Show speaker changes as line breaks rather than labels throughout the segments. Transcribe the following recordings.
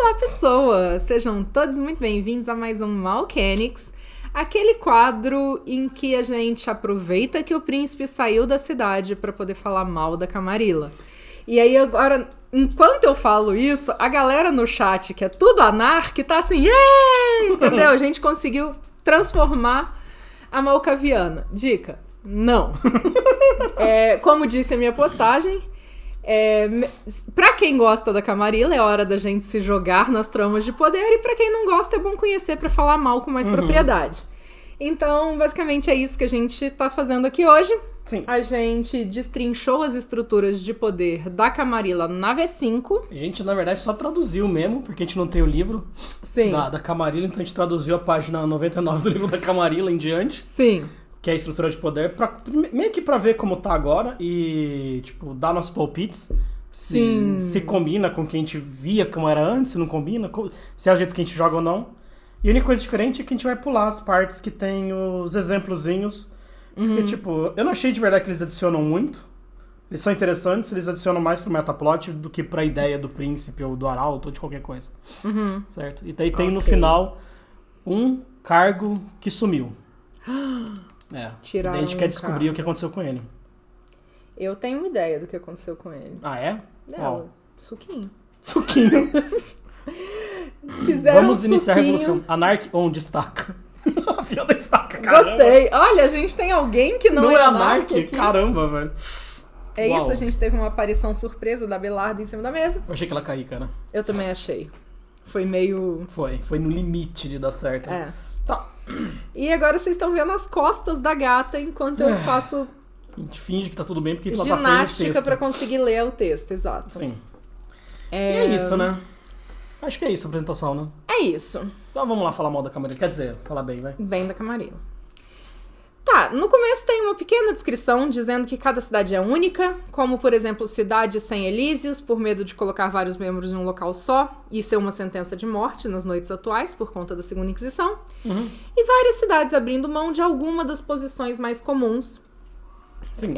Olá, pessoas! Sejam todos muito bem-vindos a mais um Malcanics, aquele quadro em que a gente aproveita que o príncipe saiu da cidade para poder falar mal da Camarilla. E aí agora, enquanto eu falo isso, a galera no chat, que é tudo anarque, tá assim, yeah! Entendeu? A gente conseguiu transformar a Malkaviana. Dica, não. Como disse a minha postagem, pra quem gosta da Camarilla, é hora da gente se jogar nas tramas de poder, e pra quem não gosta, é bom conhecer pra falar mal com mais propriedade. Então, basicamente, é isso que a gente tá fazendo aqui hoje.
Sim.
A gente destrinchou as estruturas de poder da Camarilla na V5.
A gente, na verdade, só traduziu mesmo, porque a gente não tem o livro da Camarilla, então a gente traduziu a página 99 do livro da Camarilla em diante.
Sim.
Que é a estrutura de poder, meio que pra ver como tá agora e, tipo, dar nossos palpites.
Sim.
Se combina com o que a gente via como era antes, se não combina, se é o jeito que a gente joga ou não. E a única coisa diferente é que a gente vai pular as partes que tem os exemplozinhos. Porque, tipo, eu não achei de verdade que eles adicionam muito. Eles são interessantes, eles adicionam mais pro metaplot do que pra ideia do príncipe ou do arauto ou de qualquer coisa. Certo? E daí tem no final um cargo que sumiu.
Tiraram
daí a gente quer descobrir o que aconteceu com ele.
Eu tenho uma ideia do que aconteceu com ele.
Ah, é?
Suquinho.
Suquinho.
Fizeram
Vamos iniciar
suquinho.
a revolução. Anark on destaca. A Fiona destaca, caramba.
Gostei. Olha, a gente tem alguém que não é Anark aqui.
Caramba, velho.
É isso, a gente teve uma aparição surpresa da Belarda em cima da mesa.
Eu achei que ela caía, cara.
Eu também achei. Foi meio...
Foi no limite de dar certo. Tá.
E agora vocês estão vendo as costas da gata enquanto eu faço
A gente finge que tá tudo bem porque ela tá feio no
ginástica
texto.
pra conseguir ler o texto, exato.
Sim. E é isso, né? Acho que é isso a apresentação, né?
É isso.
Então vamos lá falar mal da Camarilla. Quer dizer, falar bem, vai.
Bem da Camarilla. Tá, no começo tem uma pequena descrição dizendo que cada cidade é única, como, por exemplo, cidades sem Elísios, por medo de colocar vários membros em um local só e ser uma sentença de morte nas noites atuais, por conta da Segunda Inquisição. E várias cidades abrindo mão de alguma das posições mais comuns.
Sim.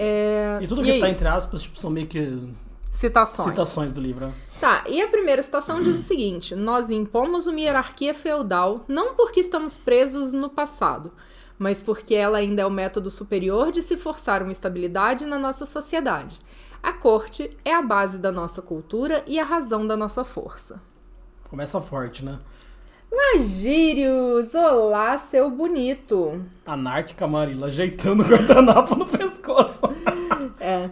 E tudo que tá entre aspas, tipo, são meio que
citações
do livro. Né?
Tá, e a primeira citação diz o seguinte: nós impomos uma hierarquia feudal não porque estamos presos no passado, mas porque ela ainda é o método superior de se forçar uma estabilidade na nossa sociedade. A corte é a base da nossa cultura e a razão da nossa força.
Começa forte, né?
Magírios! Olá, seu bonito!
Anark Camarilla ajeitando o guardanapo no pescoço.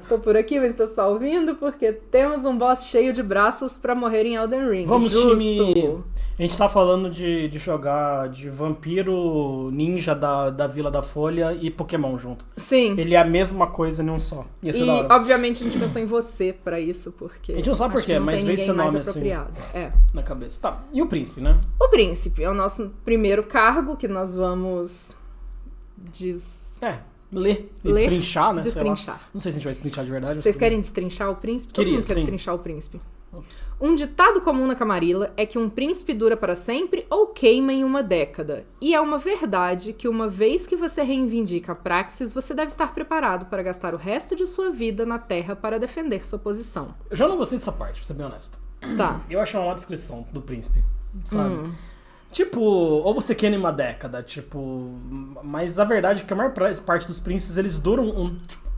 Tô por aqui, mas tô só ouvindo, porque temos um boss cheio de braços pra morrer em Elden Ring.
Vamos,
justo.
time! A gente tá falando de jogar de vampiro, ninja da Vila da Folha e Pokémon junto.
Sim.
Ele é a mesma coisa em um só. Ia ser da hora.
Obviamente, a gente pensou em você pra isso, porque...
A gente não sabe por quê, mas veio esse nome assim na cabeça. Tá, e o príncipe, né?
O príncipe é o nosso primeiro cargo que nós vamos...
Ler e destrinchar, né?
Destrinchar.
Não sei se a gente vai destrinchar de verdade.
Vocês querem destrinchar o príncipe? Todo mundo quer destrinchar o príncipe.
Ops.
Um ditado comum na Camarilla é que um príncipe dura para sempre ou queima em uma década. E é uma verdade que uma vez que você reivindica a praxis, você deve estar preparado para gastar o resto de sua vida na Terra para defender sua posição.
Eu já não gostei dessa parte, pra ser bem honesto.
Tá.
Eu acho uma má descrição do príncipe, sabe? Tipo, ou você queima em uma década, tipo... Mas a verdade é que a maior parte dos príncipes, eles duram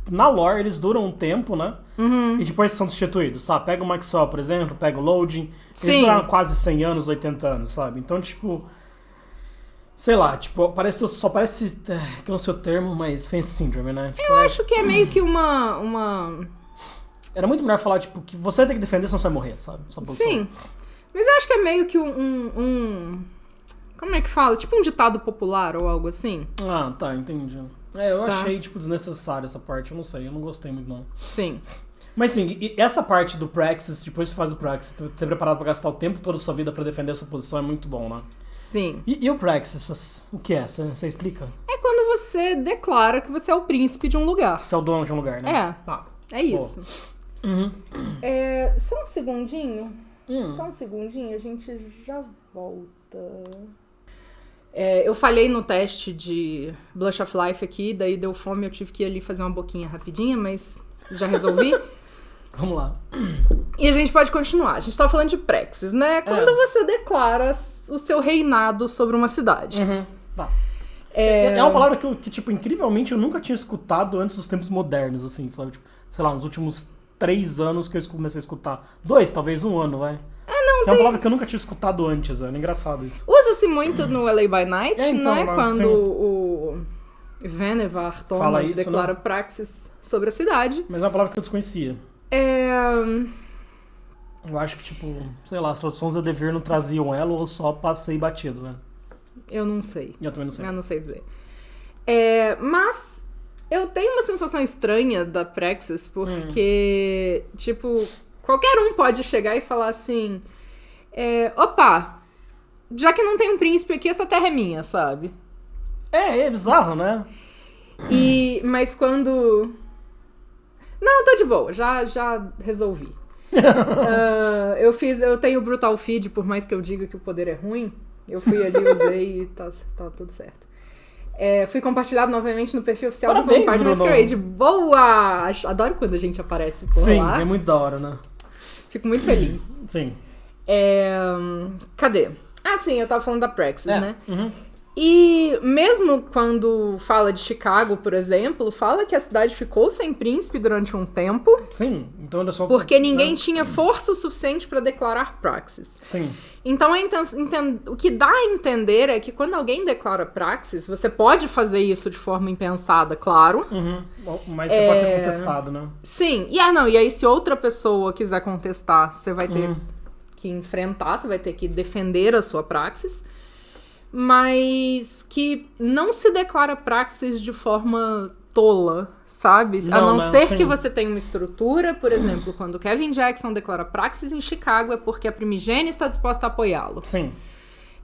na lore, eles duram um tempo, né? E depois são destituídos, sabe? Pega o Maxwell, por exemplo, pega o Loading. Eles duraram quase 100 anos, 80 anos, sabe? Então, tipo... Sei lá, tipo, só parece... que eu não sei o termo, mas Fence Syndrome, né? Tipo,
eu acho que é meio que uma...
Era muito melhor falar, tipo, que você tem que defender, senão você vai morrer, sabe? Sua posição.
Sim. Mas eu acho que é meio que como é que fala? Tipo um ditado popular ou algo assim?
Ah, tá, entendi. Eu achei, tipo, desnecessário essa parte, eu não sei, eu não gostei muito, não.
Sim.
Mas sim, e essa parte do Praxis, depois que você faz o Praxis, ter preparado pra gastar o tempo todo da sua vida pra defender a sua posição é muito bom, né?
Sim.
E o Praxis, o que é? Você explica?
É quando você declara que você é o príncipe de um lugar.
Você é o dono de um lugar, né?
É isso. Só um segundinho. Só um segundinho, a gente já volta. Eu falhei no teste de Blush of Life aqui, daí deu fome, eu tive que ir ali fazer uma boquinha rapidinha, mas já resolvi.
Vamos lá.
E a gente pode continuar. A gente tá falando de praxis, né? Quando você declara o seu reinado sobre uma cidade.
Tá. É uma palavra que, tipo, incrivelmente eu nunca tinha escutado antes dos tempos modernos, assim, sabe? Tipo, sei lá, nos últimos 3 anos que eu comecei a escutar. 2, talvez 1 ano, vai. É uma palavra que eu nunca tinha escutado antes, é engraçado isso.
Usa-se muito no LA by Night,
então,
né? Quando
sim.
o Vannevar Thomas
isso,
declara
né?
praxis sobre a cidade.
Mas é uma palavra que eu desconhecia. Eu acho que, tipo, sei lá, as traduções a dever não traziam ela ou só passei batido, né?
Eu não sei.
Eu também não sei.
Eu não sei dizer. Mas eu tenho uma sensação estranha da praxis, porque, tipo, qualquer um pode chegar e falar assim... opa, já que não tem um príncipe aqui, essa terra é minha, sabe?
É bizarro, né?
Mas quando... Não, tô de boa, já resolvi. Eu tenho Brutal Feed, por mais que eu diga que o poder é ruim. Eu fui ali, usei e tá tudo certo. Fui compartilhado novamente no perfil oficial do Vampire Masquerade. Boa! Adoro quando a gente aparece por lá.
Sim, é muito da hora, né?
Fico muito feliz.
Sim.
Cadê? Ah, sim, eu tava falando da praxis, né? E mesmo quando fala de Chicago, por exemplo, fala que a cidade ficou sem príncipe durante um tempo.
Sim, então era só...
Porque ninguém tinha força o suficiente para declarar praxis.
Sim.
Então, o que dá a entender é que quando alguém declara praxis, você pode fazer isso de forma impensada, claro.
Mas você pode ser contestado, né?
Sim. E aí se outra pessoa quiser contestar, você vai ter que enfrentar, você vai ter que defender a sua praxis. Mas que não se declara praxis de forma tola, sabe? A não ser que você tenha uma estrutura, por exemplo, quando Kevin Jackson declara praxis em Chicago é porque a Primigênia está disposta a apoiá-lo.
Sim.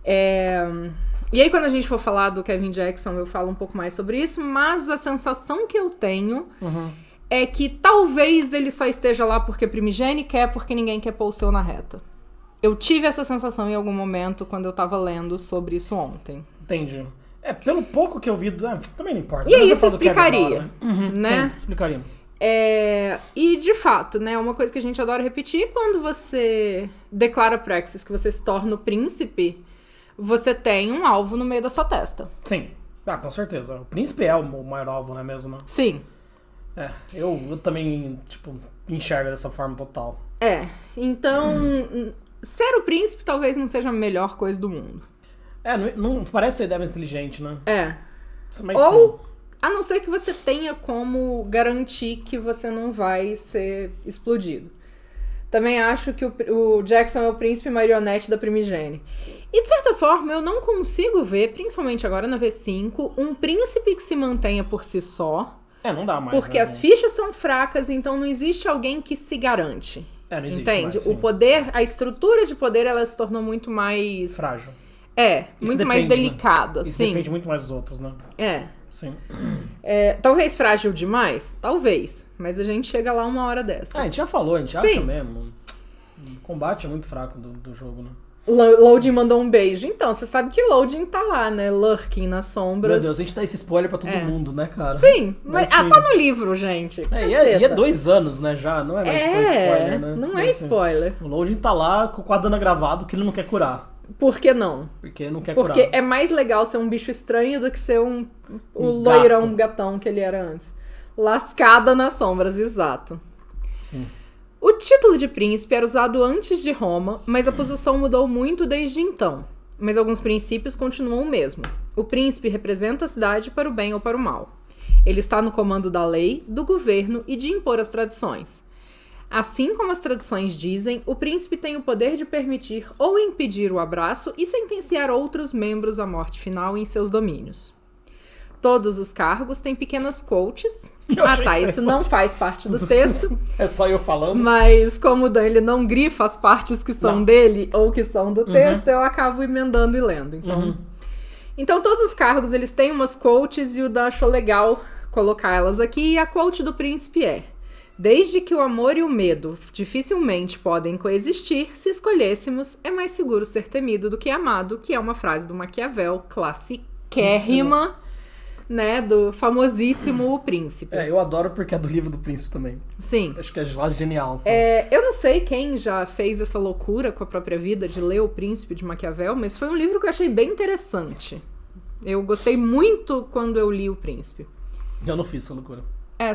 E aí quando a gente for falar do Kevin Jackson, eu falo um pouco mais sobre isso, mas a sensação que eu tenho é que talvez ele só esteja lá porque Primigênia quer, porque ninguém quer pôr o seu na reta. Eu tive essa sensação em algum momento quando eu tava lendo sobre isso ontem.
Entendi. Pelo pouco que eu vi... também não importa.
E aí isso explicaria, né?
Sim, explicaria.
E, de fato, né, uma coisa que a gente adora repetir, quando você declara praxis, que você se torna o príncipe, você tem um alvo no meio da sua testa.
Sim. Com certeza. O príncipe é o maior alvo, não é mesmo? Né?
Sim.
Eu também, tipo, enxergo dessa forma total.
Então... Ser o príncipe talvez não seja a melhor coisa do mundo.
Não parece ser ideia mais inteligente, né? Mas
ou, a não ser que você tenha como garantir que você não vai ser explodido. Também acho que o Jackson é o príncipe marionete da Primigênia. E, de certa forma, eu não consigo ver, principalmente agora na V5, um príncipe que se mantenha por si só.
Não dá mais.
Porque as fichas são fracas, então não existe alguém que se garante.
Não existe
entende?
Mais,
o poder, a estrutura de poder, ela se tornou muito mais...
Frágil.
Muito mais delicada,
Isso
sim.
depende muito mais dos outros, né? Sim.
Talvez frágil demais? Talvez. Mas a gente chega lá uma hora dessa.
A gente já falou, a gente acha mesmo. O combate é muito fraco do jogo, né?
Loading mandou um beijo. Então, você sabe que Loading tá lá, né? Lurking nas sombras.
Meu Deus, a gente dá esse spoiler pra todo mundo, né, cara?
Sim, mas tá no livro, gente.
E é 2 anos, né, já. Não é mais spoiler, né?
Não é spoiler.
O Loading tá lá com o quadro gravado que ele não quer curar.
Por que não?
Porque não quer curar.
Porque é mais legal ser um bicho estranho do que ser o loirão gatão que ele era antes. Lascada nas sombras, exato.
Sim.
O título de príncipe era usado antes de Roma, mas a posição mudou muito desde então. Mas alguns princípios continuam o mesmo. O príncipe representa a cidade para o bem ou para o mal. Ele está no comando da lei, do governo e de impor as tradições. Assim como as tradições dizem, o príncipe tem o poder de permitir ou impedir o abraço e sentenciar outros membros à morte final em seus domínios. Todos os cargos têm pequenas quotes. Isso não faz parte do texto.
É só eu falando.
Mas como o Dan ele não grifa as partes que são dele ou que são do texto, eu acabo emendando e lendo. Então todos os cargos eles têm umas quotes e o Dan achou legal colocar elas aqui. E a quote do príncipe é: desde que o amor e o medo dificilmente podem coexistir, se escolhêssemos, é mais seguro ser temido do que amado, que é uma frase do Maquiavel, classiquérrima. né, do famosíssimo O Príncipe.
Eu adoro porque é do livro do Príncipe também.
Sim.
Acho que é lá genial. Sabe?
Eu não sei quem já fez essa loucura com a própria vida de ler O Príncipe de Maquiavel, mas foi um livro que eu achei bem interessante. Eu gostei muito quando eu li O Príncipe.
Eu não fiz essa loucura.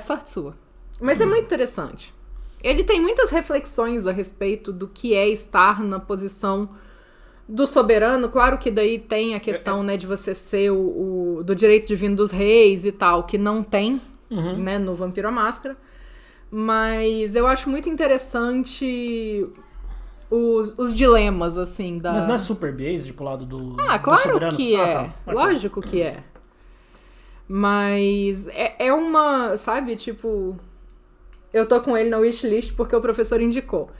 Sorte sua. Mas é muito interessante. Ele tem muitas reflexões a respeito do que é estar na posição do soberano. Claro que daí tem a questão, né, de você ser do direito divino dos reis e tal, que não tem, né, no Vampiro à Máscara. Mas eu acho muito interessante os dilemas, assim, da...
Mas não é super based pro lado do
claro
soberano?
que é.
Tá.
Lógico que é. Mas é uma, sabe, tipo... Eu tô com ele na wishlist porque o professor indicou.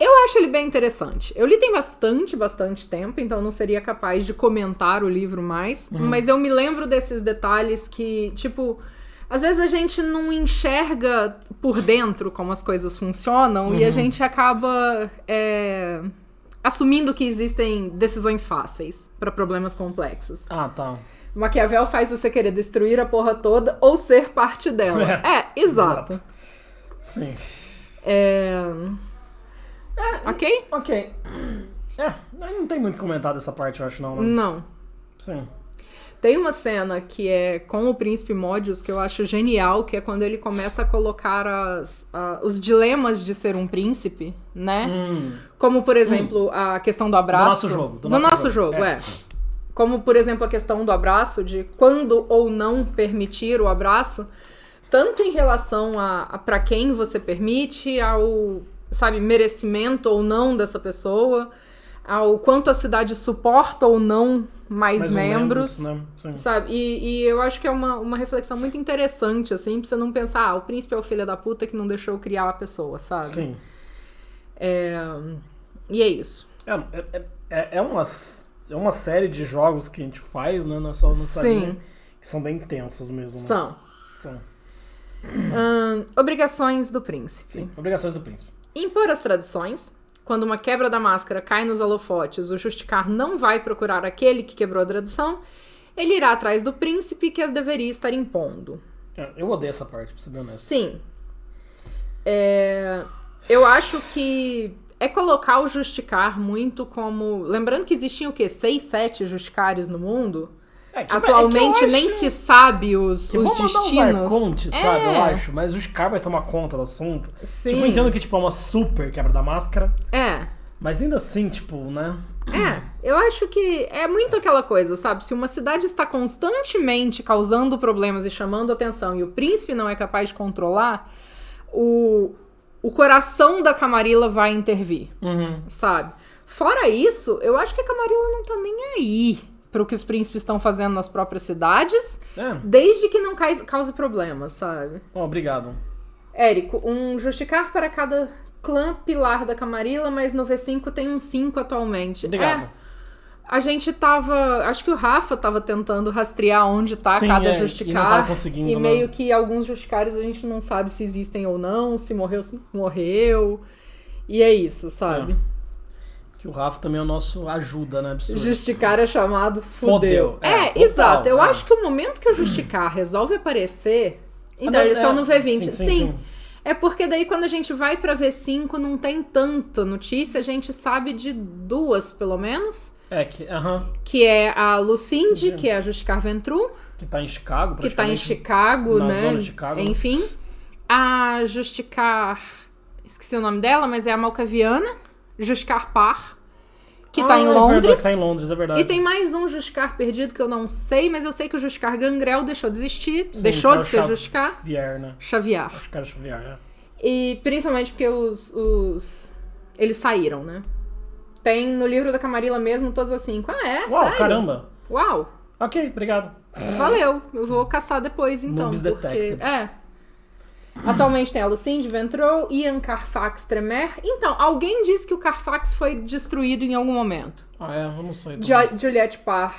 Eu acho ele bem interessante. Eu li tem bastante tempo, então não seria capaz de comentar o livro mais. Mas eu me lembro desses detalhes que, tipo... Às vezes a gente não enxerga por dentro como as coisas funcionam e a gente acaba assumindo que existem decisões fáceis para problemas complexos.
Tá.
Maquiavel faz você querer destruir a porra toda ou ser parte dela. Exato.
Sim.
Ok?
Ok. Não tem muito comentado essa parte, eu acho, não.
Não.
Sim.
Tem uma cena que é com o príncipe Módius que eu acho genial, que é quando ele começa a colocar os dilemas de ser um príncipe, né? Como, por exemplo, a questão do abraço.
Do nosso jogo.
Como, por exemplo, a questão do abraço, de quando ou não permitir o abraço, tanto em relação a para quem você permite, ao, sabe, merecimento ou não dessa pessoa, ao quanto a cidade suporta ou não mais membros,
né? Sim.
Sabe? E eu acho que é uma reflexão muito interessante, assim, pra você não pensar, o príncipe é o filho da puta que não deixou eu criar a pessoa, sabe?
Sim.
E é isso.
É uma série de jogos que a gente faz, né, nessa linha, que são bem intensos mesmo. Né?
São. Obrigações do príncipe.
Sim, obrigações do príncipe.
Impor as tradições. Quando uma quebra da máscara cai nos holofotes, o Justicar não vai procurar aquele que quebrou a tradição, ele irá atrás do príncipe que as deveria estar impondo.
Eu odeio essa parte, pra ser bem honesto.
Sim. Eu acho que é colocar o Justicar muito como... Lembrando que existiam o quê? 6, 7 Justicares no mundo? Atualmente nem se sabe os destinos.
Vamos mandar uns arcontes, sabe? Eu acho. Mas o Justicar vai tomar conta do assunto.
Sim.
Tipo, eu entendo que tipo, é uma super quebra da máscara.
É.
Mas ainda assim, tipo, né?
Eu acho que é muito aquela coisa, sabe? Se uma cidade está constantemente causando problemas e chamando atenção e o príncipe não é capaz de controlar, o coração da Camarilla vai intervir, sabe? Fora isso, eu acho que a Camarilla não tá nem aí pro que os príncipes estão fazendo nas próprias cidades, desde que não cause problemas, sabe?
Obrigado.
Érico, um Justicar para cada clã pilar da Camarilla, mas no V5 tem uns 5 atualmente.
Obrigado.
A gente tava... Acho que o Rafa tava tentando rastrear onde tá cada Justicar.
E não tava conseguindo,
e meio que alguns Justicares a gente não sabe se existem ou não, se morreu, se morreu. E é isso, sabe?
Que o Rafa também é o nosso ajuda, né? Absurdo.
Justicar é chamado fudeu.
Total,
exato. Eu acho que o momento que o Justicar resolve aparecer... Então, eles estão no V20. Sim. É porque daí quando a gente vai pra V5 não tem tanta notícia, a gente sabe de 2, pelo menos. Que é a Lucindy, que é a Justicar Ventru.
Que tá em Chicago,
que tá em Chicago,
na
né?
zona de Chicago.
Enfim. A Justicar... Esqueci o nome dela, mas é a Malkaviana. Justicar Par, que tá em Londres.
Tá em Londres, é verdade.
E tem mais um Justicar perdido que eu não sei, mas eu sei que o Justicar Gangrel deixou de existir.
Sim,
deixou de ser Justicar.
Xavier, né?
Xavier.
Acho que era Xavier, né?
E principalmente porque eles saíram, né? Tem no livro da Camarilla mesmo todas as 5.
Uau,
sério?
Caramba.
Uau.
Ok, obrigado.
Valeu. Eu vou caçar depois, então.
Noobs
porque...
Detected.
Atualmente tem a Lucindy Ventrou, Ian Carfax Tremer. Então, alguém disse que o Carfax foi destruído em algum momento.
Eu não sei.
Juliette Parr.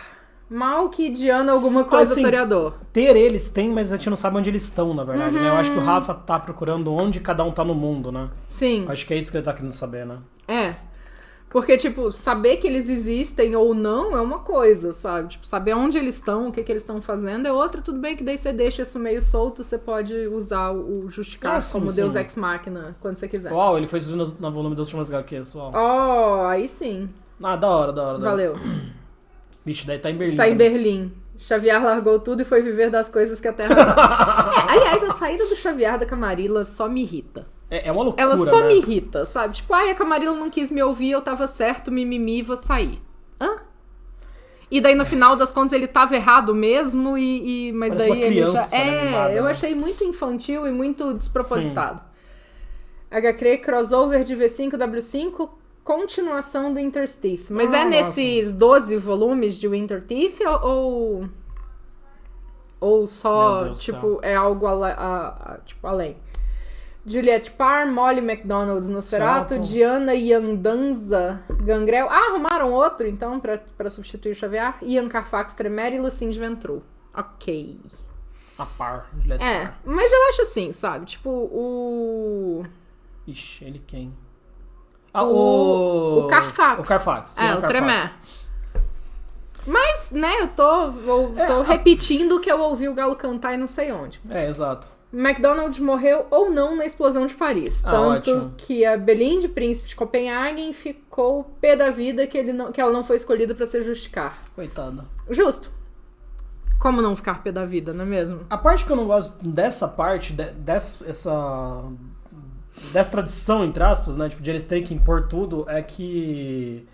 Malk e Diana alguma coisa, Toreador.
Ter eles tem, mas a gente não sabe onde eles estão, na verdade, né? Eu acho que o Rafa tá procurando onde cada um tá no mundo, né?
Sim.
Acho que é isso que ele tá querendo saber, né?
Porque, tipo, saber que eles existem ou não é uma coisa, sabe? Tipo, saber onde eles estão, o que eles estão fazendo é outra. Tudo bem que daí você deixa isso meio solto, você pode usar o Justicar como Deus Ex Machina quando você quiser.
Uau, ele fez isso no volume das últimas HQs, uau.
Oh, aí sim.
Ah, da hora.
Valeu.
Vixe, daí tá em Berlim.
Está em Berlim. Xavier largou tudo e foi viver das coisas que a Terra dá. Aliás, a saída do Xavier da Camarilla só me irrita.
É uma loucura,
Ela só
né?
me irrita, sabe? Tipo, a Camarilla não quis me ouvir, eu tava certo, mimimi, vou sair. Hã? E daí, no final das contas, ele tava errado mesmo, mas
parece
daí
uma criança,
ele já...
animada,
eu
né?
achei muito infantil e muito despropositado. HQ crossover de V5, W5, continuação do Interstice. Mas nesses 12 volumes de Interstice ou só,
Meu Deus do
tipo, é algo tipo, além? Juliette Parr, Molly McDonald, Nosferatu, Diana Yandanza, Gangrel. Arrumaram outro, então, pra substituir o Xavier. Ian Carfax Tremere e Lucinda Ventrou. Ok.
A Parr, Juliette Parr.
Mas eu acho assim, sabe? Tipo,
Ixi, ele quem?
O Carfax.
O Carfax.
O Tremere. Mas, né, eu tô repetindo o que eu ouvi o Galo cantar e não sei onde.
Exato.
MacDonald morreu ou não na explosão de Paris. Tanto
ótimo.
que a Belinda, príncipe de Copenhagen, ficou pé da vida que ela não foi escolhida pra ser Justicar.
Coitada.
Justo. Como não ficar pé da vida, não é mesmo?
A parte que eu não gosto dessa parte, dessa tradição, entre aspas, né? Tipo, de eles terem que impor tudo, é que...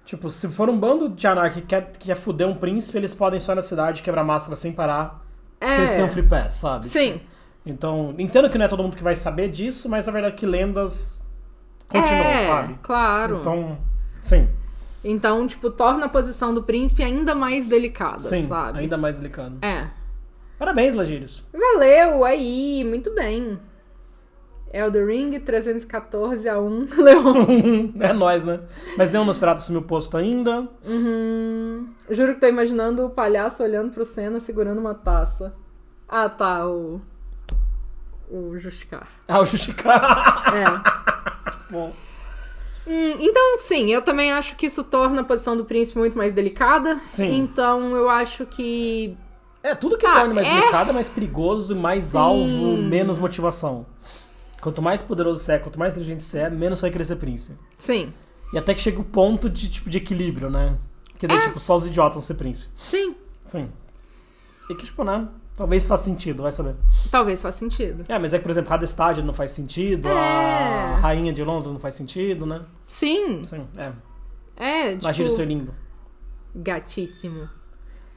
Tipo, se for um bando de anarca que quer fuder um príncipe, eles podem só ir na cidade quebrar máscara sem parar. Porque eles têm um free pass, sabe?
Sim.
Então, entendo que não é todo mundo que vai saber disso, mas na verdade que lendas continuam, sabe?
Claro.
Então, sim.
Então, tipo, torna a posição do príncipe ainda mais delicada,
Sim,
sabe?
ainda mais delicado.
Parabéns,
Lagírios.
Valeu, aí, muito bem. Elder Ring, 314-1, Leon.
É nóis, né? Mas nenhum Nosferatu assumiu o posto ainda.
Juro que tô imaginando o palhaço olhando pro Senna segurando uma taça. Ah, tá, o Justicar.
O Justicar. Bom.
Então, sim, eu também acho que isso torna a posição do príncipe muito mais delicada.
Sim.
Então, eu acho que...
Tudo que torna mais delicado é mais perigoso e mais alvo, menos motivação. Quanto mais poderoso você é, quanto mais inteligente você é, menos você vai querer ser príncipe.
Sim.
E até que chega o ponto de equilíbrio, né? Que daí, só os idiotas vão ser príncipe.
Sim.
E que, tipo, né? Talvez faça sentido, vai saber.
Talvez faça sentido.
Mas que, por exemplo, Hadestad não faz sentido, a Rainha de Londres não faz sentido, né?
Sim.
Tipo... Imagina ser lindo.
Gatíssimo.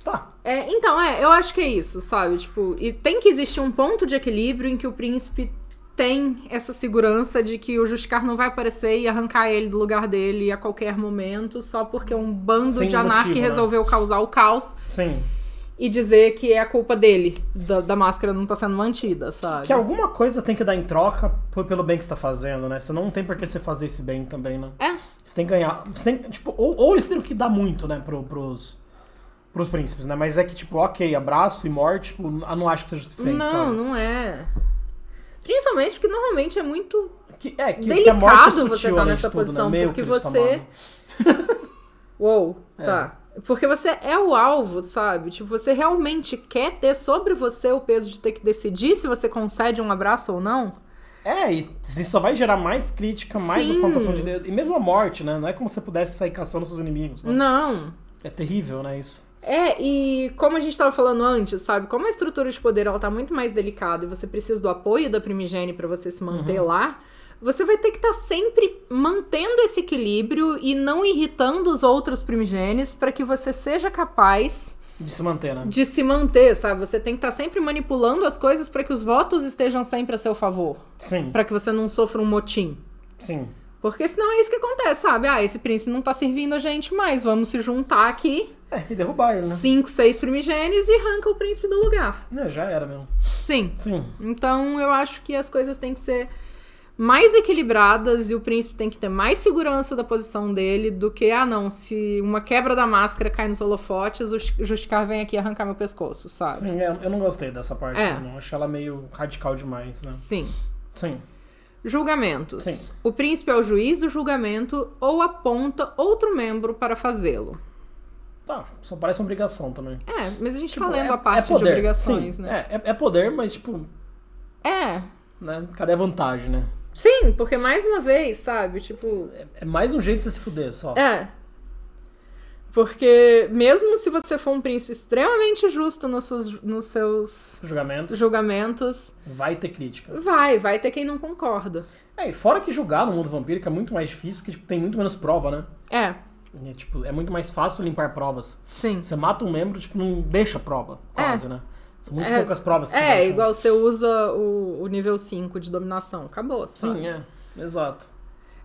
Tá.
Então, eu acho que é isso, sabe? Tipo, e tem que existir um ponto de equilíbrio em que o príncipe tem essa segurança de que o Justicar não vai aparecer e arrancar ele do lugar dele a qualquer momento, só porque um bando de anarca resolveu causar o caos.
Sim.
E dizer que é a culpa dele, da máscara não tá sendo mantida, sabe?
Que alguma coisa tem que dar em troca pelo bem que você tá fazendo, né? Você não tem por que você fazer esse bem também, né? Você tem que ganhar. Você tem, tipo, ou eles teriam que dar muito, né, pros príncipes, né? Mas é que, tipo, ok, abraço e morte, tipo, eu não acho que seja suficiente, sabe?
Não é. Principalmente porque normalmente é muito
delicado
que a morte é sutil,
você
tá nessa posição, né? Porque você... Uou, tá. Porque você é o alvo, sabe? Tipo, você realmente quer ter sobre você o peso de ter que decidir se você concede um abraço ou não?
E isso só vai gerar mais crítica, mais apontação de dedo. E mesmo a morte, né? Não é como se você pudesse sair caçando seus inimigos, né?
Não.
É terrível, né, isso?
E como a gente tava falando antes, sabe? Como a estrutura de poder, ela tá muito mais delicada e você precisa do apoio da Primigene pra você se manter lá, você vai ter que estar sempre mantendo esse equilíbrio e não irritando os outros Primigenes pra que você seja capaz...
De se manter, né?
De se manter, sabe? Você tem que estar sempre manipulando as coisas pra que os votos estejam sempre a seu favor.
Sim.
Pra que você não sofra um motim.
Sim.
Porque senão é isso que acontece, sabe? Esse príncipe não tá servindo a gente mais, vamos se juntar aqui...
E derrubar ele, né?
5, 6 primigenes e arranca o príncipe do lugar.
Já era mesmo.
Sim. Então eu acho que as coisas têm que ser mais equilibradas e o príncipe tem que ter mais segurança da posição dele do que, se uma quebra da máscara cai nos holofotes, o Justicar vem aqui arrancar meu pescoço, sabe?
Sim, eu não gostei dessa parte. Eu não acho ela meio radical demais, né?
Sim. Julgamentos.
Sim.
O príncipe é o juiz do julgamento ou aponta outro membro para fazê-lo.
Tá, só parece uma obrigação também.
Mas a gente
Tipo,
tá lendo a parte
poder,
de obrigações,
sim,
né?
É poder, mas tipo,
É.
né? Cadê a vantagem, né?
Sim, porque mais uma vez, sabe? Tipo.
É mais um jeito de você se fuder, só.
Porque mesmo se você for um príncipe extremamente justo nos seus julgamentos,
vai ter crítica.
vai ter quem não concorda.
E fora que julgar no mundo vampírico é muito mais difícil, porque tipo, tem muito menos prova, né? Tipo, é muito mais fácil limpar provas.
Sim.
Você mata um membro, tipo, não deixa prova, quase, né? São muito poucas provas.
Igual você usa o nível 5 de dominação. Acabou, sabe?
Sim, exato.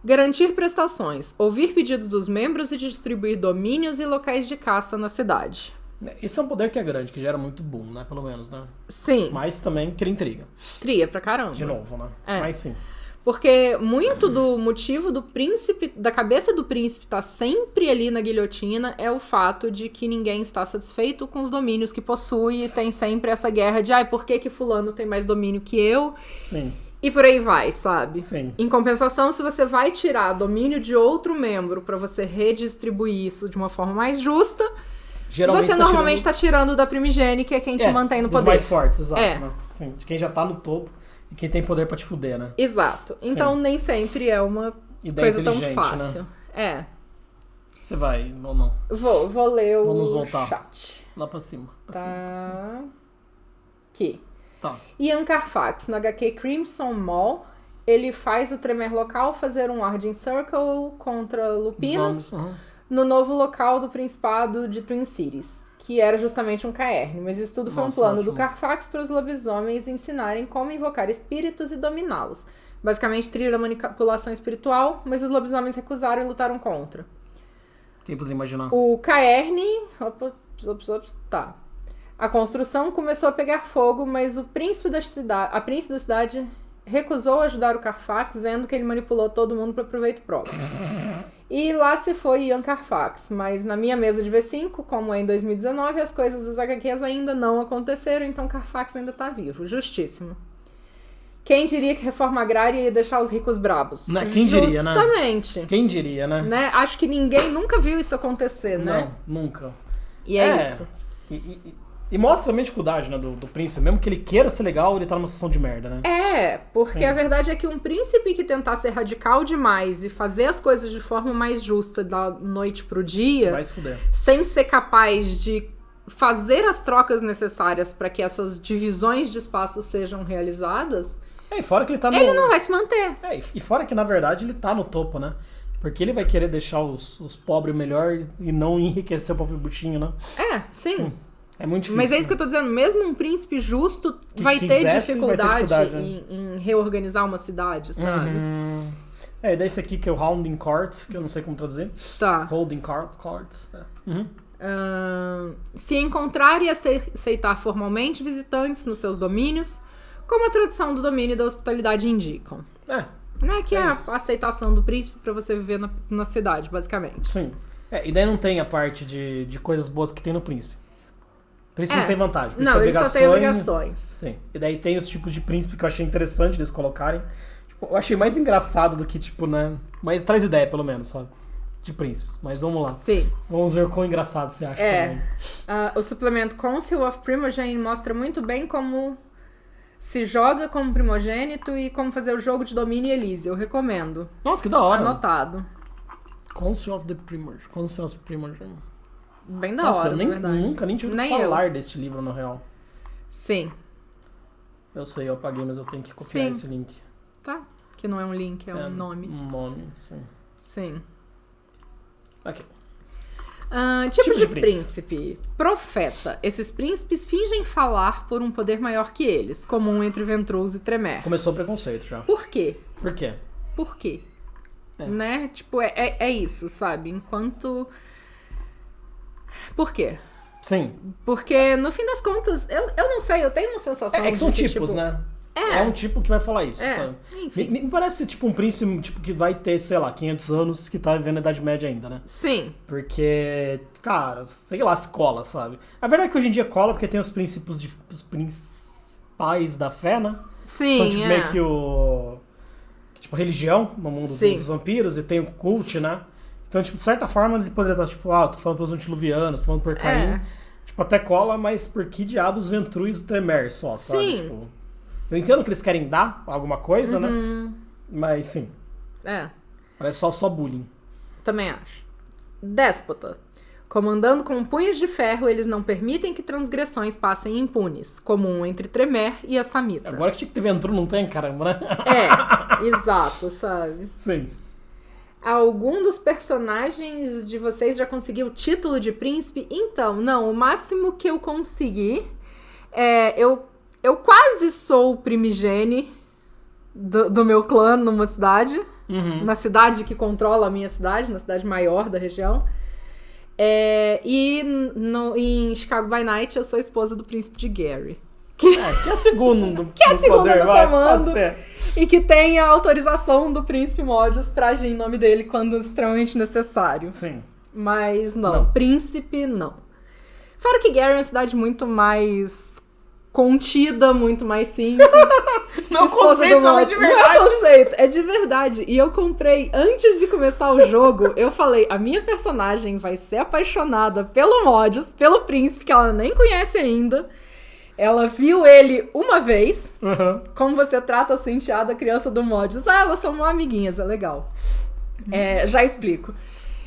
Garantir prestações. Ouvir pedidos dos membros e distribuir domínios e locais de caça na cidade.
Esse é um poder que é grande, que gera muito boom, né? Pelo menos, né?
Sim.
Mas também cria intriga.
Cria pra caramba.
De novo, né? Mas sim.
Porque muito do motivo do príncipe, da cabeça do príncipe estar sempre ali na guilhotina é o fato de que ninguém está satisfeito com os domínios que possui e tem sempre essa guerra de por que fulano tem mais domínio que eu?
Sim.
E por aí vai, sabe?
Sim.
Em compensação, se você vai tirar domínio de outro membro pra você redistribuir isso de uma forma mais justa, você normalmente tá tirando da primigênia, que é quem te mantém no poder.
Dos mais fortes, exato. Né? Sim, de quem já tá no topo e quem tem poder pra te fuder, né?
Exato. Então nem sempre é uma coisa tão fácil.
Né? Você vai ou não?
Vou ler o
Vamos voltar
chat.
Lá pra cima.
Aqui.
Tá.
Ian Carfax, no HQ Crimson Mall, ele faz o Tremer local fazer um Ardent Circle contra Lupinos no novo local do Principado de Twin Cities, que era justamente um caerne, mas isso tudo foi um plano do Carfax para os lobisomens ensinarem como invocar espíritos e dominá-los. Basicamente, trilha da manipulação espiritual, mas os lobisomens recusaram e lutaram contra.
Quem poderia imaginar?
O caerne... Tá. A construção começou a pegar fogo, mas a príncipe da cidade recusou ajudar o Carfax, vendo que ele manipulou todo mundo para proveito próprio. E lá se foi Ian Carfax, mas na minha mesa de V5, como é em 2019, as coisas das HQs ainda não aconteceram, então Carfax ainda tá vivo. Justíssimo. Quem diria que reforma agrária ia deixar os ricos brabos?
Quem diria, né?
Justamente.
Quem diria, né?
Acho que ninguém nunca viu isso acontecer, né?
Não, nunca.
E é isso.
E mostra a dificuldade, né, do príncipe. Mesmo que ele queira ser legal, ele tá numa situação de merda, né?
Porque a verdade é que um príncipe que tentar ser radical demais e fazer as coisas de forma mais justa da noite pro dia...
Vai se fuder.
Sem ser capaz de fazer as trocas necessárias para que essas divisões de espaço sejam realizadas...
E fora que ele tá
Ele não vai se manter.
E fora que, na verdade, ele tá no topo, né? Porque ele vai querer deixar os pobres melhor e não enriquecer o próprio butinho, né?
Sim.
É muito difícil.
Mas é isso que eu tô dizendo. Mesmo um príncipe justo vai ter dificuldade em reorganizar uma cidade, sabe?
E daí esse aqui que é o Holding Courts, que eu não sei como traduzir.
Tá.
Holding Courts.
Se encontrar e aceitar formalmente visitantes nos seus domínios, como a tradução do domínio e da hospitalidade indicam. Que é a aceitação do príncipe pra você viver na cidade, basicamente.
Sim. E daí não tem a parte de coisas boas que tem no príncipe. O príncipe não tem vantagem.
Não, ele só tem obrigações.
Sim. E daí tem os tipos de príncipe que eu achei interessante eles colocarem. Tipo, eu achei mais engraçado do que, tipo, né? Mas traz ideia, pelo menos, sabe? De príncipes. Mas vamos lá.
Sim.
Vamos ver quão engraçado você acha também.
O suplemento Council of Primogeny mostra muito bem como se joga como primogênito e como fazer o jogo de domínio e Elise. Eu recomendo.
Nossa, que da hora.
Anotado.
Council of Primogeny.
Bem da hora, na verdade.
Nunca nem tive que falar desse livro, na real.
Sim.
Eu sei, eu apaguei, mas eu tenho que copiar esse link.
Tá. Que não é um link, é um nome.
Um nome, sim.
Sim.
Ok.
Tipo de príncipe. Profeta. Esses príncipes fingem falar por um poder maior que eles, comum entre Ventrose e Tremer.
Começou o preconceito já.
Por quê?
Por quê?
Por quê? Né? Tipo, é isso, sabe? Enquanto... Por quê?
Sim.
Porque, no fim das contas, eu não sei, eu tenho uma sensação
que são tipos, né? É um tipo que vai falar isso, sabe?
Enfim.
Me parece tipo um príncipe tipo, que vai ter, sei lá, 500 anos, que tá vivendo a Idade Média ainda, né?
Sim.
Porque, cara, sei lá, se cola, sabe? A verdade é que hoje em dia cola porque tem os princípios os principais da fé, né?
Sim,
são tipo meio que tipo, religião no mundo dos vampiros e tem o cult, né? Então, tipo, de certa forma, ele poderia estar, tipo, tô falando pelos antiluvianos, tô falando por Caim. Tipo, até cola, mas por que diabos Ventrui e Tremere só, sabe? Tipo, eu entendo que eles querem dar alguma coisa, né? Mas, sim. Parece só bullying.
Também acho. Déspota. Comandando com punhos de ferro, eles não permitem que transgressões passem impunes, comum entre Tremere e a Samhita.
Agora que tinha que ter Ventrui, não tem, caramba, né?
Exato, sabe?
Sim.
Algum dos personagens de vocês já conseguiu o título de príncipe? Então, não. O máximo que eu consegui eu quase sou o primigene do meu clã numa cidade. Na cidade que controla a minha cidade, na cidade maior da região. Em Chicago by Night eu sou esposa do príncipe de Gary.
Que é segundo do
poder,
comando. Pode ser.
E que tem a autorização do príncipe Modius pra agir em nome dele quando extremamente necessário.
Sim.
Mas não. Príncipe não. Fora que Gary é uma cidade muito mais contida, muito mais simples.
Não conceito, ela é de verdade.
Não é conceito, é de verdade. E eu comprei, antes de começar o jogo, eu falei, a minha personagem vai ser apaixonada pelo Modius, pelo príncipe, que ela nem conhece ainda. Ela viu ele uma vez. Como você trata a sua enteada, criança do Modius? Elas são amiguinhas, é legal. Já explico.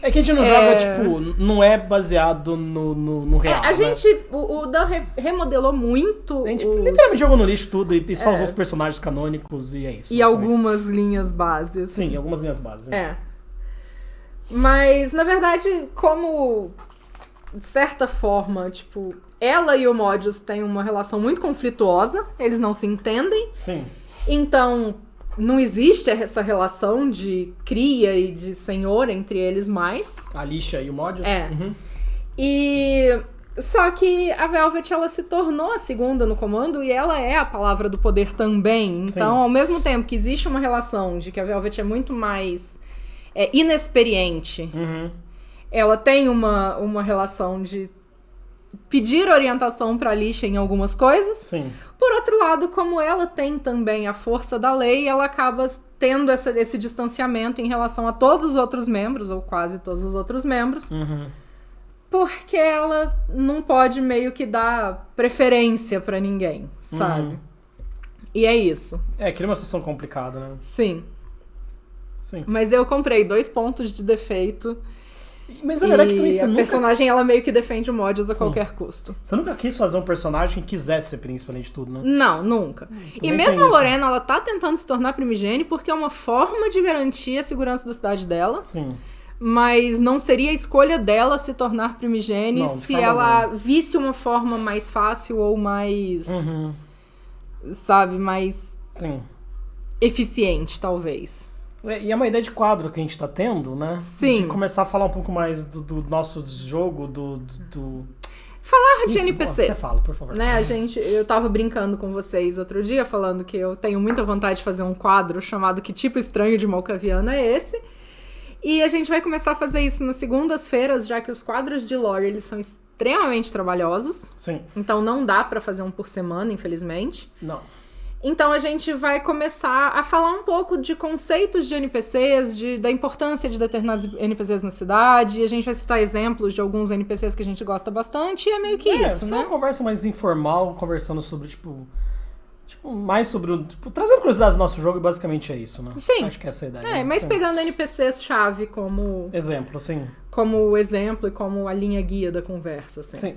É que a gente não joga, tipo, não é baseado no real.
A gente, o Dan remodelou muito.
A gente literalmente jogou no lixo tudo e só usou os personagens canônicos e é isso.
E algumas linhas básicas.
Sim, algumas linhas básicas.
Mas, na verdade, como, de certa forma, tipo, ela e o Modius têm uma relação muito conflituosa, eles não se entendem.
Sim.
Então, não existe essa relação de cria e de senhor entre eles mais.
A Lixa e o Modius?
E só que a Velvet, ela se tornou a segunda no comando e ela é a palavra do poder também. Então,
Sim.
Ao mesmo tempo que existe uma relação de que a Velvet é muito mais inexperiente, ela tem uma relação de pedir orientação pra Lixa em algumas coisas.
Sim.
Por outro lado, como ela tem também a força da lei, ela acaba tendo esse distanciamento em relação a todos os outros membros, ou quase todos os outros membros, porque ela não pode meio que dar preferência pra ninguém, sabe? E é isso.
Cria uma situação complicada, né?
Sim.
Sim.
Mas eu comprei 2 pontos de defeito.
Mas a verdade é que também
a personagem, ela meio que defende o Modius a qualquer custo.
Você nunca quis fazer um personagem que quisesse ser príncipe, além de tudo, né?
Não, nunca. E mesmo a Lorena, ela tá tentando se tornar primigêne porque é uma forma de garantir a segurança da cidade dela.
Sim.
Mas não seria a escolha dela se tornar primigêne se ela visse uma forma mais fácil ou mais... Sabe, mais...
Sim.
Eficiente, talvez.
E é uma ideia de quadro que a gente tá tendo, né?
Sim.
De começar a falar um pouco mais do nosso jogo,
Falar de NPCs.
Você fala, por favor.
Né, eu tava brincando com vocês outro dia, falando que eu tenho muita vontade de fazer um quadro chamado Que Tipo Estranho de Malkaviana é Esse? E a gente vai começar a fazer isso nas segundas-feiras, já que os quadros de lore, eles são extremamente trabalhosos.
Sim.
Então não dá pra fazer um por semana, infelizmente.
Não.
Então a gente vai começar a falar um pouco de conceitos de NPCs, da importância de determinados NPCs na cidade. A gente vai citar exemplos de alguns NPCs que a gente gosta bastante e é meio que isso, né?
É uma conversa mais informal, conversando sobre, mais sobre trazendo curiosidades do nosso jogo e basicamente é isso, né?
Sim.
Acho que essa é a ideia.
Mas pegando NPCs-chave como...
Exemplo, sim.
Como exemplo e como a linha guia da conversa, assim.
Sim.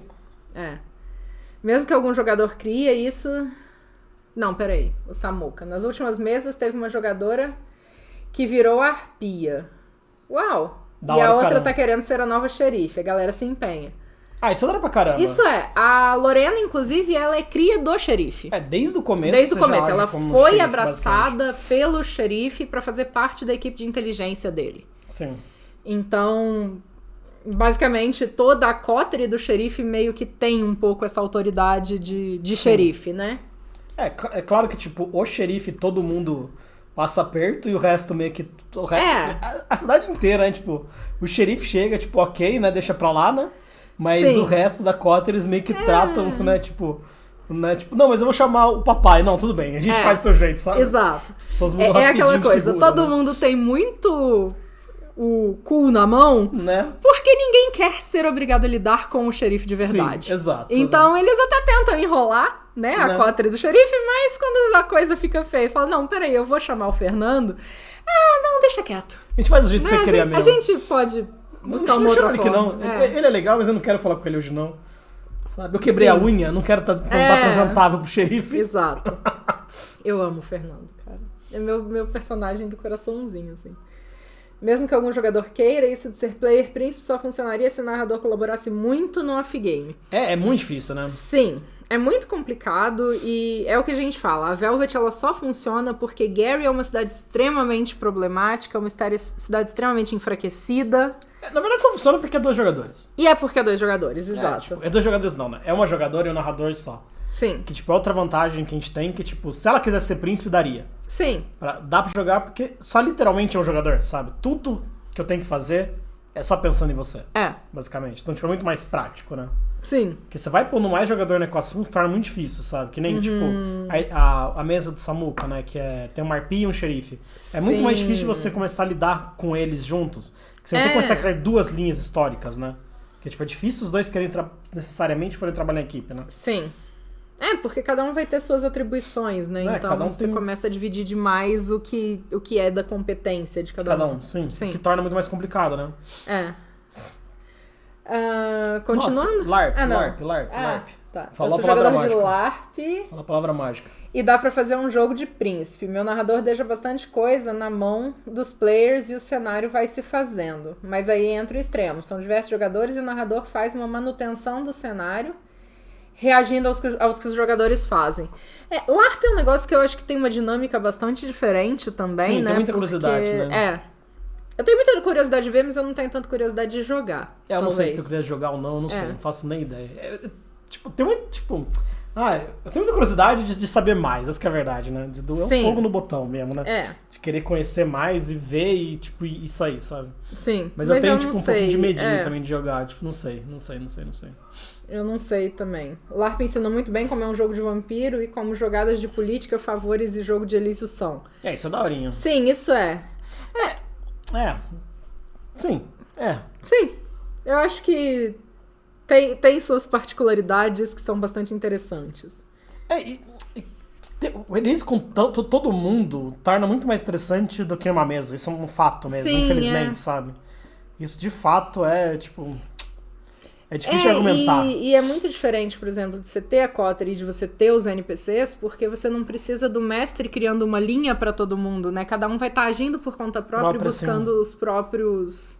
Mesmo que algum jogador crie isso... Não, peraí. O Samuka. Nas últimas mesas teve uma jogadora que virou arpia. Uau! E a outra
caramba.
tá querendo ser a nova xerife. A galera se empenha.
Isso é da hora pra caramba.
Isso é. A Lorena, inclusive, ela é cria do xerife.
Desde o começo.
Desde o começo. Ela foi
xerife,
abraçada pelo xerife pra fazer parte da equipe de inteligência dele.
Sim.
Então, basicamente, toda a coterie do xerife meio que tem um pouco essa autoridade de xerife, né?
É claro que, o xerife, todo mundo passa perto e o resto meio que... A cidade inteira, né? O xerife chega, ok, né? Deixa pra lá, né? Mas o resto da cota eles meio que tratam, né? Né? Tipo, não, mas eu vou chamar o papai. Não, tudo bem, a gente faz do seu jeito, sabe?
Exato.
As pessoas mudam
É aquela
rapidinho de
coisa,
figura,
todo
né?
mundo tem muito o cu na mão,
Né?
porque ninguém quer ser obrigado a lidar com o xerife de verdade.
Sim, exato.
Então eles até tentam enrolar, né, a
Né?
cota do xerife, mas quando a coisa fica feia, fala, não, peraí, eu vou chamar o Fernando. Ah, não, deixa quieto.
A gente faz do jeito que
Né,
você queria
a
mesmo.
gente pode buscar uma outra
chama ele que
forma.
não. Ele é legal, mas eu não quero falar com ele hoje, não. Sabe? Eu quebrei a unha, não quero estar apresentável pro xerife.
Exato. Eu amo o Fernando, cara. É meu personagem do coraçãozinho, assim. Mesmo que algum jogador queira, isso de ser player príncipe só funcionaria se o narrador colaborasse muito no off-game.
É muito difícil, né?
Sim, é muito complicado e é o que a gente fala. A Velvet, ela só funciona porque Gary é uma cidade extremamente problemática, uma cidade extremamente enfraquecida.
Na verdade só funciona porque é 2 jogadores.
E é porque é 2 jogadores, exato.
É 2 jogadores não, né? É uma jogadora e um narrador só.
Sim,
Que, tipo, é outra vantagem que a gente tem, que, tipo, se ela quiser ser príncipe, daria.
sim,
Dá pra jogar porque só literalmente é um jogador, sabe? Tudo que eu tenho que fazer é só pensando em você, basicamente. Então, tipo, é muito mais prático, né?
sim.
Porque você vai pondo mais jogador na equação, torna muito difícil, sabe? Que nem, tipo, a mesa do Samuka, né? Que tem uma arpia e um xerife. É muito mais difícil você começar a lidar com eles juntos. Que você vai ter que começar a criar 2 linhas históricas, né? Porque, tipo, é difícil os dois querem necessariamente forem trabalhar em equipe, né?
Sim. É, porque cada um vai ter suas atribuições, né? Então
cada um
você começa a dividir demais o que é da competência de cada um.
Sim. Que torna muito mais complicado, né?
Continuando?
Nossa, LARP,
não.
LARP.
Tá.
Fala
Eu
a
sou
palavra
jogador de
mágica.
LARP
Fala a palavra mágica.
e dá pra fazer um jogo de príncipe. Meu narrador deixa bastante coisa na mão dos players e o cenário vai se fazendo. Mas aí entra o extremo. São diversos jogadores e o narrador faz uma manutenção do cenário reagindo aos que os jogadores fazem. LARP é um negócio que eu acho que tem uma dinâmica bastante diferente também,
Sim,
né?
tem muita curiosidade, né?
Eu tenho muita curiosidade de ver, mas eu não tenho tanta curiosidade de jogar.
Eu não sei se
talvez.
eu queria jogar ou não, eu não sei, não faço nem ideia. Eu tenho muita curiosidade de saber mais, essa que é a verdade, né? É um fogo no botão mesmo, né? De querer conhecer mais e ver e, tipo, isso aí, sabe?
Sim.
Mas eu tenho,
não
tipo, um
sei.
pouquinho de medinho também de jogar. Tipo, não sei.
Eu não sei também. LARP ensina muito bem como é um jogo de vampiro e como jogadas de política, favores e jogo de Elísio são.
Isso é daorinha.
Sim, isso é.
Sim.
Sim. Eu acho que tem suas particularidades que são bastante interessantes.
O Elise com todo mundo torna muito mais interessante do que uma mesa. Isso é um fato mesmo,
Sim,
infelizmente, sabe? Isso de fato é, tipo... É difícil de argumentar.
E é muito diferente, por exemplo, de você ter a Coterie e de você ter os NPCs, porque você não precisa do mestre criando uma linha pra todo mundo, né? Cada um vai estar agindo por conta própria e buscando os próprios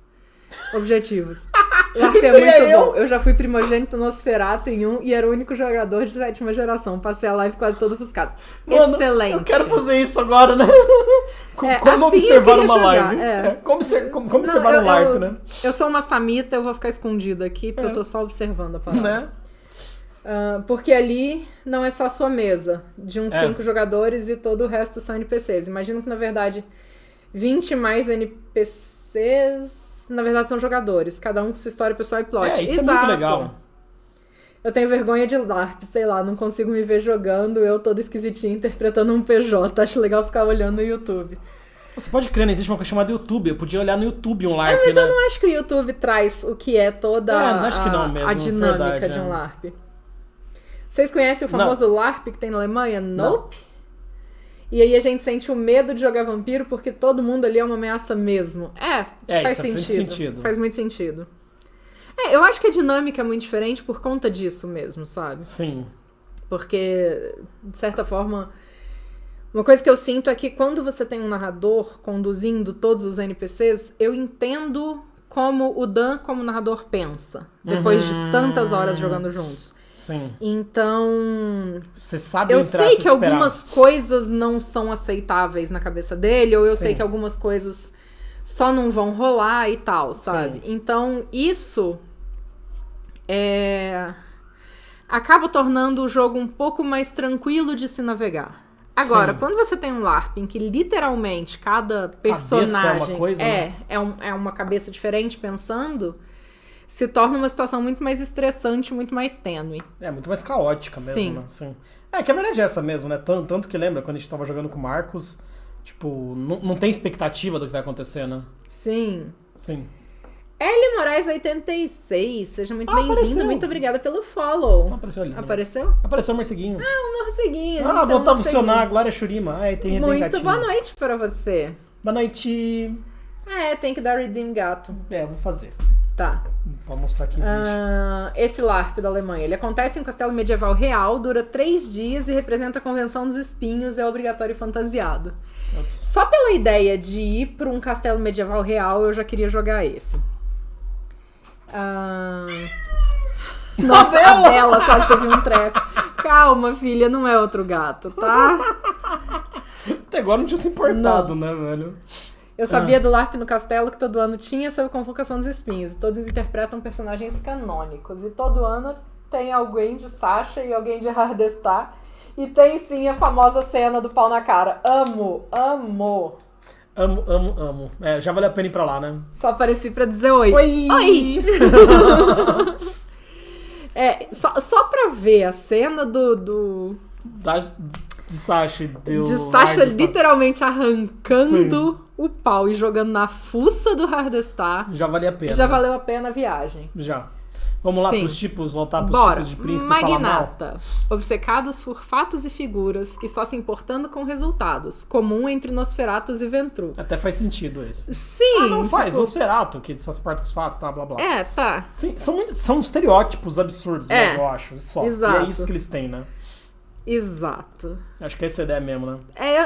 objetivos. LARP é muito bom. Eu já fui primogênito Nosferatu em e era o único jogador de 7ª geração. Passei a live quase todo ofuscado.
Mano,
excelente.
Eu quero fazer isso agora, né? Como
assim
observar uma live. Como
Não,
observar um LARP, né?
Eu sou uma samita, eu vou ficar escondida aqui, porque eu tô só observando a parada.
Né?
Porque ali não é só a sua mesa, de uns 5 jogadores e todo o resto são NPCs. Imagino que, na verdade, 20 mais NPCs... Na verdade, são jogadores, cada um com sua história pessoal e plot.
Isso é muito legal.
Eu tenho vergonha de LARP, sei lá, não consigo me ver jogando, eu toda esquisitinha interpretando um PJ. Acho legal ficar olhando no YouTube.
Você pode crer, né? Existe uma coisa chamada YouTube. Eu podia olhar no YouTube um LARP,
mas
né?
eu não acho que o YouTube traz o que é toda
acho que não mesmo,
a dinâmica
verdade,
de um LARP. Vocês conhecem o famoso LARP que tem na Alemanha? Nope. Não. E aí a gente sente o medo de jogar vampiro porque todo mundo ali é uma ameaça mesmo. Faz sentido. Faz muito sentido. Eu acho que a dinâmica é muito diferente por conta disso mesmo, sabe?
Sim.
Porque, de certa forma, uma coisa que eu sinto é que quando você tem um narrador conduzindo todos os NPCs, eu entendo como o Dan, como narrador, pensa. Depois de tantas horas jogando juntos.
Sim.
Então,
você sabe
eu sei que algumas coisas não são aceitáveis na cabeça dele, ou eu sei que algumas coisas só não vão rolar e tal, sabe? Sim. Então, isso acaba tornando o jogo um pouco mais tranquilo de se navegar. Agora, quando você tem um LARP em que literalmente cada personagem
é uma coisa, né?
é uma cabeça diferente pensando... se torna uma situação muito mais estressante, muito mais tênue.
É, muito mais caótica mesmo,
Sim.
né? Sim. É, que a verdade é essa mesmo, né? Tanto que lembra, quando a gente tava jogando com o Marcos, tipo, não tem expectativa do que vai acontecer, né?
Sim.
Sim.
Eli Moraes 86, seja muito bem-vindo,
apareceu.
muito obrigada pelo follow.
Apareceu ali. né?
Apareceu?
Apareceu o morceguinho.
Um morceguinho.
Ah, voltou a funcionar, Glória Shurima. Ai, tem
Muito
gatinho.
boa noite pra você.
Boa noite.
Tem que dar redeem gato.
É, vou fazer.
Tá.
Pra mostrar que existe.
Esse LARP da Alemanha, ele acontece em um castelo medieval real, dura 3 dias e representa a Convenção dos Espinhos, é obrigatório e fantasiado.
Ops.
Só pela ideia de ir pra um castelo medieval real, eu já queria jogar esse. Nossa, a Bela quase teve um treco. Calma, filha, não é outro gato, tá?
Até agora não tinha se importado, né, velho?
Eu sabia do LARP no castelo que todo ano tinha sobre Convocação dos Espinhos. E todos interpretam personagens canônicos. E todo ano tem alguém de Sasha e alguém de Hardestar. E tem sim a famosa cena do pau na cara. Amo.
Amo. É, já valeu a pena ir pra lá, né?
Só apareci pra dizer oi.
Oi!
Só pra ver a cena
De Sasha deu.
de Sasha literalmente arrancando o pau e jogando na fuça do Hardestar.
Já valia a pena.
Já valeu a pena a viagem.
Já. Vamos lá
Sim.
pros tipos, voltar pros
Bora.
tipos de príncipe e falar mal.
Magnata. Obcecados por fatos e figuras e só se importando com resultados. Comum entre Nosferatus e Ventru.
Até faz sentido esse.
Sim.
Não faz,
tipo,
Nosferatu, que só se parte com os fatos, tá, blá blá.
tá.
Sim, são estereótipos absurdos, mas eu acho. Só.
Exato.
E é isso que eles têm, né?
Exato.
Acho que essa é a ideia mesmo, né?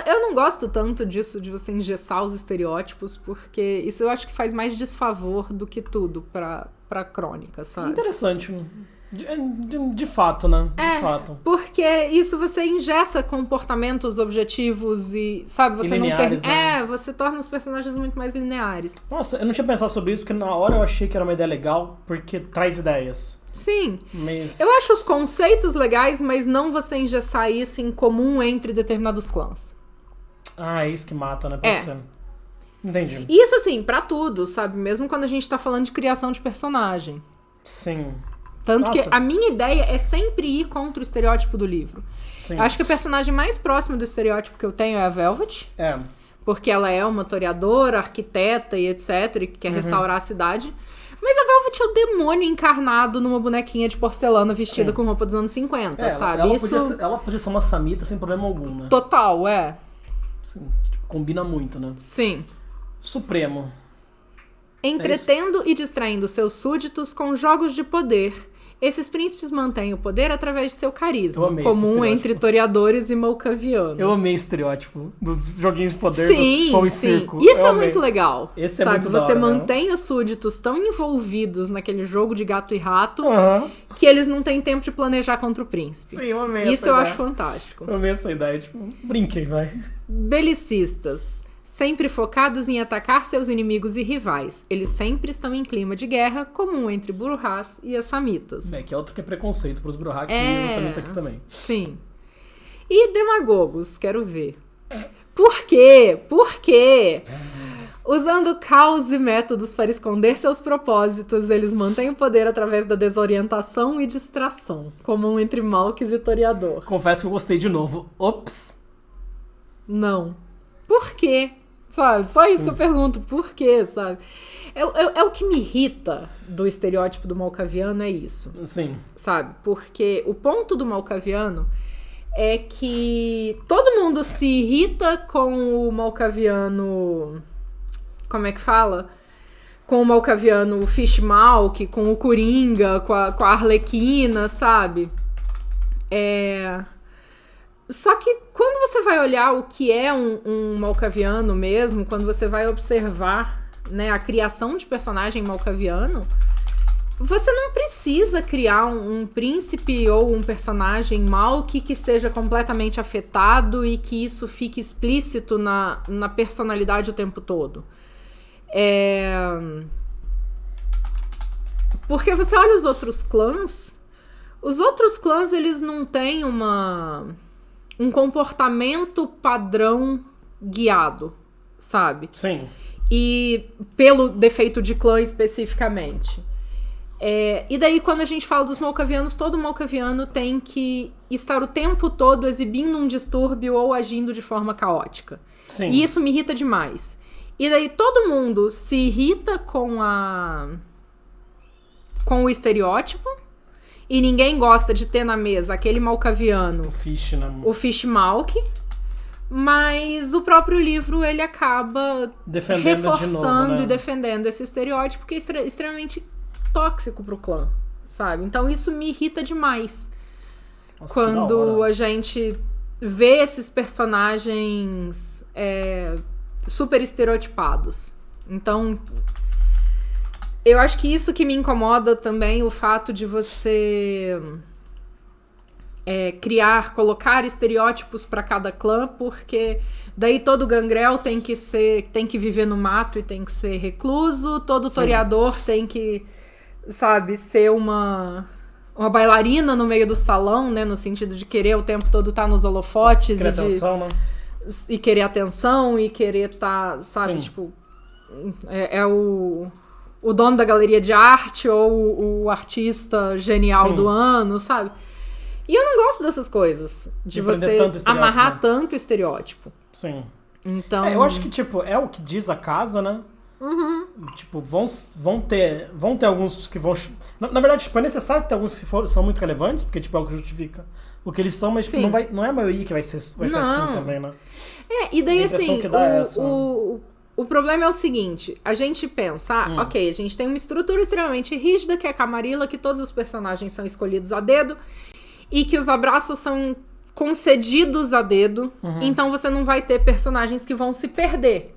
Eu não gosto tanto disso, de você engessar os estereótipos, porque isso eu acho que faz mais desfavor do que tudo pra crônica, sabe?
Interessante. De fato, né? De fato.
Porque isso você engessa comportamentos, objetivos e, sabe, você
E lineares,
não
né?
você torna os personagens muito mais lineares.
Nossa, eu não tinha pensado sobre isso, porque na hora eu achei que era uma ideia legal, porque traz ideias.
Sim.
Mas...
Eu acho os conceitos legais, mas não você engessar isso em comum entre determinados clãs.
Ah, é isso que mata, né? Pode ser. Entendi.
E isso, assim, pra tudo, sabe? Mesmo quando a gente tá falando de criação de personagem.
Sim.
Tanto
Nossa.
que a minha ideia é sempre ir contra o estereótipo do livro.
Sim.
Eu acho que o personagem mais próximo do estereótipo que eu tenho é a Velvet.
É.
Porque ela é uma toreadora, arquiteta e etc. E que quer restaurar a cidade. Mas a Velvet é o demônio encarnado numa bonequinha de porcelana vestida com roupa dos anos 50, sabe?
Ela podia ser uma samita sem problema algum, né?
Total,
Sim, tipo, combina muito, né?
Sim.
Supremo.
Entretendo e distraindo seus súditos com jogos de poder. Esses príncipes mantêm o poder através de seu carisma,
Eu amei esse
comum
estereótipo.
entre toreadores e malcavianos.
Eu amei esse estereótipo dos joguinhos de poder
Sim,
do pão e
sim.
circo.
Isso
Eu
é
amei.
muito legal.
Esse é
sabe?
muito da
Você
hora,
mantém os súditos tão envolvidos naquele jogo de gato e rato
Aham.
que eles não têm tempo de planejar contra o príncipe.
Sim, eu amei
Isso
essa
eu
ideia.
acho fantástico.
Eu amei essa ideia, tipo, brinquei, vai.
Belicistas. Sempre focados em atacar seus inimigos e rivais. Eles sempre estão em clima de guerra, comum entre Burhás e Assamitas.
É, que é outro que é preconceito pros Bruhá, que tem essa samita aqui também.
Sim. E demagogos, quero ver. Por quê? Por quê? Usando caos e métodos para esconder seus propósitos, eles mantêm o poder através da desorientação e distração, comum entre Malques e Toreador.
Confesso que eu gostei de novo. Ops.
Não. Por quê? Sabe? Só isso que eu pergunto. Por quê, sabe? É o que me irrita do estereótipo do malcaviano, é isso.
Sim.
Sabe? Porque o ponto do malcaviano é que todo mundo se irrita com o malcaviano... Como é que fala? Com o malcaviano Fishmalk, com o Coringa, com a Arlequina, sabe? Só que quando você vai olhar o que é um malcaviano mesmo, quando você vai observar, né, a criação de personagem malcaviano, você não precisa criar um príncipe ou um personagem Malk que seja completamente afetado e que isso fique explícito na personalidade o tempo todo. Porque você olha os outros clãs eles não têm um comportamento padrão guiado, sabe?
Sim.
E pelo defeito de clã especificamente. E daí, quando a gente fala dos malkavianos, todo malkaviano tem que estar o tempo todo exibindo um distúrbio ou agindo de forma caótica.
Sim.
E isso me irrita demais. E daí todo mundo se irrita com o estereótipo, e ninguém gosta de ter na mesa aquele malkaviano,
O Fish, né?
o Fishmalk, mas o próprio livro ele acaba
Defendendo de
reforçando
novo, né?
e defendendo esse estereótipo que é extremamente tóxico pro clã, sabe? Então isso me irrita demais.
Nossa, que da
Quando
hora.
a gente vê esses personagens super estereotipados. Então, eu acho que isso que me incomoda também, o fato de você colocar estereótipos para cada clã, porque daí todo gangrel tem que viver no mato e tem que ser recluso, todo toreador tem que, sabe, ser uma bailarina no meio do salão, né, no sentido de querer o tempo todo estar nos holofotes
Querer atenção, né?
e querer atenção e querer estar, sabe,
Sim.
tipo, o dono da galeria de arte ou o artista genial
Sim.
do ano, sabe? E eu não gosto dessas coisas, de
prender
você
tanto estereótipo,
amarrar
né?
tanto o estereótipo.
Sim.
Então,
Eu acho que, tipo, é o que diz a casa, né? Tipo, vão ter alguns que vão... Na verdade, tipo, é necessário que ter alguns que são muito relevantes, porque, tipo, é o que justifica o que eles são, mas tipo,
Sim.
não é a maioria que vai ser assim também, né?
e daí
A impressão
assim,
que dá é essa.
o problema é o seguinte, a gente pensa, ok, a gente tem uma estrutura extremamente rígida, que é a Camarilla, que todos os personagens são escolhidos a dedo, e que os abraços são concedidos a dedo, então você não vai ter personagens que vão se perder.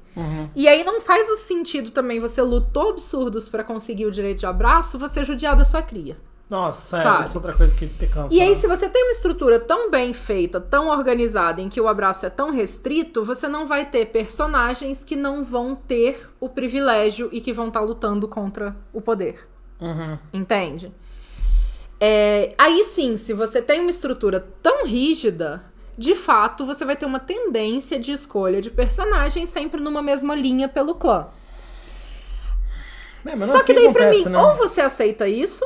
E aí não faz o sentido também você lutou absurdos pra conseguir o direito de abraço, você judiar da sua cria.
Nossa,
Sabe?
isso é outra coisa que te cansa.
E aí,
né?
se você tem uma estrutura tão bem feita, tão organizada, em que o abraço é tão restrito, você não vai ter personagens que não vão ter o privilégio e que vão estar lutando contra o poder. Entende? Aí sim, se você tem uma estrutura tão rígida, de fato, você vai ter uma tendência de escolha de personagens sempre numa mesma linha pelo clã.
Mas não
Só que
assim
daí, pra
acontece,
mim,
né?
ou você aceita isso,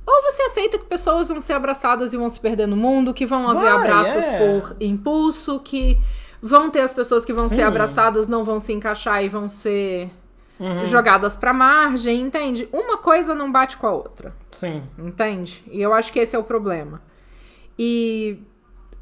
ou você aceita que pessoas vão ser abraçadas e vão se perder no mundo, que vão haver abraços por impulso, que vão ter as pessoas que vão
Sim.
ser abraçadas, não vão se encaixar e vão ser jogadas pra margem, entende? Uma coisa não bate com a outra,
Sim.
entende? E eu acho que esse é o problema. E,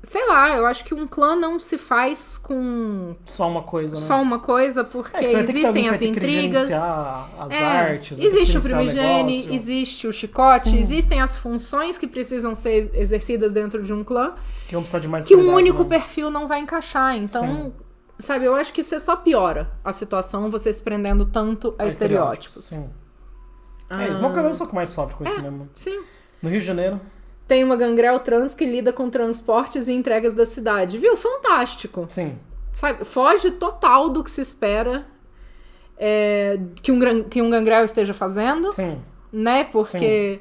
sei lá, eu acho que um clã não se faz com
Só uma coisa, né?
só uma coisa, porque
Você vai ter que ter alguém
existem
que vai
as
ter que
intrigas.
gerenciar as artes, vai ter que
Existe o
gerenciar
primigene,
negócio.
existe o chicote,
Sim.
existem as funções que precisam ser exercidas dentro de um clã,
Que vão precisar de mais
que um
qualidade,
único
né?
perfil não vai encaixar. Então,
Sim.
sabe, eu acho que isso só piora a situação, você se prendendo tanto a estereótipos.
Sim. Os malcavianos são o que mais sofrem com isso mesmo.
Sim.
No Rio de Janeiro,
Tem uma gangrel trans que lida com transportes e entregas da cidade. Viu? Fantástico.
sim.
Sabe, foge total do que se espera que um gangrel esteja fazendo.
Sim.
Né? Porque,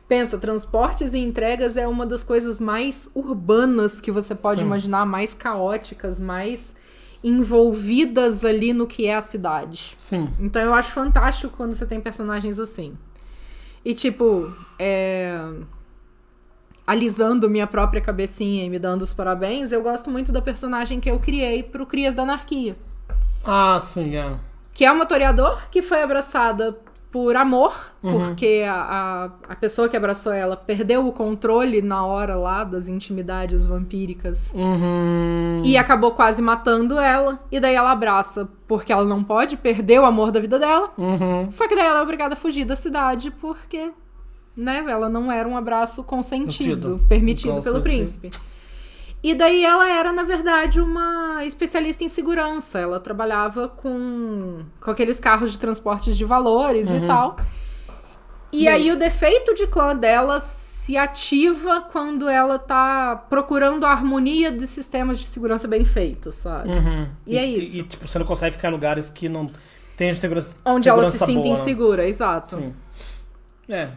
pensa, transportes e entregas é uma das coisas mais urbanas que você pode
Sim.
imaginar, mais caóticas, mais envolvidas ali no que é a cidade.
Sim.
Então eu acho fantástico quando você tem personagens assim. E tipo, alisando minha própria cabecinha e me dando os parabéns, eu gosto muito da personagem que eu criei pro Crias da Anarquia.
Ah, sim, é.
Que é uma toreador que foi abraçada por amor, porque a pessoa que abraçou ela perdeu o controle na hora lá das intimidades vampíricas e acabou quase matando ela. E daí ela abraça porque ela não pode perder o amor da vida dela. Só que daí ela é obrigada a fugir da cidade porque, né, ela não era um abraço consentido, permitido pelo príncipe. E daí ela era, na verdade, uma especialista em segurança. Ela trabalhava com aqueles carros de transportes de valores e tal. E aí o defeito de clã dela se ativa quando ela tá procurando a harmonia de sistemas de segurança bem feitos, sabe? E é isso.
E, tipo, você não consegue ficar em lugares que não tem segurança.
Onde ela se
segurança
sinta
boa, né?
insegura, exato.
Sim. É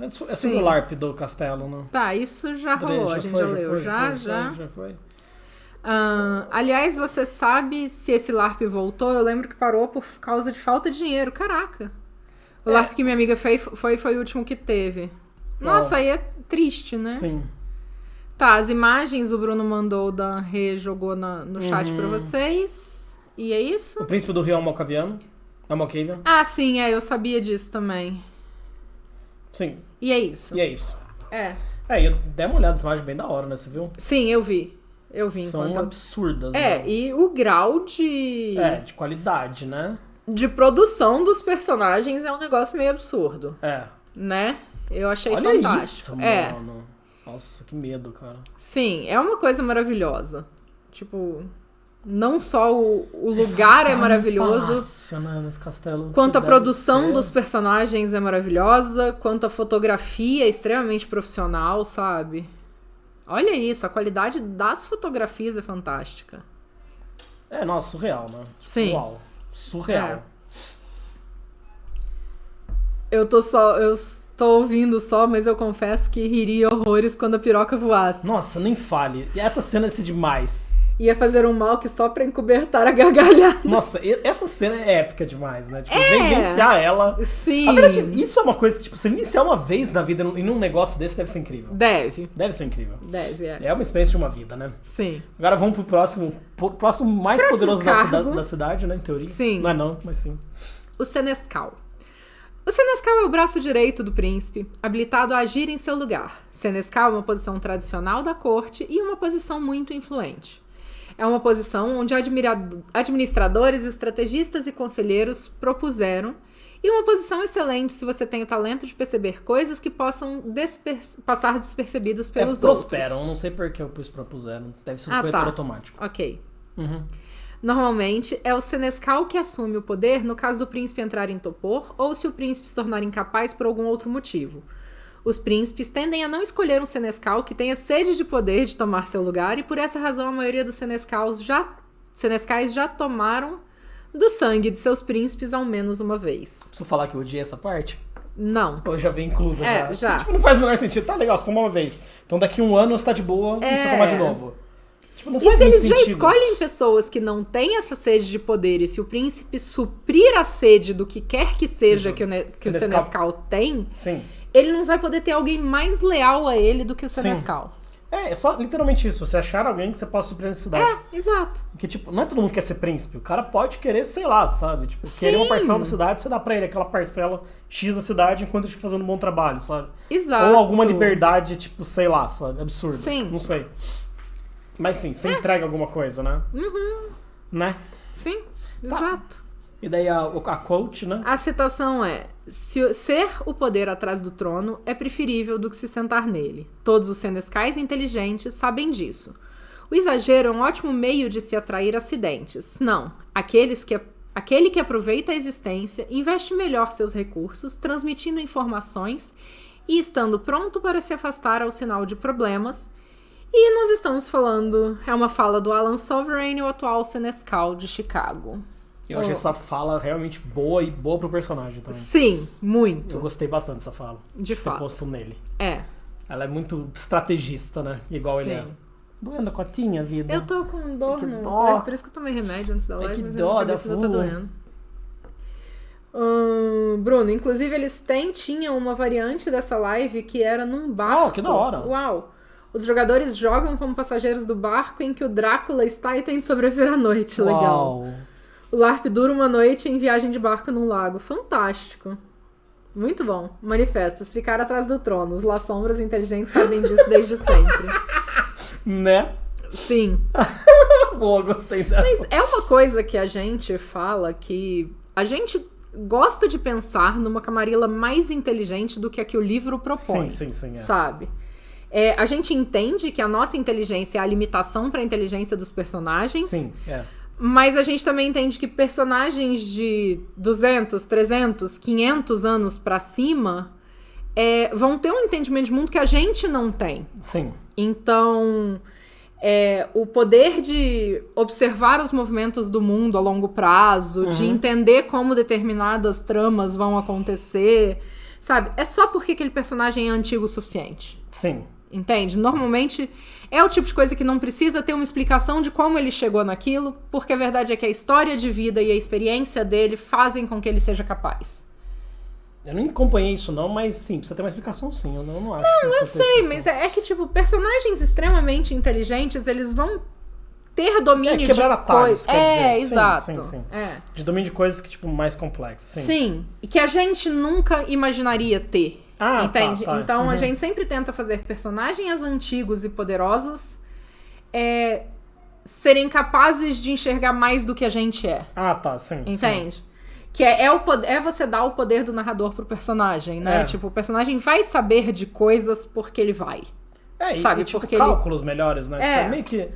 Sim.
sobre o LARP do castelo, né?
Tá, isso já rolou, a gente já leu. Já
foi.
Aliás, você sabe se esse LARP voltou? Eu lembro que parou por causa de falta de dinheiro. Caraca. O LARP que minha amiga foi o último que teve. Nossa, aí é triste, né?
Sim.
Tá, as imagens o Bruno mandou da Rê, jogou no chat pra vocês. E é isso?
O príncipe do Rio é um Malkavian. É um Malkavian.
Ah, sim, eu sabia disso também.
Sim.
E é isso.
E é isso.
É.
E eu dei uma olhada nas imagens bem da hora, né? Você viu?
Sim, eu vi. Eu vi
São
enquanto...
absurdas, né?
E o grau de...
de qualidade, né?
De produção dos personagens é um negócio meio absurdo. Né? Eu achei fantástico.
Isso, mano. Nossa, que medo, cara.
Sim, é uma coisa maravilhosa. Tipo, não só o lugar é maravilhoso,
palácio, né, nesse castelo,
quanto a produção dos personagens é maravilhosa, quanto a fotografia é extremamente profissional, sabe? Olha isso, a qualidade das fotografias é fantástica.
Nossa, surreal, né?
Sim.
Uau, surreal.
Eu tô ouvindo só, mas eu confesso que riria horrores quando a piroca voasse.
Nossa, nem fale. E essa cena é demais.
Ia fazer um mal que só pra encobertar a gargalhada.
Nossa, essa cena é épica demais, né? Tipo, vivenciar ela.
Sim.
Na verdade, isso é uma coisa que, tipo, você vivenciar uma vez na vida em um negócio desse deve ser incrível.
Deve
ser incrível.
Deve,
É uma experiência de uma vida, né?
Sim.
Agora vamos pro próximo mais poderoso da cidade, né? Em teoria.
Sim.
Não, mas sim.
O Senescal. O Senescal é o braço direito do príncipe, habilitado a agir em seu lugar. Senescal é uma posição tradicional da corte e uma posição muito influente. É uma posição onde administradores, estrategistas e conselheiros propuseram, e uma posição excelente se você tem o talento de perceber coisas que possam passar despercebidas pelos outros.
Prosperam, não sei por que eu pus propuseram. Deve ser coisa por automático.
Ok. Normalmente, é o Senescal que assume o poder no caso do príncipe entrar em torpor ou se o príncipe se tornar incapaz por algum outro motivo. Os príncipes tendem a não escolher um Senescal que tenha sede de poder de tomar seu lugar e por essa razão a maioria dos Senescais já tomaram do sangue de seus príncipes ao menos uma vez.
Preciso falar que eu odiei essa parte?
Não.
Ou já vem inclusa já?
Já.
Tipo, não faz o menor sentido. Tá legal, você tomou uma vez. Então daqui a um ano você tá de boa, não precisa tomar de novo. Tipo, não faz
e se eles
sentido.
já escolhem pessoas que não têm essa sede de poder e se o príncipe suprir a sede do que quer que seja que o Senescal tem...
Sim.
Ele não vai poder ter alguém mais leal a ele do que o Senescal.
É só literalmente isso. Você achar alguém que você possa suprir a necessidade.
Exato.
Porque, tipo, não é todo mundo que quer ser príncipe. O cara pode querer, sei lá, sabe? Tipo, querer uma parcela da cidade, você dá pra ele aquela parcela X da cidade enquanto ele estiver fazendo um bom trabalho, sabe?
Exato.
Ou alguma liberdade, tipo, sei lá, sabe? Absurdo.
Sim.
Não sei. Mas sim, você entrega alguma coisa, né? Né?
Sim, exato.
E daí a quote, né?
A citação é: ser o poder atrás do trono é preferível do que se sentar nele. Todos os senescais inteligentes sabem disso. O exagero é um ótimo meio de se atrair acidentes. Não, aquele que aproveita a existência, investe melhor seus recursos, transmitindo informações e estando pronto para se afastar ao sinal de problemas. E nós estamos falando, é uma fala do Alan Sovereign, o atual Senescal de Chicago.
Eu achei essa fala realmente boa e boa pro personagem também.
Sim, muito.
Eu gostei bastante dessa fala.
De fato.
Posto nele.
Ela
é muito estrategista, né? Igual ele é. Doendo a cotinha, vida.
Eu tô com dor no
dó.
braço, por isso que eu tomei remédio antes da live, mas
dó,
a minha cabeça tá doendo. Bruno, inclusive eles tinham uma variante dessa live que era num barco.
Que da hora.
Uau! Os jogadores jogam como passageiros do barco em que o Drácula está e tem de sobreviver à noite. Legal. O LARP dura uma noite em viagem de barco num lago. Fantástico. Muito bom. Manifestos. Ficar atrás do trono. Os Las Sombras inteligentes sabem disso desde sempre.
Né?
Sim.
Boa, gostei dessa.
Mas é uma coisa que a gente fala que a gente gosta de pensar numa Camarilla mais inteligente do que a que o livro propõe.
Sim.
Sabe? A gente entende que a nossa inteligência é a limitação para a inteligência dos personagens.
Sim,
Mas a gente também entende que personagens de 200, 300, 500 anos pra cima vão ter um entendimento de mundo que a gente não tem.
Sim.
Então, o poder de observar os movimentos do mundo a longo prazo, de entender como determinadas tramas vão acontecer, sabe? É só porque aquele personagem é antigo o suficiente.
Sim.
Entende? Normalmente é o tipo de coisa que não precisa ter uma explicação de como ele chegou naquilo, porque a verdade é que a história de vida e a experiência dele fazem com que ele seja capaz.
Eu não acompanhei isso não, mas sim, precisa ter uma explicação sim. Eu não acho.
Não, eu sei, mas é que, tipo, personagens extremamente inteligentes, eles vão ter domínio
quebrar
de
atalhos,
coisas.
quer dizer. Sim,
Exato.
Sim.
É.
De domínio de coisas que, tipo, mais complexas.
Sim. E que a gente nunca imaginaria ter.
Ah,
entende?
tá.
Então a gente sempre tenta fazer personagens antigos e poderosos serem capazes de enxergar mais do que a gente é.
Ah, tá, sim.
Entende?
Sim.
Que é você dar o poder do narrador pro personagem, né?
É.
Tipo, o personagem vai saber de coisas porque ele vai. Sabe?
E tipo,
porque
cálculos melhores, né?
É.
Tipo, meio que...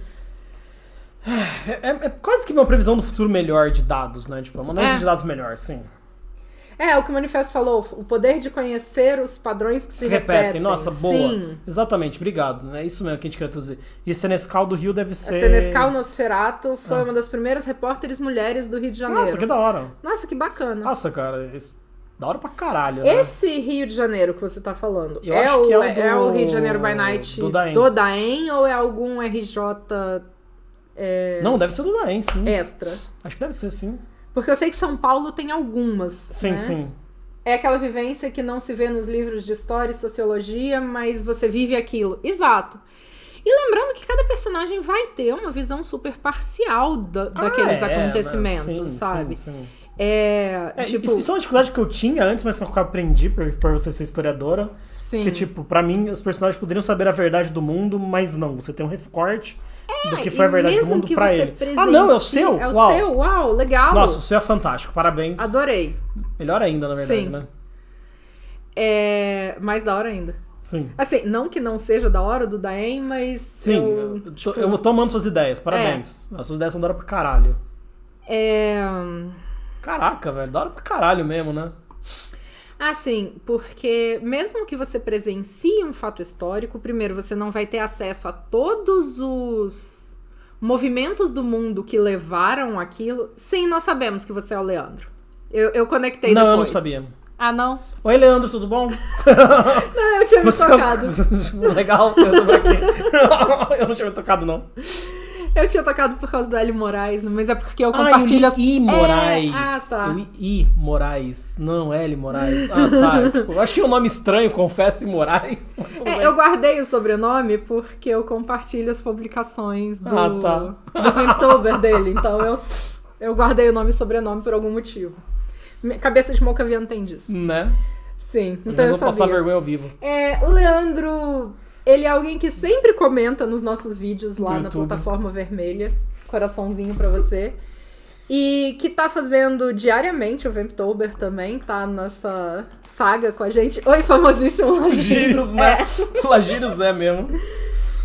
É quase que uma previsão do futuro melhor de dados, né? Tipo, uma análise de dados melhor, sim.
É, o que o Manifesto falou, o poder de conhecer os padrões que se repetem.
Nossa, boa.
Sim.
Exatamente, obrigado. É isso mesmo que a gente queria traduzir. E a Senescal do Rio deve ser...
A Senescal Nosferatu foi uma das primeiras repórteres mulheres do Rio de Janeiro.
Nossa, que da hora.
Nossa, que bacana.
Nossa, cara, da hora pra caralho, né?
Esse Rio de Janeiro que você tá falando,
Eu acho que
é o Rio de Janeiro by Night
do
Daem ou é algum RJ
Não, deve ser do Daem, sim.
extra?
Acho que deve ser, sim.
Porque eu sei que São Paulo tem algumas,
Sim,
né?
sim.
É aquela vivência que não se vê nos livros de história e sociologia, mas você vive aquilo. Exato. E lembrando que cada personagem vai ter uma visão super parcial daqueles acontecimentos,
sim,
sabe?
Sim.
Tipo...
Isso é uma dificuldade que eu tinha antes, mas que eu aprendi por você ser historiadora.
Sim.
Que, tipo, pra mim, os personagens poderiam saber a verdade do mundo, mas não. Você tem um recorte do que foi a verdade do mundo pra ele. Ah, não, é o seu?
É o seu? Uau, legal.
Nossa, o seu é fantástico. Parabéns.
Adorei.
Melhor ainda, na verdade,
Sim.
né?
Mais da hora ainda.
Sim.
Assim, não que não seja da hora do Daem, mas...
Sim, eu tô amando suas ideias. Parabéns. As suas ideias são da hora pra caralho. Caraca, velho. Da hora pra caralho mesmo, né?
Assim, porque mesmo que você presencie um fato histórico, primeiro, você não vai ter acesso a todos os movimentos do mundo que levaram aquilo. Sim, nós sabemos que você é o Leandro. Eu conectei depois.
Não, eu não sabia.
Ah, não?
Oi, Leandro, tudo bom?
Não, eu tinha me tocado.
Legal, eu sou por aqui. Eu não tinha me tocado, não.
Eu tinha tocado por causa do Hélio Moraes, mas é porque eu compartilho as...
I Moraes.
Tá.
I Moraes. Não, L Moraes. Ah, tá. Tipo, eu achei um nome estranho, confesso, I Moraes.
Eu guardei o sobrenome porque eu compartilho as publicações do Venttober dele. Então eu guardei o nome e sobrenome por algum motivo. Cabeça de Malcaviano tem disso.
Né?
Sim, então eu
vou
sabia.
passar vergonha ao vivo.
O Leandro, ele é alguém que sempre comenta nos nossos vídeos lá na
YouTube.
plataforma vermelha. Coraçãozinho pra você. E que tá fazendo diariamente o Venttober também, tá nessa saga com a gente. Oi, famosíssimo
Lagírios, né? Lagírios é mesmo.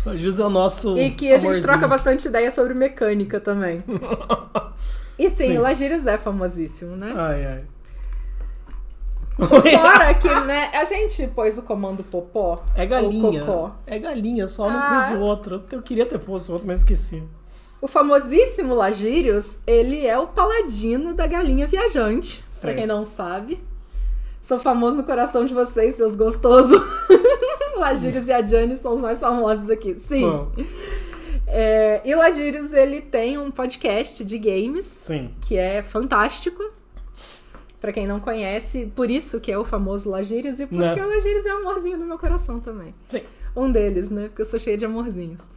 Lagírios é o nosso
E que a gente
amorzinho.
troca bastante ideia sobre mecânica também. E sim, o Lagírios é famosíssimo, né?
Ai.
Fora que, né, a gente pôs o comando popó.
É galinha.
Ou cocó.
É galinha, só não pus o outro. Eu queria ter posto o outro, mas esqueci.
O famosíssimo Lagírios, ele é o paladino da galinha viajante.
Sim.
Pra quem não sabe. Sou famoso no coração de vocês, seus gostosos. Lagírios e a Jane são os mais famosos aqui. Sim.
São.
E o Lagírios, ele tem um podcast de games.
Sim.
Que é fantástico. Pra quem não conhece, por isso que é o famoso Lagírios e porque o Lagírios é o amorzinho do meu coração também.
Sim.
Um deles, né? Porque eu sou cheia de amorzinhos.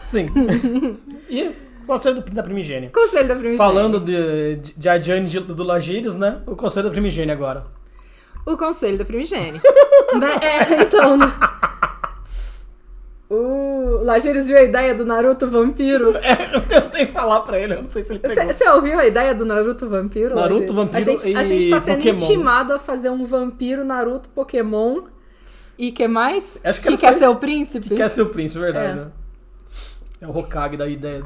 Sim. E Conselho da Primigênia.
Conselho da Primigênia.
Falando de Adjane do Lagírios, né? O Conselho da Primigênia agora.
O Conselho da Primigênia. Então... O Lagírios viu a ideia do Naruto Vampiro.
Eu tentei falar pra ele, eu não sei se ele pegou.
Você ouviu a ideia do Naruto Vampiro?
Naruto, Vampiro
a gente tá sendo
Pokémon.
intimado a fazer um Vampiro, Naruto, Pokémon. E que mais?
Acho
que quer ser o príncipe?
Que quer ser o príncipe, verdade, né? É o Hokage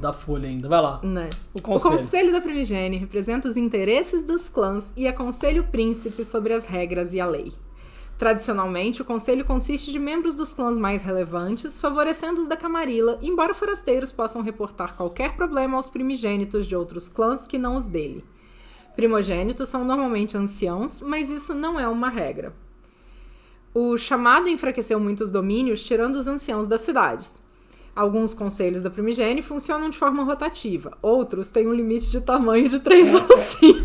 da Folha ainda. Vai lá.
Né?
O Conselho
da Primigênia representa os interesses dos clãs e aconselha o príncipe sobre as regras e a lei. Tradicionalmente, o conselho consiste de membros dos clãs mais relevantes, favorecendo os da Camarilla, embora forasteiros possam reportar qualquer problema aos primigênitos de outros clãs que não os dele. Primogênitos são normalmente anciãos, mas isso não é uma regra. O chamado enfraqueceu muitos domínios, tirando os anciãos das cidades. Alguns conselhos da Primigênia funcionam de forma rotativa, outros têm um limite de tamanho de 3 ou 5.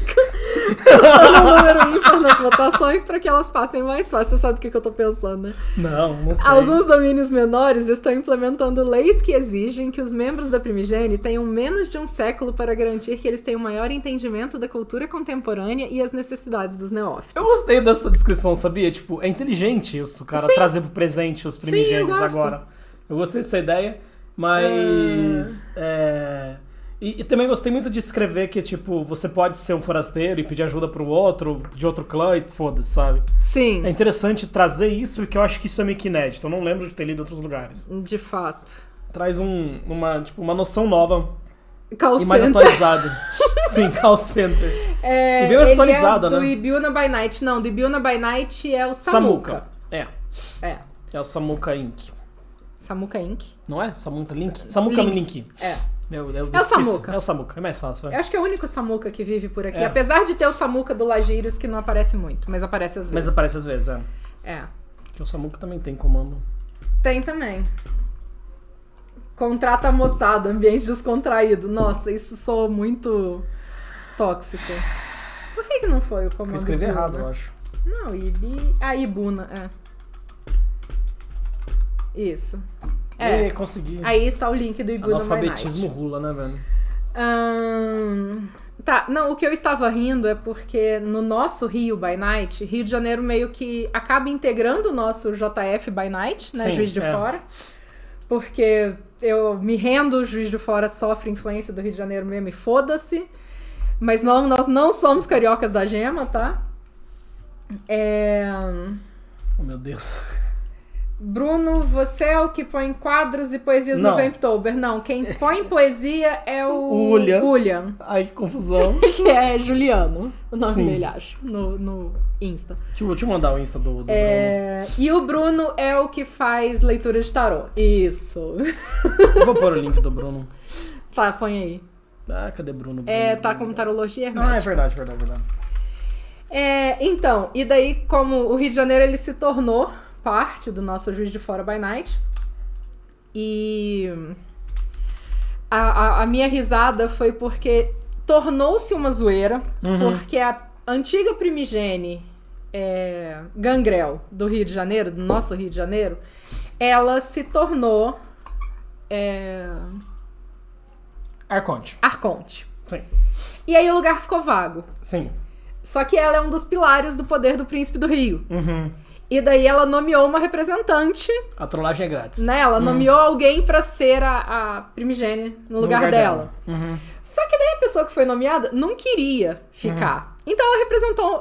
no número ímpar nas votações para que elas passem mais fácil. Você sabe do que eu tô pensando, né?
Não sei.
Alguns domínios menores estão implementando leis que exigem que os membros da Primigene tenham menos de um século para garantir que eles tenham maior entendimento da cultura contemporânea e as necessidades dos neófitos.
Eu gostei dessa descrição, sabia? Tipo, é inteligente isso, cara,
Sim.
trazer pro presente os primigênios
eu gosto.
agora. Eu gostei dessa ideia, mas... E também gostei muito de escrever que, tipo, você pode ser um forasteiro e pedir ajuda pro outro, de outro clã e foda-se, sabe?
Sim,
É interessante trazer isso, porque eu acho que isso é meio que inédito. Eu não lembro de ter lido em outros lugares.
de fato.
Traz uma noção nova
Call
e mais
center.
atualizada. Sim, call center. E bem mais atualizada,
ele é do
né?
Ibiuna by Night. Não, do Ibiuna by Night é o Samuka.
É o Samuka Inc.
Samuka Inc.
Não é? Samuka Link? Samuka Link.
É.
É
o Samuka.
É o Samuka, é mais fácil.
Eu acho que é o único Samuka que vive por aqui.
É.
Apesar de ter o Samuka do Lagírios, que não aparece muito, mas aparece às
Mas
vezes.
aparece às vezes,
É.
Porque o Samuka também tem comando.
Tem também. Contrata a moçada, ambiente descontraído. Nossa, isso soa muito tóxico. Por que não foi o comando?
Eu escrevi
Ibuna?
errado, eu acho.
Não, Ibuna, Isso.
E consegui.
Aí está o link do Ibuna by Night.
Analfabetismo rula, né, velho?
Tá, não, o que eu estava rindo é porque no nosso Rio by Night, Rio de Janeiro meio que acaba integrando o nosso JF by Night, né,
Sim,
Juiz de Fora, porque eu me rendo, o Juiz de Fora sofre influência do Rio de Janeiro mesmo e foda-se, mas não, nós não somos cariocas da gema, tá?
Oh, meu Deus.
Bruno, você é o que põe quadros e poesias
Não.
no Vamptober. Não, quem põe poesia é o
William.
William.
Ai, que confusão.
Que é Juliano, o nome
Sim.
dele, acho, no Insta.
Deixa eu mandar o Insta do Bruno.
E o Bruno é o que faz leitura de tarô. Isso.
Eu vou pôr o link do Bruno.
Tá, põe aí.
Ah, cadê Bruno?
Tá como tarologia
Ah, é
hermética.
verdade.
Então, e daí como o Rio de Janeiro ele se tornou parte do nosso Juiz de Fora by Night. E a minha risada foi porque tornou-se uma zoeira, porque a antiga Primigene Gangrel do Rio de Janeiro, do nosso Rio de Janeiro, ela se tornou Arconte.
Sim.
E aí o lugar ficou vago.
Sim.
Só que ela é um dos pilares do poder do príncipe do Rio.
Uhum.
E daí ela nomeou uma representante,
A trollagem é grátis.
né? Ela nomeou alguém pra ser a primigênia no lugar dela.
Uhum.
Só que daí a pessoa que foi nomeada não queria ficar. Então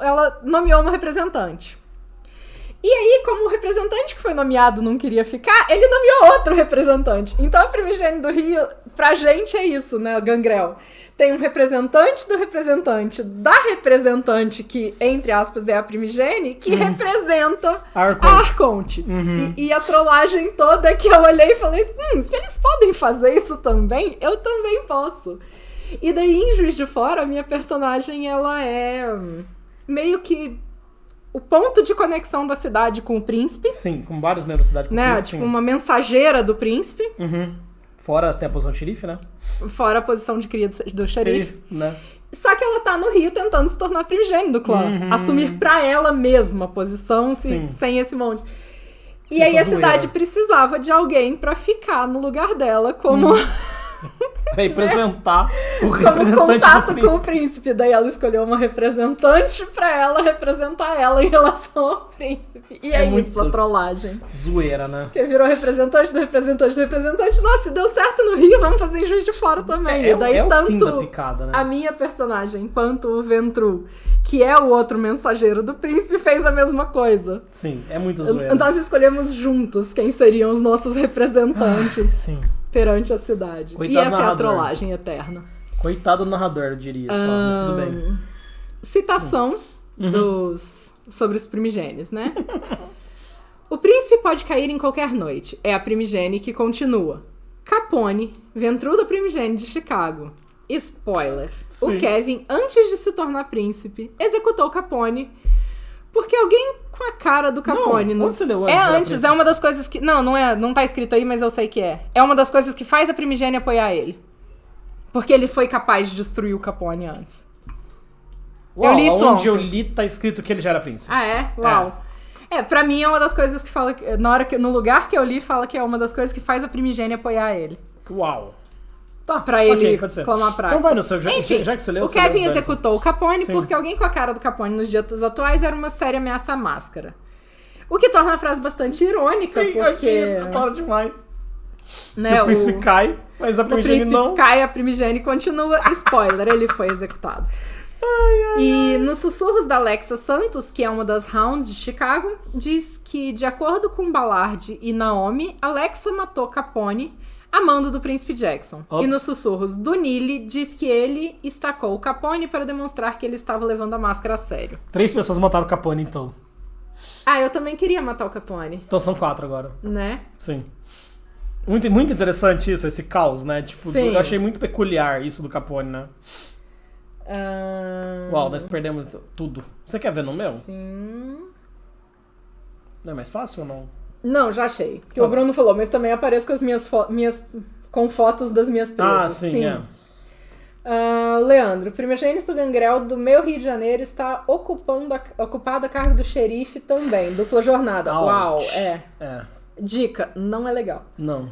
ela nomeou uma representante. E aí, como o representante que foi nomeado não queria ficar, ele nomeou outro representante. Então a primigênia do Rio, pra gente é isso, né? O Gangrel. Tem um representante do representante da representante, que, entre aspas, é a primigênia, que representa
A
a Arconte. E a trollagem toda é que eu olhei e falei, se eles podem fazer isso também, eu também posso. E daí, em Juiz de Fora, a minha personagem, ela é meio que o ponto de conexão da cidade com o príncipe,
Sim, com vários membros da cidade. com
né?
príncipe,
Tipo,
sim.
uma mensageira do príncipe,
Fora até a posição de xerife, né?
fora a posição de cria do xerife.
Né?
Só que ela tá no Rio tentando se tornar primigênia do clã. Assumir pra ela mesma a posição
Sim.
sem esse monte. E
Sem
aí
essa
a cidade
zoeira.
precisava de alguém pra ficar no lugar dela como,
Pra representar o
como
representante
contato
do
com o
príncipe.
príncipe. Daí ela escolheu uma representante pra ela representar ela em relação ao príncipe. E é,
muito-
isso, a trollagem.
Zoeira, né?
Porque virou representante do representante do representante. Nossa, deu certo no Rio, vamos fazer em Juiz de Fora também. E daí
é o
tanto
fim da picada, né?
a minha personagem quanto o Ventru, que é o outro mensageiro do príncipe, fez a mesma coisa.
Sim, é muita zoeira.
Nós escolhemos juntos quem seriam os nossos representantes
Sim.
perante a cidade.
Coitado
e essa é a
narrador.
trollagem eterna.
Coitado do narrador, eu diria só, mas tudo bem.
Citação sobre os primigênios, né? O príncipe pode cair em qualquer noite. É a primigênia que continua. Capone, Ventru da primigênia de Chicago. Spoiler.
Sim.
O Kevin, antes de se tornar príncipe, executou Capone porque alguém com a cara do Capone...
Não, onde você leu antes
é
da
antes,
príncipe?
é uma das coisas que... Não tá escrito aí, mas eu sei que é. É uma das coisas que faz a primigênia apoiar ele. Porque ele foi capaz de destruir o Capone antes.
Uau,
eu li isso
onde
ontem.
eu li tá escrito que ele já era príncipe.
Ah, é? Uau. Pra mim é uma das coisas que fala... No lugar que eu li, fala que é uma das coisas que faz a primigênia apoiar ele.
Uau. Tá,
Pra ele
pode ser.
clamar praxis.
Então vai no seu,
Enfim,
já que você leu,
o
você leu,
Kevin
dane-se.
executou o Capone
Sim.
porque alguém com a cara do Capone nos dias atuais era uma séria ameaça à máscara. O que torna a frase bastante irônica,
Sim,
porque...
adoro demais.
Né,
O príncipe cai, mas a
o
primigênia
príncipe
não.
cai, a primigênia continua. Spoiler, ele foi executado. E nos sussurros da Alexa Santos, que é uma das Hounds de Chicago, diz que, de acordo com Ballard e Naomi, Alexa matou Capone a mando do príncipe Jackson.
Ops.
E nos sussurros do Neely, diz que ele estacou o Capone para demonstrar que ele estava levando a máscara a sério.
3 pessoas mataram o Capone, então.
Ah, eu também queria matar o Capone,
Então são 4 agora.
né?
Sim. Muito, muito interessante isso, esse caos, né? Tipo,
Sim.
eu achei muito peculiar isso do Capone, né? Uau, nós perdemos tudo. Você quer ver no meu?
Sim.
Não é mais fácil ou não?
Não, já achei. Que
Tá.
o Bruno falou, mas também apareço com as com fotos das minhas presas.
Ah, sim, é.
Leandro, primogênito Gangrel do meu Rio de Janeiro está ocupado a cargo do xerife também, dupla jornada.
Ouch.
Uau,
É,
Dica, não é legal.
não.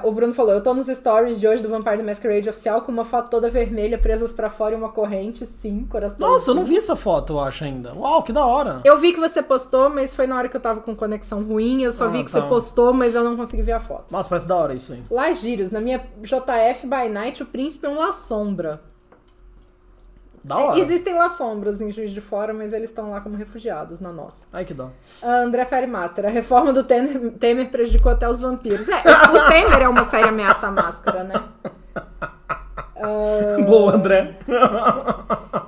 O Bruno falou, eu tô nos stories de hoje do Vampire the Masquerade oficial com uma foto toda vermelha, presas pra fora e uma corrente, sim, coração.
Nossa, eu não vi essa foto, eu acho ainda. Uau, que da hora.
Eu vi que você postou, mas foi na hora que eu tava com conexão ruim, eu só vi que
tá.
você postou, mas eu não consegui ver a foto.
Nossa, parece da hora isso aí.
Lagírios, na minha JF by Night, o príncipe é um La Sombra.
Da hora.
Existem La Sombras em Juiz de Fora, mas eles estão lá como refugiados na nossa.
Ai, que dó.
André Ferry Master, a reforma do Temer prejudicou até os vampiros. O Temer é uma séria ameaça à máscara, né?
Boa, André.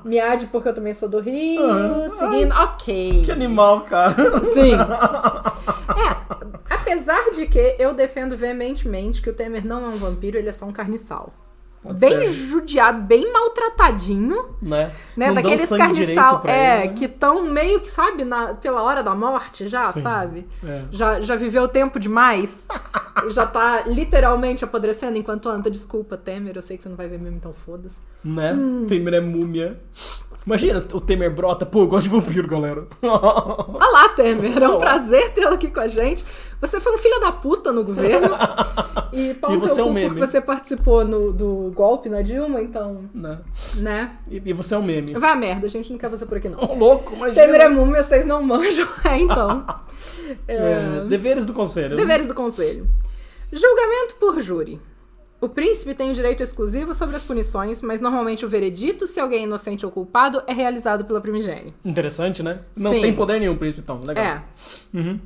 Miade, porque eu também sou do Rio. Seguindo. Ok.
Que animal, cara.
Sim. Apesar de que eu defendo veementemente que o Temer não é um vampiro, ele é só um carniçal.
Pode
Bem
ser.
judiado, bem maltratadinho.
Né?
Né?
Não dão
Daqueles
sangue direito
carniçal
pra ele, né?
que estão meio que, sabe, pela hora da morte já,
Sim.
sabe?
É.
Já viveu tempo demais. Já tá literalmente apodrecendo enquanto anda. Desculpa, Temer, eu sei que você não vai ver mesmo, então foda-se.
Né? Temer é múmia. Imagina, o Temer brota. Pô, eu gosto de vampiro, galera.
Olá, Temer, é um prazer tê-lo aqui com a gente. Você foi um filho da puta no governo. E pau
E
no
você
teu
é um
cu
meme.
porque você participou do golpe na Dilma, então,
Né?
né?
E você é um meme.
Vai a merda, a gente não quer você por aqui, não.
Ô, louco, imagina.
Temer é múmia, vocês não manjam. Então.
Deveres do conselho.
Deveres do conselho. Julgamento por júri. O príncipe tem o direito exclusivo sobre as punições, mas normalmente o veredito, se alguém é inocente ou culpado, é realizado pela primigênia.
Interessante, né? Não
Sim.
tem poder nenhum, príncipe, então. Legal. Uhum.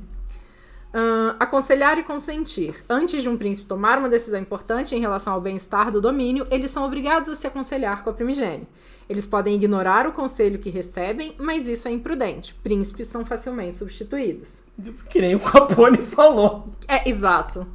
Aconselhar e consentir. Antes de um príncipe tomar uma decisão importante em relação ao bem-estar do domínio, eles são obrigados a se aconselhar com a primigênia. Eles podem ignorar o conselho que recebem, mas isso é imprudente. Príncipes são facilmente substituídos.
Que nem o Capone falou.
Exato.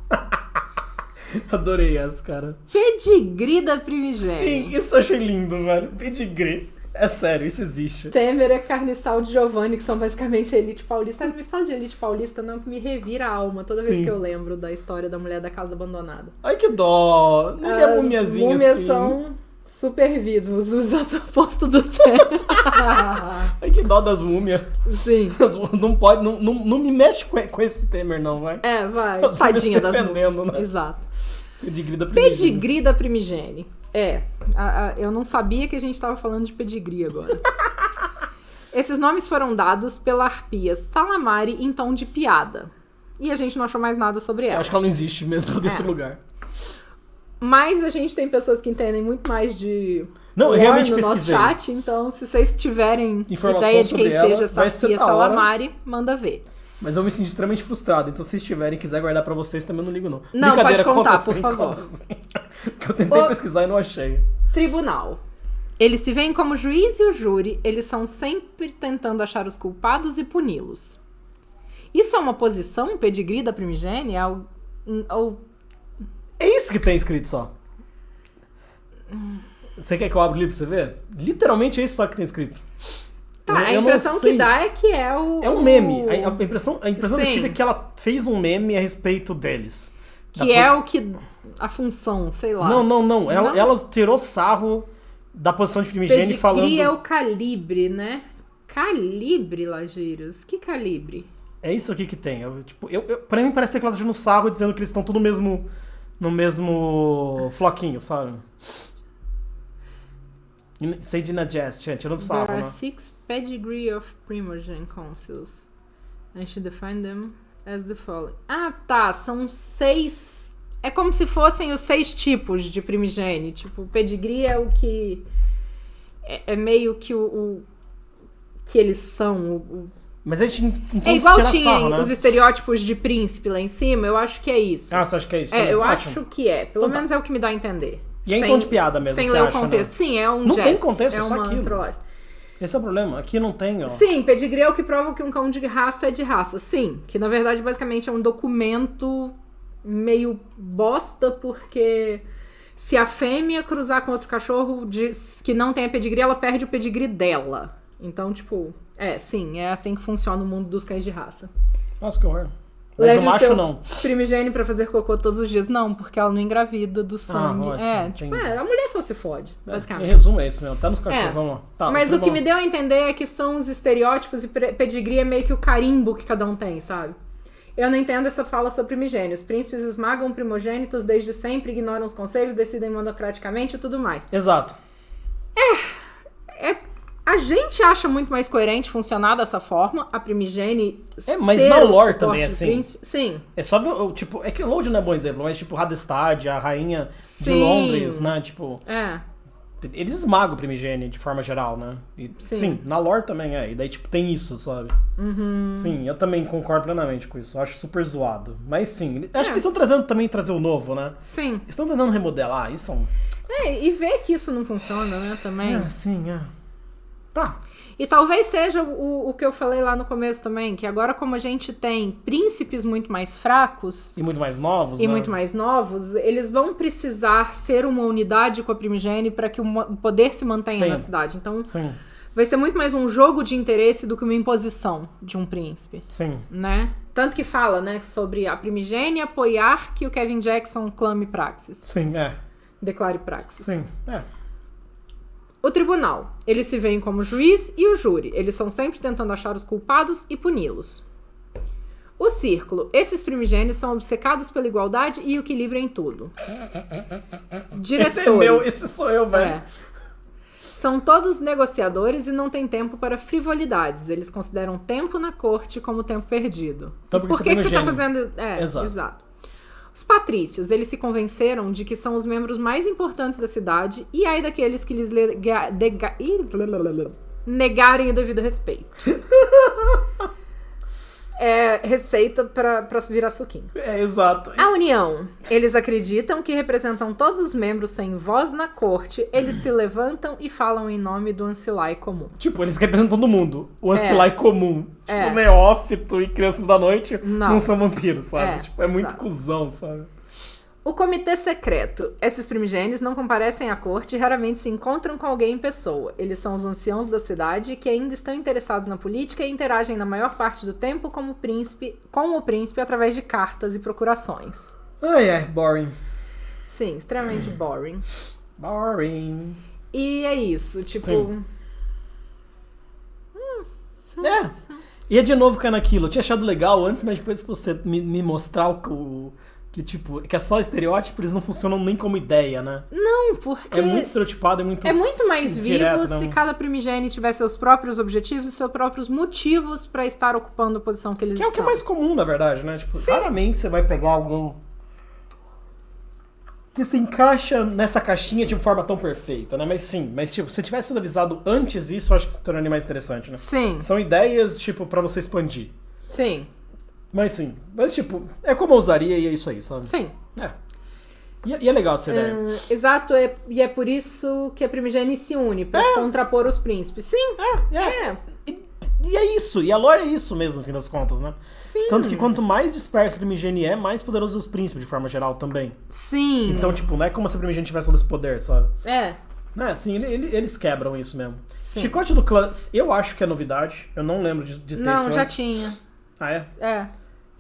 Adorei essa, cara.
Pedigree da primigênia.
Sim, isso eu achei lindo, velho. Pedigree. É sério, isso existe.
Temer é carniçal de Giovanni, que são basicamente a elite paulista. Não me fala de elite paulista, não, que me revira a alma toda vez
Sim.
que eu lembro da história da mulher da casa abandonada.
Ai, que dó. Nem é mumiazinha
múmias
assim.
são super vivos, os oposto do Temer.
Ai, que dó das múmias.
Sim.
Não pode, não me mexe com esse Temer, não, vai.
Vai.
As
Tadinha
múmias
das
defendendo,
múmias.
né?
Exato.
Pedigree da primigênia.
Pedigree da primigênia. Eu não sabia que a gente estava falando de pedigree agora. Esses nomes foram dados pela arpia Salamari em tom de piada. E a gente não achou mais nada sobre
Eu
ela.
acho que ela não existe mesmo em outro lugar.
Mas a gente tem pessoas que entendem muito mais de
Não, eu
lore
realmente
no nosso
pesquisei.
chat, então se vocês tiverem
Informação
ideia de
sobre
quem
ela,
seja essa
vai ser
arpia
da hora.
Salamari, manda ver.
Mas eu me senti extremamente frustrado, então se vocês tiverem quiser guardar pra vocês, também eu não ligo, não.
Não,
Brincadeira,
pode contar,
conta
por
sim,
favor.
conta sim. Porque eu tentei pesquisar e não achei.
Tribunal. Eles se veem como juiz e o júri, eles são sempre tentando achar os culpados e puni-los. Isso é uma posição, pedigree da primigênia?
É isso que tem escrito só. Você quer que eu abra o livro pra você ver? Literalmente é isso só que tem escrito.
Tá, a
Eu não
impressão
sei.
que dá é que é o...
É um meme. A impressão que eu
Sim.
tive é que ela fez um meme a respeito deles.
Que é o que... A função, sei lá.
Não. Ela tirou sarro da posição de primigênio falando...
Pedigree é o calibre, né? Calibre, Lageiros? Que calibre?
É isso aqui que tem. Pra mim parece que ela tá tirando sarro dizendo que eles estão tudo no mesmo floquinho, sabe? Sage Digest, tirando sarro,
There are
né?
6 pedigree of primogeny consuls. I should define them as the following. Ah, tá. São 6... É como se fossem os 6 tipos de primigênio. Tipo, o pedigree é o que... É meio que o que eles são.
Mas a gente então
é igual
tira
tinha
sarro, né?
os estereótipos de príncipe lá em cima. Eu acho que é isso.
Ah, você acha que é isso?
É, eu
Ótimo.
acho que é. Pelo menos é o que me dá a entender.
E é em tom de piada mesmo,
sem
você
ler
acha,
o contexto.
né?
Sim, é um
Não
jazz.
tem contexto,
é
é só
uma
aquilo.
antrológica.
Esse é o problema. Aqui não tem, ó.
Sim, pedigree é o que prova que um cão de raça é de raça. Sim, que na verdade basicamente é um documento meio bosta, porque se a fêmea cruzar com outro cachorro que não tem a pedigree, ela perde o pedigree dela. Então, tipo, sim, é assim que funciona o mundo dos cães de raça.
Nossa, que horror. Mas
Leve
o macho
seu
não.
primigênio pra fazer cocô todos os dias. Não, porque ela não engravida do sangue.
Ótimo, entendi.
A mulher só se fode, basicamente.
Em resumo é isso mesmo. Tá nos cachorros, vamos lá. Tá,
Mas o que
bom.
me deu a entender é que são os estereótipos e pedigree é meio que o carimbo que cada um tem, sabe? Eu não entendo essa fala sobre primigênios. Príncipes esmagam primogênitos desde sempre, ignoram os conselhos, decidem monocraticamente e tudo mais.
Exato.
A gente acha muito mais coerente funcionar dessa forma, a primigênie
mas
ser
na
o
lore
suporte
também é
do
assim.
príncipe. Sim.
É só ver, tipo, é que Lodge não é bom exemplo, mas tipo, Hadestad, a rainha de
Sim.
Londres, né? Tipo,
É.
eles esmagam o primigênio de forma geral, né? E, sim, na lore também é. E daí, tipo, tem isso, sabe? Sim, eu também concordo plenamente com isso. Eu acho super zoado. Mas sim, acho que eles estão trazendo também trazer o novo, né?
Sim.
Eles estão tentando remodelar, isso são...
E ver que isso não funciona, né, também.
Sim. Tá.
E talvez seja o que eu falei lá no começo também, que agora como a gente tem príncipes muito mais fracos...
E muito mais novos,
E
né?
muito mais novos, eles vão precisar ser uma unidade com a primigênie para que o poder se mantenha na cidade. Então,
Sim.
vai ser muito mais um jogo de interesse do que uma imposição de um príncipe.
Sim.
Né? Tanto que fala, né, sobre a primigênie apoiar que o Kevin Jackson clame praxis.
Sim,
Declare praxis.
Sim,
O tribunal. Eles se veem como juiz e o júri. Eles são sempre tentando achar os culpados e puni-los. O círculo. Esses primigênios são obcecados pela igualdade e o equilíbrio em tudo. Diretores.
Esse é meu, esse sou eu, velho.
São todos negociadores e não têm tempo para frivolidades. Eles consideram tempo na corte como tempo perdido.
Então,
Por que você está fazendo...
Exato.
Os patrícios, eles se convenceram de que são os membros mais importantes da cidade e aí daqueles que lhes negarem o devido respeito. Receita pra virar suquinho.
Exato.
A União. Eles acreditam que representam todos os membros sem voz na corte. Eles se levantam e falam em nome do Ancilai comum.
Tipo, eles representam todo mundo. O Ancilai comum. Tipo, neófito e crianças da noite não são vampiros, sabe? É muito cuzão, sabe?
O comitê secreto. Esses primigênios não comparecem à corte e raramente se encontram com alguém em pessoa. Eles são os anciãos da cidade que ainda estão interessados na política e interagem na maior parte do tempo com o príncipe através de cartas e procurações.
Boring.
Sim, extremamente boring.
Boring.
E é isso, tipo...
E é de novo caindo naquilo. Eu tinha achado legal antes, mas depois que você me mostrar que é só estereótipo, eles não funcionam nem como ideia, né?
Não, porque...
É muito estereotipado, é muito
mais
direto,
vivo
não.
se cada primigênio tivesse seus próprios objetivos e seus próprios motivos pra estar ocupando a posição que eles
Que é
estão.
o que é mais comum, na verdade, né? Tipo, raramente você vai pegar algum que se encaixa nessa caixinha de forma tão perfeita, né? Mas tipo, se tivesse sido avisado antes isso, eu acho que se tornaria mais interessante, né?
Sim.
São ideias, tipo, pra você expandir.
Sim.
Mas tipo, é como eu usaria e é isso aí, sabe?
Sim.
E é legal essa ideia.
Exato, e é por isso que a primigênie se une, pra contrapor os príncipes. Sim.
E é isso, e a lore é isso mesmo, no fim das contas, né?
Sim.
Tanto que quanto mais disperso a primigênie é, mais poderoso os príncipes, de forma geral, também.
Sim.
Então, tipo, não é como se a primigênie tivesse todo esse poder, sabe?
É.
Assim, eles quebram isso mesmo.
Sim.
Chicote do clã, eu acho que é novidade. Eu não lembro de ter isso
Não, já
antes.
tinha.
Ah, é?
É.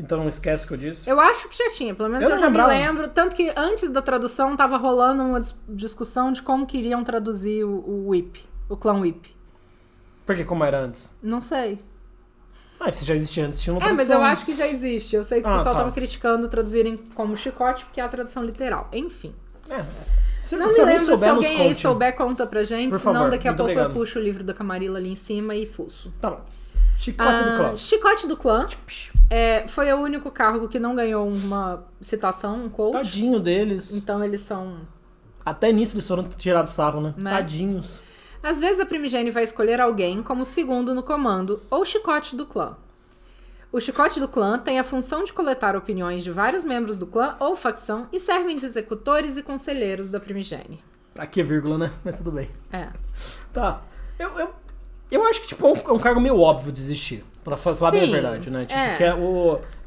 Então esquece o que eu disse.
Eu acho que já tinha, pelo menos eu
não
já
lembrava.
me lembro. Tanto que antes da tradução tava rolando uma discussão de como queriam traduzir o Whip, o clã Whip.
Porque como era antes?
Não sei.
Ah, se já existia antes, tinha uma tradução.
Mas eu acho que já existe. Eu sei que o pessoal
tá.
tava criticando traduzirem como chicote, porque é a tradução literal. Enfim.
Se
Não me
alguém
lembro, se
souber,
alguém
nos
aí
conte.
souber, conta pra gente.
Por
Senão
favor,
daqui a
muito
pouco
obrigado.
eu puxo o livro da Camarilla ali em cima e fuço.
Tá bom. Chicote do clã.
Chicote do Clã foi o único cargo que não ganhou uma citação, um quote.
Tadinho deles.
Então eles são...
Até nisso eles foram tirados sarro, né?
Né?
Tadinhos.
Às vezes a Primigene vai escolher alguém como segundo no comando ou chicote do clã. O chicote do clã tem a função de coletar opiniões de vários membros do clã ou facção e servem de executores e conselheiros da Primigene.
Pra que vírgula, né? Mas tudo bem. Tá. Eu acho que tipo, é um cargo meio óbvio de existir. Pra falar bem a verdade, né? Tipo, que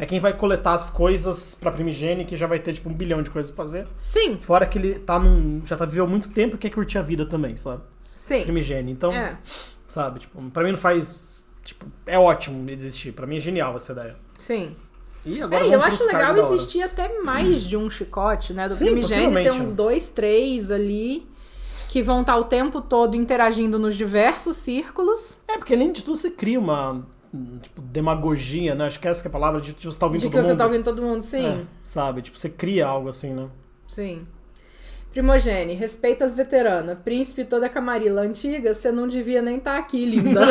é quem vai coletar as coisas pra Primigene, que já vai ter tipo 1 bilhão de coisas pra fazer.
Sim.
Fora que ele já viveu há muito tempo e quer curtir a vida também, sabe?
Sim.
Primigene. Então, sabe? Tipo, pra mim não faz... Tipo, é ótimo existir. Pra mim é genial essa ideia.
Sim.
E agora
eu
vamos
acho
pros
legal
cargos da hora.
existir até mais de um chicote, né? Do
Sim,
Primigene
possivelmente,
tem uns 2, 3 ali que vão estar o tempo todo interagindo nos diversos círculos.
Porque além de tudo você cria uma tipo, demagogia, né? Acho que essa que é a palavra de você tá ouvindo
De
todo
que
mundo.
você tá ouvindo todo mundo, sim.
Sabe? Tipo, você cria algo assim, né?
Sim. Primogene, respeita as veteranas. Príncipe toda Camarilla antiga, você não devia nem estar aqui, linda.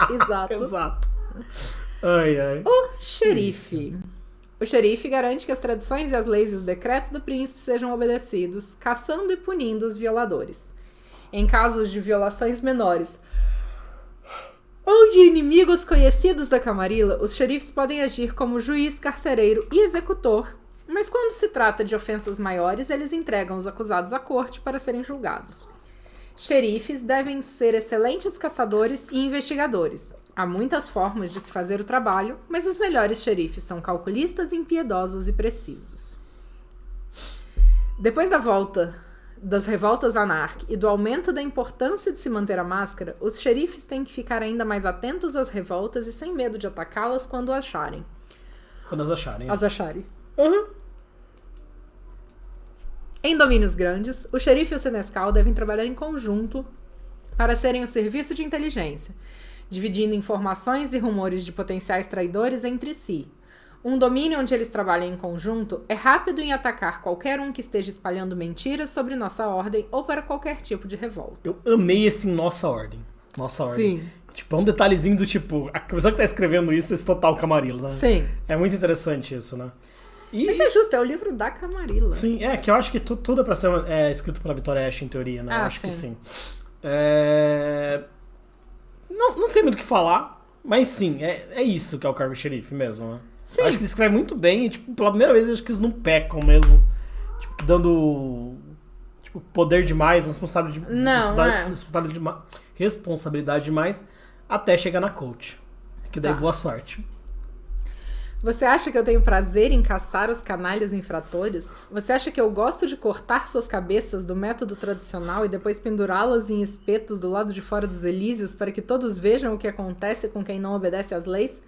Exato.
Exato. Ai, ai.
O xerife. O xerife garante que as tradições e as leis e os decretos do príncipe sejam obedecidos, caçando e punindo os violadores. Em casos de violações menores ou de inimigos conhecidos da Camarilla, os xerifes podem agir como juiz, carcereiro e executor, mas quando se trata de ofensas maiores, eles entregam os acusados à corte para serem julgados. Xerifes devem ser excelentes caçadores e investigadores. Há muitas formas de se fazer o trabalho, mas os melhores xerifes são calculistas, impiedosos e precisos. Depois das revoltas Anark e do aumento da importância de se manter a máscara, os xerifes têm que ficar ainda mais atentos às revoltas e sem medo de atacá-las quando acharem.
Quando as acharem.
As acharem. Em domínios grandes, o xerife e o senescal devem trabalhar em conjunto para serem o serviço de inteligência, dividindo informações e rumores de potenciais traidores entre si. Um domínio onde eles trabalham em conjunto é rápido em atacar qualquer um que esteja espalhando mentiras sobre nossa ordem ou para qualquer tipo de revolta.
Eu amei esse Nossa Ordem. Nossa Ordem.
Sim.
Tipo, é um detalhezinho do tipo, a pessoa que tá escrevendo isso é esse total Camarilla, né?
Sim.
É muito interessante isso, né?
Mas é justo, é o livro da Camarilla.
Sim, que eu acho que tudo é pra ser escrito pela Vitória Ash, em teoria, né? Eu acho que sim. Não sei muito o que falar, mas sim, é isso que é o cargo de xerife mesmo, né?
Sim.
Eu acho que ele escreve muito bem e, tipo, pela primeira vez, eu acho que eles não pecam mesmo. Tipo, dando tipo, poder demais, responsabilidade demais, até chegar na coach. Que daí boa sorte.
Você acha que eu tenho prazer em caçar os canalhas infratores? Você acha que eu gosto de cortar suas cabeças do método tradicional e depois pendurá-las em espetos do lado de fora dos Elísios para que todos vejam o que acontece com quem não obedece às leis?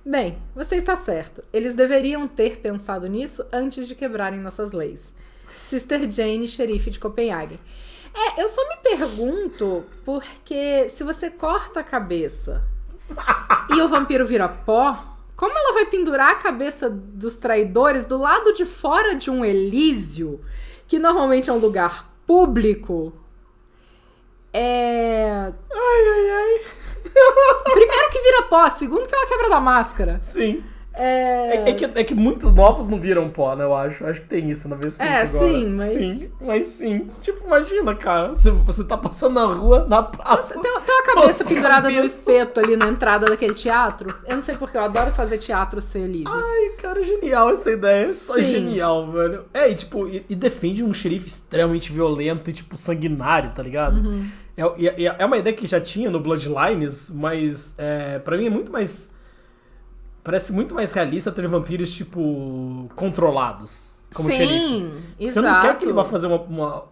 Bem, você está certo. Eles deveriam ter pensado nisso antes de quebrarem nossas leis. Sister Jane, xerife de Copenhague. Eu só me pergunto porque se você corta a cabeça e o vampiro vira pó, como ela vai pendurar a cabeça dos traidores do lado de fora de um Elísio, que normalmente é um lugar público? Primeiro que vira pó, segundo que ela quebra da máscara.
Sim. É que muitos novos não viram pó, né, eu acho. Acho que tem isso na V5 agora.
Sim, mas...
Sim, mas sim. Tipo, imagina, cara, você tá passando na rua, na praça...
Tem uma cabeça pendurada no espeto ali na entrada daquele teatro. Eu não sei porque, eu adoro fazer teatro ser Elísio.
Ai, cara, genial essa ideia. É só
Sim.
genial, velho. E defende um xerife extremamente violento e, tipo, sanguinário, tá ligado?
Uhum.
É uma ideia que já tinha no Bloodlines, mas pra mim é muito mais... Parece muito mais realista ter vampiros, tipo, controlados. Como xerifes.
Exato.
Você não quer que ele vá fazer uma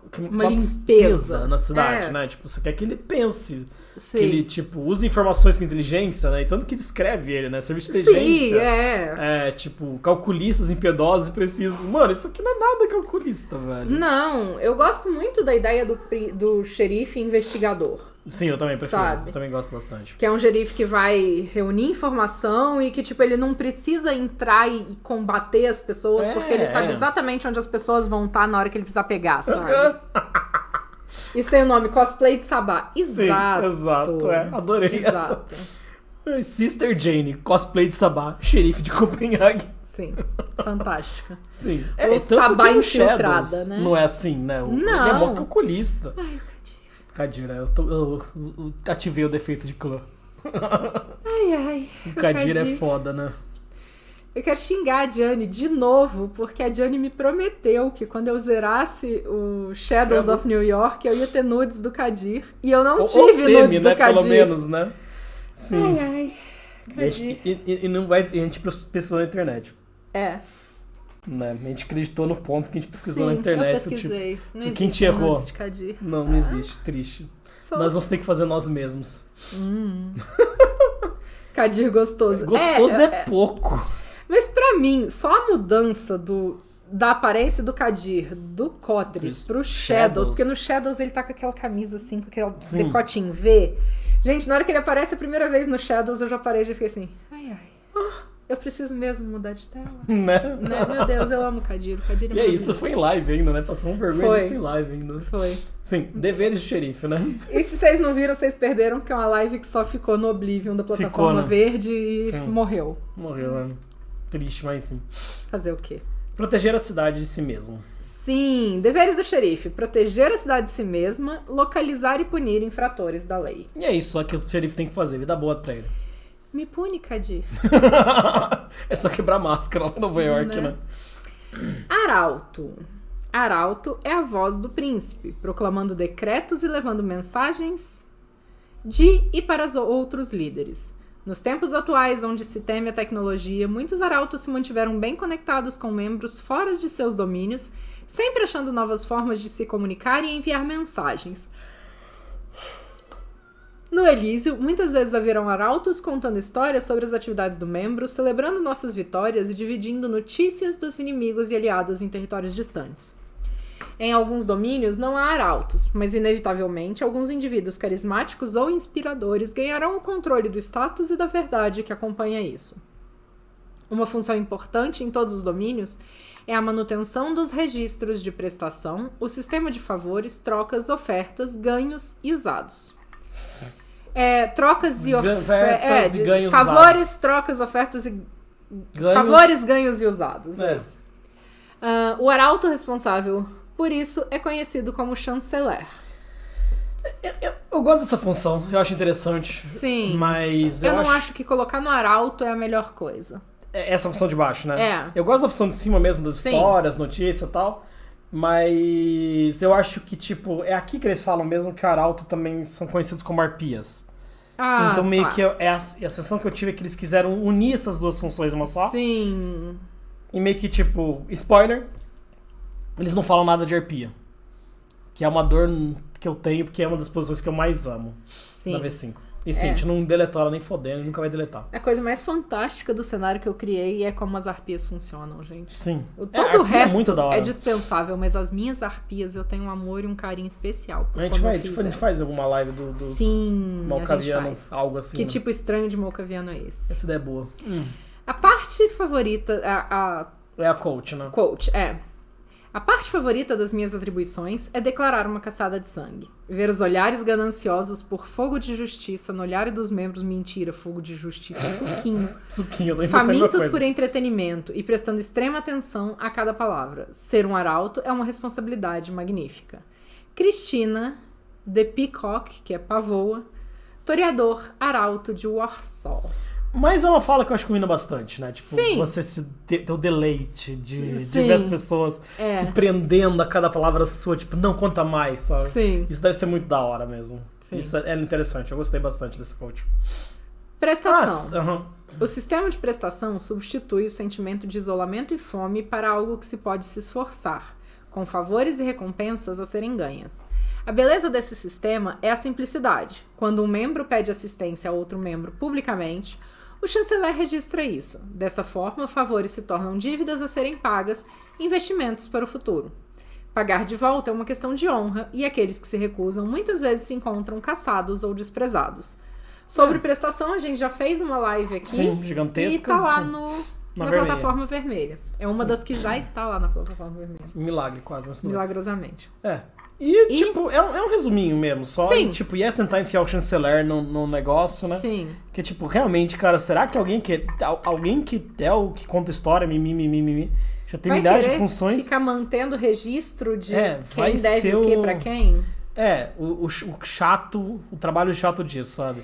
limpeza
na cidade, né? Tipo, você quer que ele pense
Sim.
Que ele, tipo, usa informações com inteligência, né? E tanto que descreve ele, né? Serviço de inteligência.
Sim,
tipo, calculistas impiedosos e precisos. Mano, isso aqui não é nada calculista, velho.
Não, eu gosto muito da ideia do xerife investigador.
Sim, eu também prefiro.
Sabe?
Eu também gosto bastante.
Que é um xerife que vai reunir informação e que, tipo, ele não precisa entrar e combater as pessoas porque ele sabe exatamente onde as pessoas vão estar na hora que ele precisar pegar, sabe? Isso tem o nome, cosplay de Sabá. Exato.
Sim, exato. Adorei
Exato.
essa. Sister Jane, cosplay de Sabá, xerife de Copenhague.
Sim, fantástica.
Sim.
Ou
Tanto
Sabá
que o
infiltrada,
Shadows
né?
não é assim, né?
Não.
Ele é mó calculista.
Ai,
Kadir, eu ativei o defeito de clã.
ai.
O Kadir é foda, né?
Eu quero xingar a Diane de novo, porque a Diane me prometeu que quando eu zerasse o Shadows of New York, eu ia ter nudes do Kadir. E eu não tive nudes do
né?
Kadir.
Pelo menos, né? Sim.
Ai. Kadir.
E não vai... A gente pesquisou na internet.
É.
Né? A gente acreditou no ponto que a gente pesquisou
Sim,
na internet.
eu pesquisei.
Tipo,
não
quem te errou?
nudes de Kadir.
Não existe. Triste. Nós vamos ter que fazer nós mesmos.
Kadir gostoso.
Gostoso é pouco.
Mas pra mim, só a mudança da aparência do Kadir, do Kotris pro Shadows, porque no Shadows ele tá com aquela camisa assim, com aquele decote em V. Gente, na hora que ele aparece a primeira vez no Shadows, eu já parei e já fiquei assim, ai. Eu preciso mesmo mudar de tela.
Né?
Meu Deus, eu amo o Kadir. O Kadir é
E é isso, foi em live ainda, né? Passou uma vergonha disso em live ainda.
Foi.
Sim, deveres de xerife, né?
E se vocês não viram, vocês perderam, porque é uma live que só ficou no Oblivion da plataforma
né?
verde e morreu.
Morreu, né? Triste, mas sim.
Fazer o quê?
Proteger a cidade de si mesmo.
Sim, deveres do xerife. Proteger a cidade de si mesma, localizar e punir infratores da lei.
E é isso só que o xerife tem que fazer, vida boa pra ele.
Me pune, Kadir.
É só quebrar máscara lá em Nova York, né?
Arauto. Arauto é a voz do príncipe, proclamando decretos e levando mensagens de e para os outros líderes. Nos tempos atuais, onde se teme a tecnologia, muitos arautos se mantiveram bem conectados com membros fora de seus domínios, sempre achando novas formas de se comunicar e enviar mensagens. No Elísio, muitas vezes haverão arautos contando histórias sobre as atividades do membro, celebrando nossas vitórias e dividindo notícias dos inimigos e aliados em territórios distantes. Em alguns domínios não há arautos, mas inevitavelmente alguns indivíduos carismáticos ou inspiradores ganharão o controle do status e da verdade que acompanha isso. Uma função importante em todos os domínios é a manutenção dos registros de prestação, o sistema de favores, trocas, ofertas, ganhos e usados. Trocas e ofertas.
Ganhos
favores,
usados.
Trocas, ofertas e.
Ganhos.
Favores, ganhos e usados. É isso. O arauto responsável por isso é conhecido como chanceler.
Eu gosto dessa função, eu acho interessante.
Sim.
Mas
eu não acho que colocar no arauto é a melhor coisa.
Essa função de baixo, né?
É.
Eu gosto da função de cima mesmo, das histórias, notícias e tal. Mas eu acho que, tipo, é aqui que eles falam mesmo que o arauto também são conhecidos como arpias. Então meio que a sensação que eu tive é que eles quiseram unir essas duas funções numa só.
Sim.
E meio que, tipo, spoiler, eles não falam nada de arpia. Que é uma dor que eu tenho, porque é uma das posições que eu mais amo na V5. E sim, a gente não deletou ela nem fodendo, nunca vai deletar.
A coisa mais fantástica do cenário que eu criei é como as arpias funcionam, gente.
Sim.
Todo o resto
muito da hora.
é dispensável, mas as minhas arpias eu tenho um amor e um carinho especial.
A gente faz alguma live dos malcavianos, algo assim.
Que
né?
tipo estranho de malcaviano é esse?
Essa ideia é boa.
A parte favorita...
É a coach, né?
Coach, A parte favorita das minhas atribuições é declarar uma caçada de sangue. Ver os olhares gananciosos por fogo de justiça no olhar dos membros. Mentira, fogo de justiça, suquinho.
Suquinho, eu tô
Famintos por entretenimento e prestando extrema atenção a cada palavra. Ser um arauto é uma responsabilidade magnífica. Cristina, The Peacock, que é pavoa. Toreador, arauto de Warsaw.
Mas é uma fala que eu acho que combina bastante, né? Tipo,
Sim.
você ter o deleite de ver as pessoas se prendendo a cada palavra sua, tipo, não conta mais, sabe?
Sim.
Isso deve ser muito da hora mesmo.
Sim.
Isso é interessante, eu gostei bastante desse coach.
Prestação. O sistema de prestação substitui o sentimento de isolamento e fome para algo que se pode se esforçar, com favores e recompensas a serem ganhas. A beleza desse sistema é a simplicidade. Quando um membro pede assistência a outro membro publicamente, o chanceler registra isso. Dessa forma, favores se tornam dívidas a serem pagas, investimentos para o futuro. Pagar de volta é uma questão de honra e aqueles que se recusam muitas vezes se encontram caçados ou desprezados. Sobre prestação, a gente já fez uma live aqui.
Sim, gigantesca.
E tá lá
sim.
na plataforma vermelha. É uma das que já está lá na plataforma vermelha.
Milagre quase, mas tudo bem.
Milagrosamente.
E, tipo, é um resuminho mesmo, só.
Sim.
Tipo, ia tentar enfiar o chanceler no negócio, né?
Sim.
Que, tipo, realmente, cara, será que alguém que é o que conta história, mimimi, já tem milhares de funções.
Ficar mantendo registro de
vai
quem deve
ser
o quê pra quem?
O chato, o trabalho chato disso, sabe?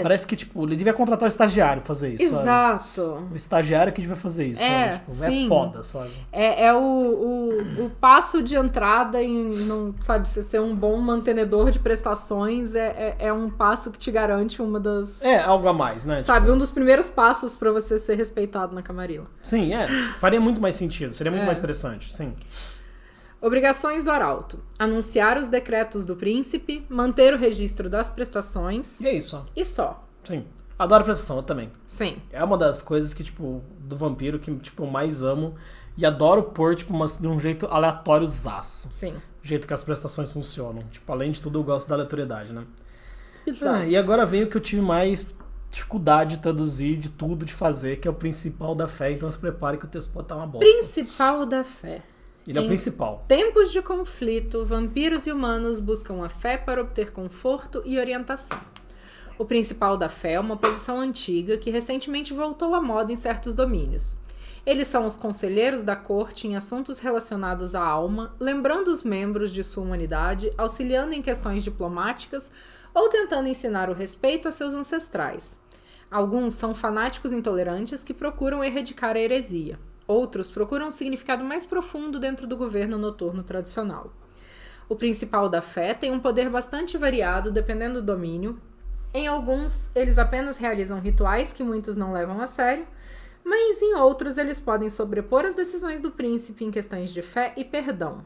Parece que, tipo, ele devia contratar o estagiário pra fazer isso,
Exato.
sabe? O estagiário que devia fazer isso, sabe? Tipo,
sim.
É foda, sabe?
É o passo de entrada em, não, sabe, você ser um bom mantenedor de prestações é um passo que te garante uma das...
algo a mais, né?
Sabe, um dos primeiros passos pra você ser respeitado na Camarilla.
Sim, faria muito mais sentido, seria muito mais interessante, sim.
Obrigações do arauto. Anunciar os decretos do príncipe, manter o registro das prestações.
E é isso.
E só.
Sim. Adoro prestação, eu também.
Sim.
É uma das coisas que, tipo, do vampiro que, tipo, eu mais amo. E adoro pôr, tipo, de um jeito aleatóriozaço.
Sim.
O jeito que as prestações funcionam. Tipo, além de tudo, eu gosto da aleatoriedade, né?
Exato.
E agora vem o que eu tive mais dificuldade de traduzir, de tudo, de fazer, que é o principal da fé. Então se prepare que o texto pode estar uma bosta.
Principal da fé.
Ele é o principal.
Tempos de conflito, vampiros e humanos buscam a fé para obter conforto e orientação. O principal da fé é uma posição antiga que recentemente voltou à moda em certos domínios. Eles são os conselheiros da corte em assuntos relacionados à alma, lembrando os membros de sua humanidade, auxiliando em questões diplomáticas ou tentando ensinar o respeito a seus ancestrais. Alguns são fanáticos intolerantes que procuram erradicar a heresia. Outros procuram um significado mais profundo dentro do governo noturno tradicional. O principal da fé tem um poder bastante variado dependendo do domínio. Em alguns, eles apenas realizam rituais que muitos não levam a sério, mas em outros eles podem sobrepor as decisões do príncipe em questões de fé e perdão.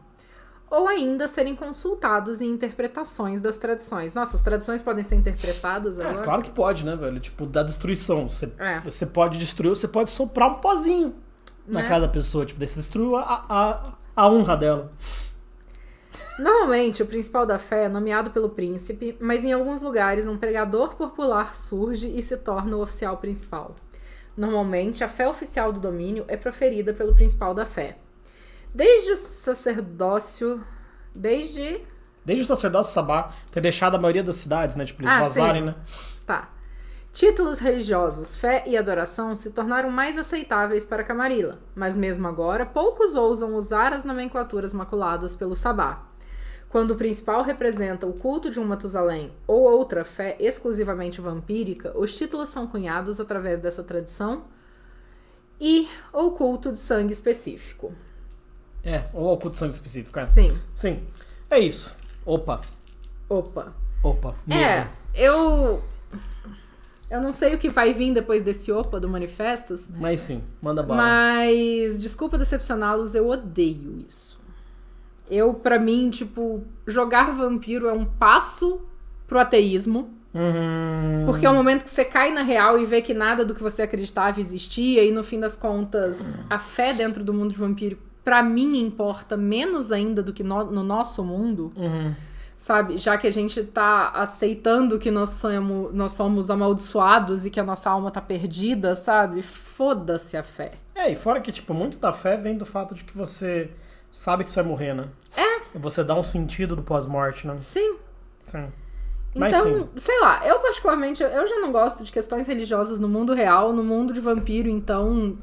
Ou ainda serem consultados em interpretações das tradições. Nossa, as tradições podem ser interpretadas agora?
Claro que pode, né, velho? Tipo, da destruição. Você pode destruir, você pode soprar um pozinho na cara da pessoa, tipo, daí você destruiu a honra dela.
Normalmente, o principal da fé é nomeado pelo príncipe, mas em alguns lugares um pregador popular surge e se torna o oficial principal. Normalmente, a fé oficial do domínio é proferida pelo principal da fé. Desde o sacerdócio Sabá
ter deixado a maioria das cidades, né, tipo, eles vazarem,
sim.
né?
Tá. Títulos religiosos, fé e adoração se tornaram mais aceitáveis para Camarilla, mas mesmo agora, poucos ousam usar as nomenclaturas maculadas pelo Sabá. Quando o principal representa o culto de um Matusalém ou outra fé exclusivamente vampírica, os títulos são cunhados através dessa tradição ou culto de sangue específico.
Ou ao culto de sangue específico, é.
Sim.
É isso. Opa. Medo.
Eu não sei o que vai vir depois desse opa do Manifestos.
Mas sim, manda bala.
Mas, desculpa decepcioná-los, eu odeio isso. Pra mim, tipo, jogar vampiro é um passo pro ateísmo. Porque é o momento que você cai na real e vê que nada do que você acreditava existia. E no fim das contas, a fé dentro do mundo de vampiro, pra mim, importa menos ainda do que no nosso mundo. Sabe? Já que a gente tá aceitando que nós somos amaldiçoados e que a nossa alma tá perdida, sabe? Foda-se a fé.
E fora que, tipo, muito da fé vem do fato de que você sabe que você vai morrer, né? E você dá um sentido do pós-morte, né?
Sim.
Mas
então, sei lá, eu particularmente, eu já não gosto de questões religiosas no mundo real, no mundo de vampiro, então,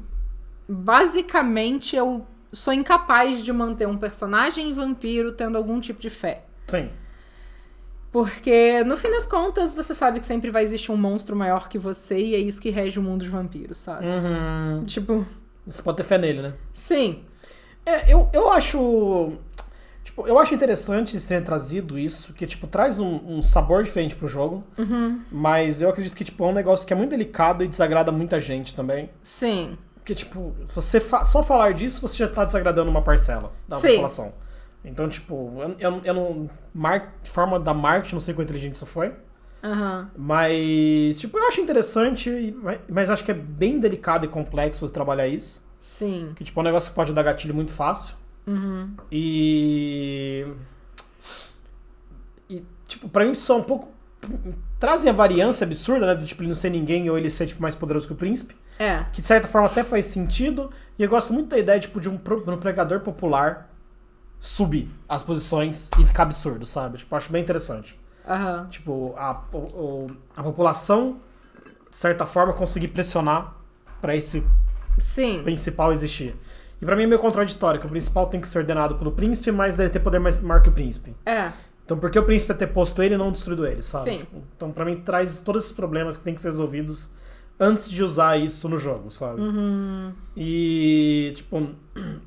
basicamente, eu sou incapaz de manter um personagem vampiro tendo algum tipo de fé.
Sim.
Porque, no fim das contas, você sabe que sempre vai existir um monstro maior que você e é isso que rege o mundo de vampiros, sabe? Tipo...
Você pode ter fé nele, né?
Sim.
Eu acho... Tipo, eu acho interessante eles terem trazido isso, que, tipo, traz um sabor diferente pro jogo. Mas eu acredito que, tipo, é um negócio que é muito delicado e desagrada muita gente também.
Sim.
Porque, tipo, você só falar disso, você já tá desagradando uma parcela da população. Então, tipo, eu não... De forma da marketing, não sei quão inteligente isso foi. Mas, tipo, eu acho interessante, mas acho que é bem delicado e complexo você trabalhar isso.
Sim.
Que, tipo, é um negócio que pode dar gatilho muito fácil. E, tipo, pra mim só um pouco... Trazem a variância absurda, né? Do tipo, ele não ser ninguém ou ele ser, tipo, mais poderoso que o príncipe. Que, de certa forma, até faz sentido. E eu gosto muito da ideia, tipo, de um pregador popular subir as posições e ficar absurdo, sabe? Tipo, acho bem interessante. Tipo, a população, de certa forma, conseguir pressionar pra esse principal existir. E pra mim é meio contraditório, que o principal tem que ser ordenado pelo príncipe, mas dele ter poder maior que o príncipe. Então por que o príncipe ter posto ele e não destruído ele, sabe? Tipo, então pra mim traz todos esses problemas que tem que ser resolvidos antes de usar isso no jogo, sabe? E, tipo,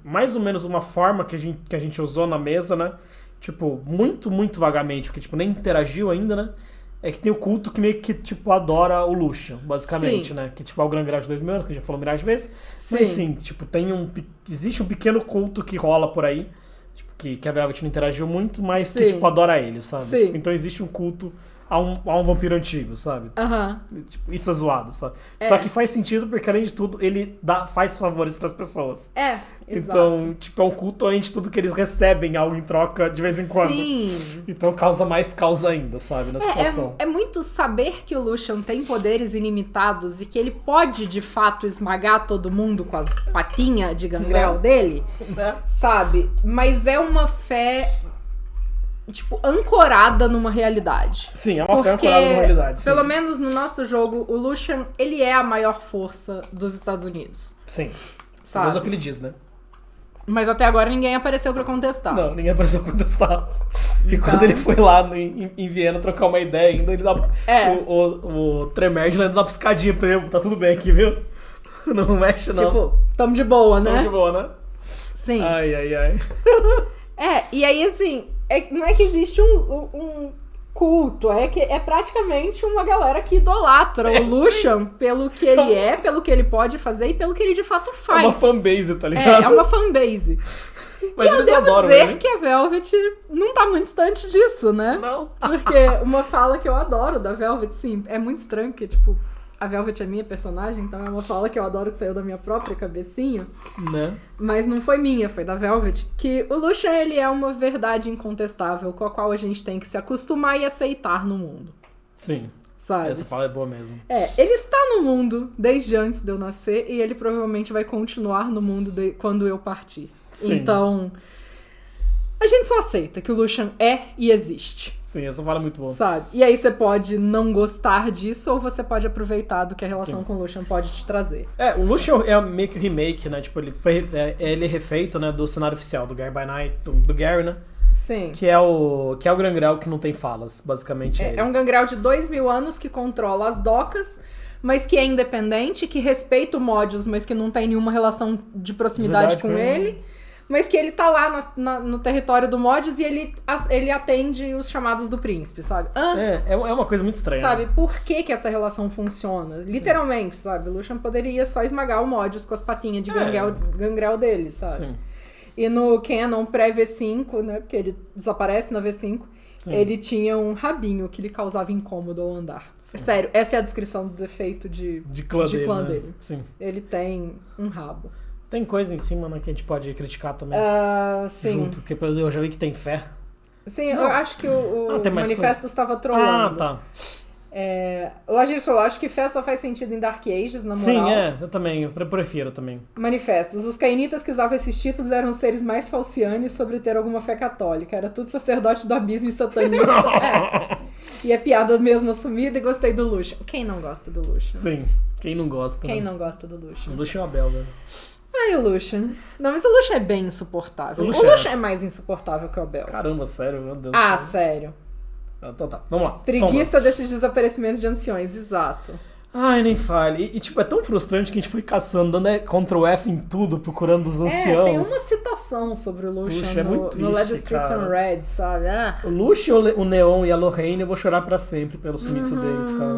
mais ou menos uma forma que a gente usou na mesa, né? Tipo, muito, muito vagamente, porque, tipo, nem interagiu ainda, né? É que tem o culto que meio que, tipo, adora o Lucian, basicamente, né? Que, tipo, é o Gran Grau de 2000 anos, que a gente já falou milhares de vezes. Mas, sim, tipo, existe um pequeno culto que rola por aí, tipo, que a Velvet não interagiu muito, mas que, tipo, adora ele, sabe? Tipo, então existe um culto a um vampiro antigo, sabe? Tipo, isso é zoado, sabe? Só que faz sentido porque, além de tudo, ele faz favores pras pessoas.
Exato.
Então, tipo, é um culto, além de tudo, que eles recebem algo em troca de vez em quando. Então causa mais causa ainda, sabe? Na situação.
É muito saber que o Lucian tem poderes ilimitados e que ele pode, de fato, esmagar todo mundo com as patinhas de gangrel dele, sabe? Mas é uma fé... tipo, ancorada numa realidade.
Sim, é uma fé ancorada numa realidade.
Pelo menos no nosso jogo, o Lucian, ele é a maior força dos Estados Unidos.
Sim.
Sabe?
Mas é o que ele diz, né?
Mas até agora ninguém apareceu pra contestar.
Não, ninguém apareceu pra contestar. E quando ele foi lá em Viena trocar uma ideia ainda, ele dá... O Tremerd ainda dá uma piscadinha pra ele. Tá tudo bem aqui, viu? Não mexe, não.
Tipo, tamo de boa, né?
Tamo de boa, né?
Sim.
Ai.
E aí, assim... não é que existe um culto, é que é praticamente uma galera que idolatra o Lucian pelo que ele é, pelo que ele pode fazer e pelo que ele de fato faz.
É uma fanbase, tá ligado?
É uma fanbase.
Mas
e
eles
eu devo
adoram
dizer
ele.
que a Velvet não tá muito distante disso, né?
Não.
Porque uma fala que eu adoro da Velvet, sim, é muito estranho, porque, tipo, a Velvet é minha personagem, então é uma fala que eu adoro, que saiu da minha própria cabecinha.
Né?
Mas não foi minha, foi da Velvet. Que o Lucian, ele é uma verdade incontestável com a qual a gente tem que se acostumar e aceitar no mundo.
Sim.
Sabe?
Essa fala é boa mesmo.
Ele está no mundo desde antes de eu nascer e ele provavelmente vai continuar no mundo quando eu partir.
Sim.
Então, a gente só aceita que o Lucian é e existe.
Sim, essa fala é muito boa.
Sabe? E aí você pode não gostar disso ou você pode aproveitar do que a relação com o Lucian pode te trazer.
O Lucian é meio que o remake, né? Tipo, ele é refeito, né, do cenário oficial do Gary by Night, do Gary, né?
Sim.
Que é o Gran Grau que não tem falas, basicamente.
É um gangrel de 2000 anos que controla as docas, mas que é independente, que respeita o Modius, mas que não tem nenhuma relação de proximidade com ele. Mas que ele tá lá no território do Modius e ele atende os chamados do príncipe, sabe?
É uma coisa muito estranha.
Sabe,
né?
por que essa relação funciona? Literalmente, sabe? O Lucian poderia só esmagar o Modius com as patinhas de gangrel dele, sabe?
Sim.
E no Canon pré-V5, né? Porque ele desaparece na V5, ele tinha um rabinho que lhe causava incômodo ao andar.
Sim.
Sério, essa é a descrição do defeito de clã dele.
Né? Sim.
Ele tem um rabo.
Tem coisa em cima, né, que a gente pode criticar também.
Sim.
Junto, porque eu já vi que tem fé.
Sim, eu acho que o Manifesto estava
Ah,
trollando.
tá.
O Lagir falou, acho que fé só faz sentido em Dark Ages, na moral.
Sim, eu também, eu prefiro também.
Manifestos. Os cainitas que usavam esses títulos eram os seres mais falcianes sobre ter alguma fé católica. Era tudo sacerdote do abismo e satanista. E é piada mesmo assumida e gostei do Lucian. Quem não gosta do Lucian?
Sim, quem não gosta.
Quem
né?
não gosta do Lucian?
O Lucian é uma belga.
Ai, o Lucian. Não, mas o Lucian é bem insuportável. O Lucian é mais insuportável que o Abel.
Caramba, sério, meu Deus do céu.
Sério.
Então tá, vamos lá.
Preguiça desses desaparecimentos de anciões, exato.
Ai, nem fale. E tipo, é tão frustrante que a gente foi caçando, dando Ctrl F em tudo, procurando os anciãos.
Tem uma citação sobre o Lucian
é muito triste,
no Legislation Red, sabe?
O Lucian, o Neon e a Lorraine, eu vou chorar pra sempre pelo sumiço deles, cara.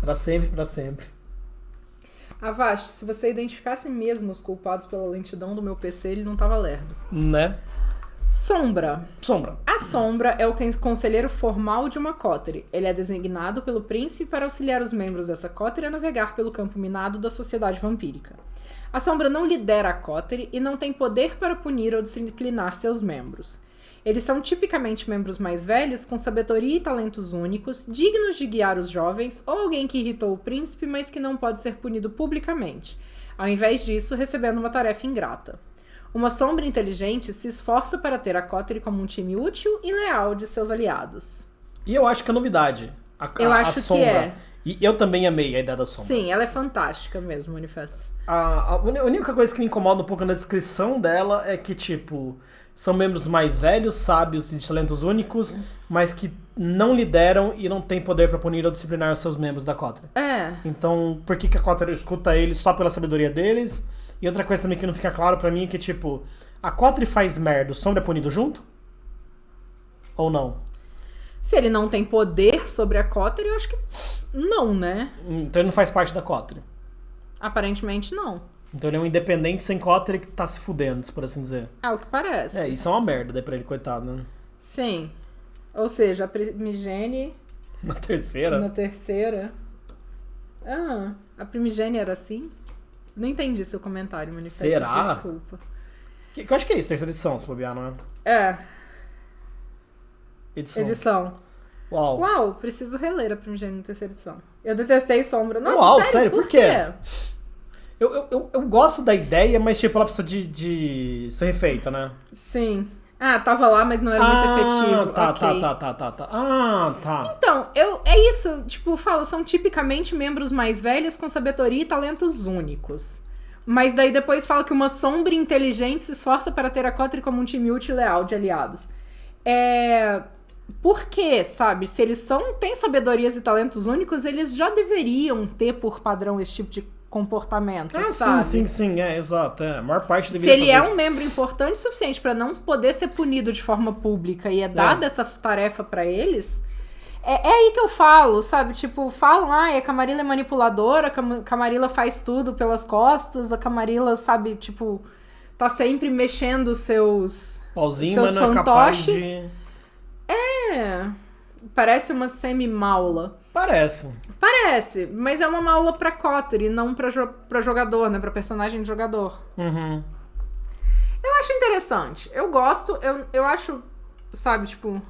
Pra sempre, pra sempre.
Avast, se você identificasse mesmo os culpados pela lentidão do meu PC, ele não tava lerdo.
Né?
Sombra.
Sombra.
A Sombra é o conselheiro formal de uma coterie. Ele é designado pelo príncipe para auxiliar os membros dessa coterie a navegar pelo campo minado da sociedade vampírica. A Sombra não lidera a coterie e não tem poder para punir ou disciplinar seus membros. Eles são tipicamente membros mais velhos, com sabedoria e talentos únicos, dignos de guiar os jovens, ou alguém que irritou o príncipe, mas que não pode ser punido publicamente, ao invés disso, recebendo uma tarefa ingrata. Uma sombra inteligente se esforça para ter a coterie como um time útil e leal de seus aliados.
E eu acho que é novidade.
Eu acho que
sombra.
é.
E eu também amei a ideia da sombra.
Sim, ela é fantástica mesmo, Manifestos.
A única coisa que me incomoda um pouco na descrição dela é que, tipo, são membros mais velhos, sábios e de talentos únicos, mas que não lideram e não têm poder para punir ou disciplinar os seus membros da coterie.
É.
Então, por que a coterie escuta eles só pela sabedoria deles? E outra coisa também que não fica claro pra mim é que, tipo, a coterie faz merda, o sombra é punido junto? Ou não?
Se ele não tem poder sobre a coterie, eu acho que não, né?
Então ele não faz parte da coterie.
Aparentemente não.
Então ele é um independente sem coterie que tá se fudendo, por assim dizer.
É o que parece.
É, isso é uma merda daí pra ele, coitado, né?
Sim. Ou seja, a Primigene
Na terceira?
na terceira... Ah, a Primigene era assim? Não entendi seu comentário, Manifesto.
Será?
Desculpa.
Que eu acho que é isso, terceira edição, se bobear, não é?
É,
Edição. Uau.
Uau, preciso reler a Primigene na terceira edição. Eu detestei Sombra. Nossa,
Uau,
sério?
sério?
Por
Por quê?
quê?
Eu gosto da ideia, mas tipo, ela precisa de ser refeita, né?
Sim. Ah, tava lá, mas não era muito efetivo.
Tá,
Ok.
tá. Ah, tá.
Então, é isso, tipo, são tipicamente membros mais velhos com sabedoria e talentos únicos. Mas daí depois fala que uma sombra inteligente se esforça para ter a coterie como um time útil e leal de aliados. Por quê, sabe? Se eles têm sabedorias e talentos únicos, eles já deveriam ter por padrão esse tipo de comportamento, sabe?
Sim, exato. A maior parte
Se
deveria
ele
fazer
é
isso.
um membro importante o suficiente pra não poder ser punido de forma pública e dada essa tarefa pra eles, é aí que eu falo, sabe? Tipo, falam, a Camarilla é manipuladora, a Camarilla faz tudo pelas costas, a Camarilla, sabe, tipo, tá sempre mexendo os seus
Pauzinho,
seus
mas não é capaz
fantoches.
de...
Parece uma semi-maula. Parece, mas é uma maula pra coterie, não pra jogador, né? Pra personagem de jogador.
Uhum.
Eu acho interessante. Eu gosto, eu acho, sabe, tipo...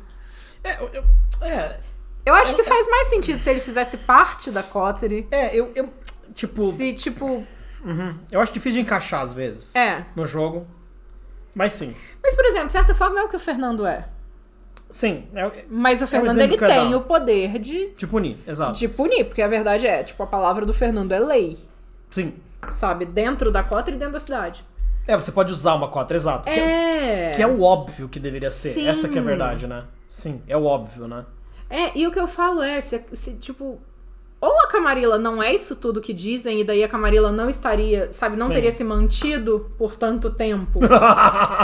Eu acho que faz mais sentido se ele fizesse parte da coterie.
Tipo...
Se, tipo...
Eu acho difícil de encaixar, às vezes, no jogo. Mas sim.
Mas, por exemplo, de certa forma é o que o Fernando é.
Sim.
Mas o Fernando,
exemplo
ele
que eu ia
tem
dar.
o poder de
punir, exato.
punir, porque a verdade é, tipo, a palavra do Fernando é lei,
Sim.
sabe? Dentro da coterie e dentro da cidade.
Você pode usar uma coterie, exato. Que é o óbvio que deveria ser.
Sim.
Essa que é a verdade, né? Sim, é o óbvio, né?
E o que eu falo é, se tipo... Ou a Camarilla não é isso tudo que dizem, e daí a Camarilla não estaria, sabe, não
Sim.
teria se mantido por tanto tempo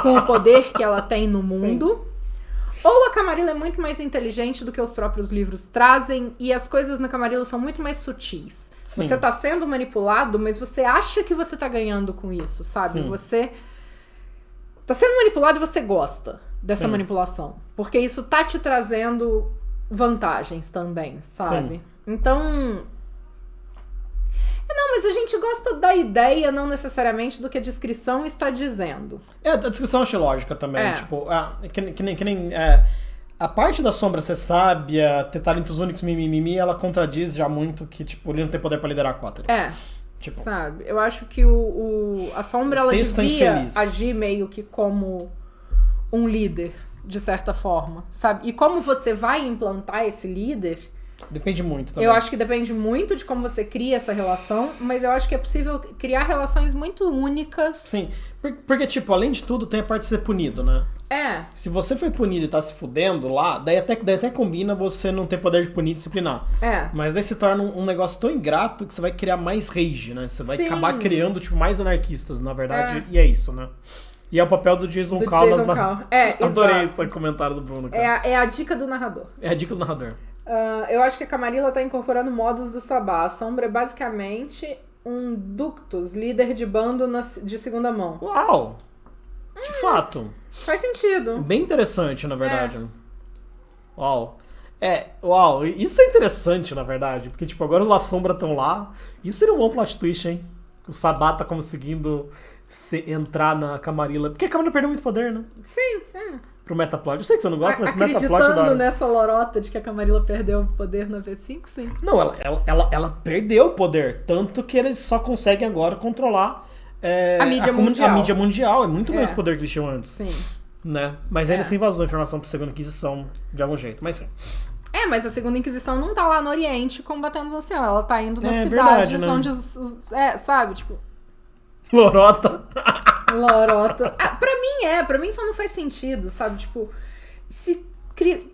com o poder que ela tem no mundo. Ou a Camarilla é muito mais inteligente do que os próprios livros trazem, e as coisas na Camarilla são muito mais sutis.
Sim.
Você tá sendo manipulado, mas você acha que você tá ganhando com isso, sabe?
Sim.
Você tá sendo manipulado e você gosta dessa
Sim.
manipulação. Porque isso tá te trazendo vantagens também, sabe?
Sim.
Então... Não, mas a gente gosta da ideia, não necessariamente do que a descrição está dizendo.
A descrição eu achei lógica também. Tipo, que nem a parte da sombra ser sábia, ter talentos únicos, mimimi, ela contradiz já muito que, tipo, ele não tem poder pra liderar a coterie. Tipo,
Sabe? Eu acho que a sombra, ela
texto é
devia
infeliz.
agir meio que como um líder, de certa forma, sabe? E como você vai implantar esse líder...
depende muito também.
Eu acho que depende muito de como você cria essa relação, mas eu acho que é possível criar relações muito únicas.
Sim, porque, tipo, além de tudo, tem a parte de ser punido, né? Se você foi punido e tá se fudendo lá, daí até combina você não ter poder de punir e disciplinar. Mas daí se torna um negócio tão ingrato que você vai criar mais rage, né? Você vai acabar criando, tipo, mais anarquistas, na verdade, e é isso, né? E é o papel do Jason Callas. Adorei esse comentário do Bruno, cara.
É a dica do narrador.
É a dica do narrador.
Eu acho que a Camarilla tá incorporando modos do Sabá. A sombra é basicamente um ductus, líder de bando de segunda mão.
Uau! Que fato.
Faz sentido.
Bem interessante, na verdade. Uau. Uau, isso é interessante, na verdade. Porque, tipo, agora os La Sombra estão lá. Isso seria um bom plot twist, hein? O Sabá tá conseguindo entrar na Camarilla. Porque a Camarilla perdeu muito poder, né?
Sim.
Pro Metaplot. Eu sei que você não gosta, mas pro Metaplot dá.
Acreditando nessa lorota de que a Camarilla perdeu o poder na V5, sim.
Não, ela perdeu o poder. Tanto que eles só conseguem agora controlar
a mídia mundial.
A mídia mundial. É muito menos poder que eles tinham antes.
Sim.
Né? Mas ainda assim vazou a informação pra Segunda Inquisição de algum jeito. Mas sim.
Mas a Segunda Inquisição não tá lá no Oriente combatendo os oceanos. Ela tá indo nas cidades
verdade, né?
onde sabe? Tipo...
Lorota.
Pra mim só não faz sentido, sabe? Tipo, se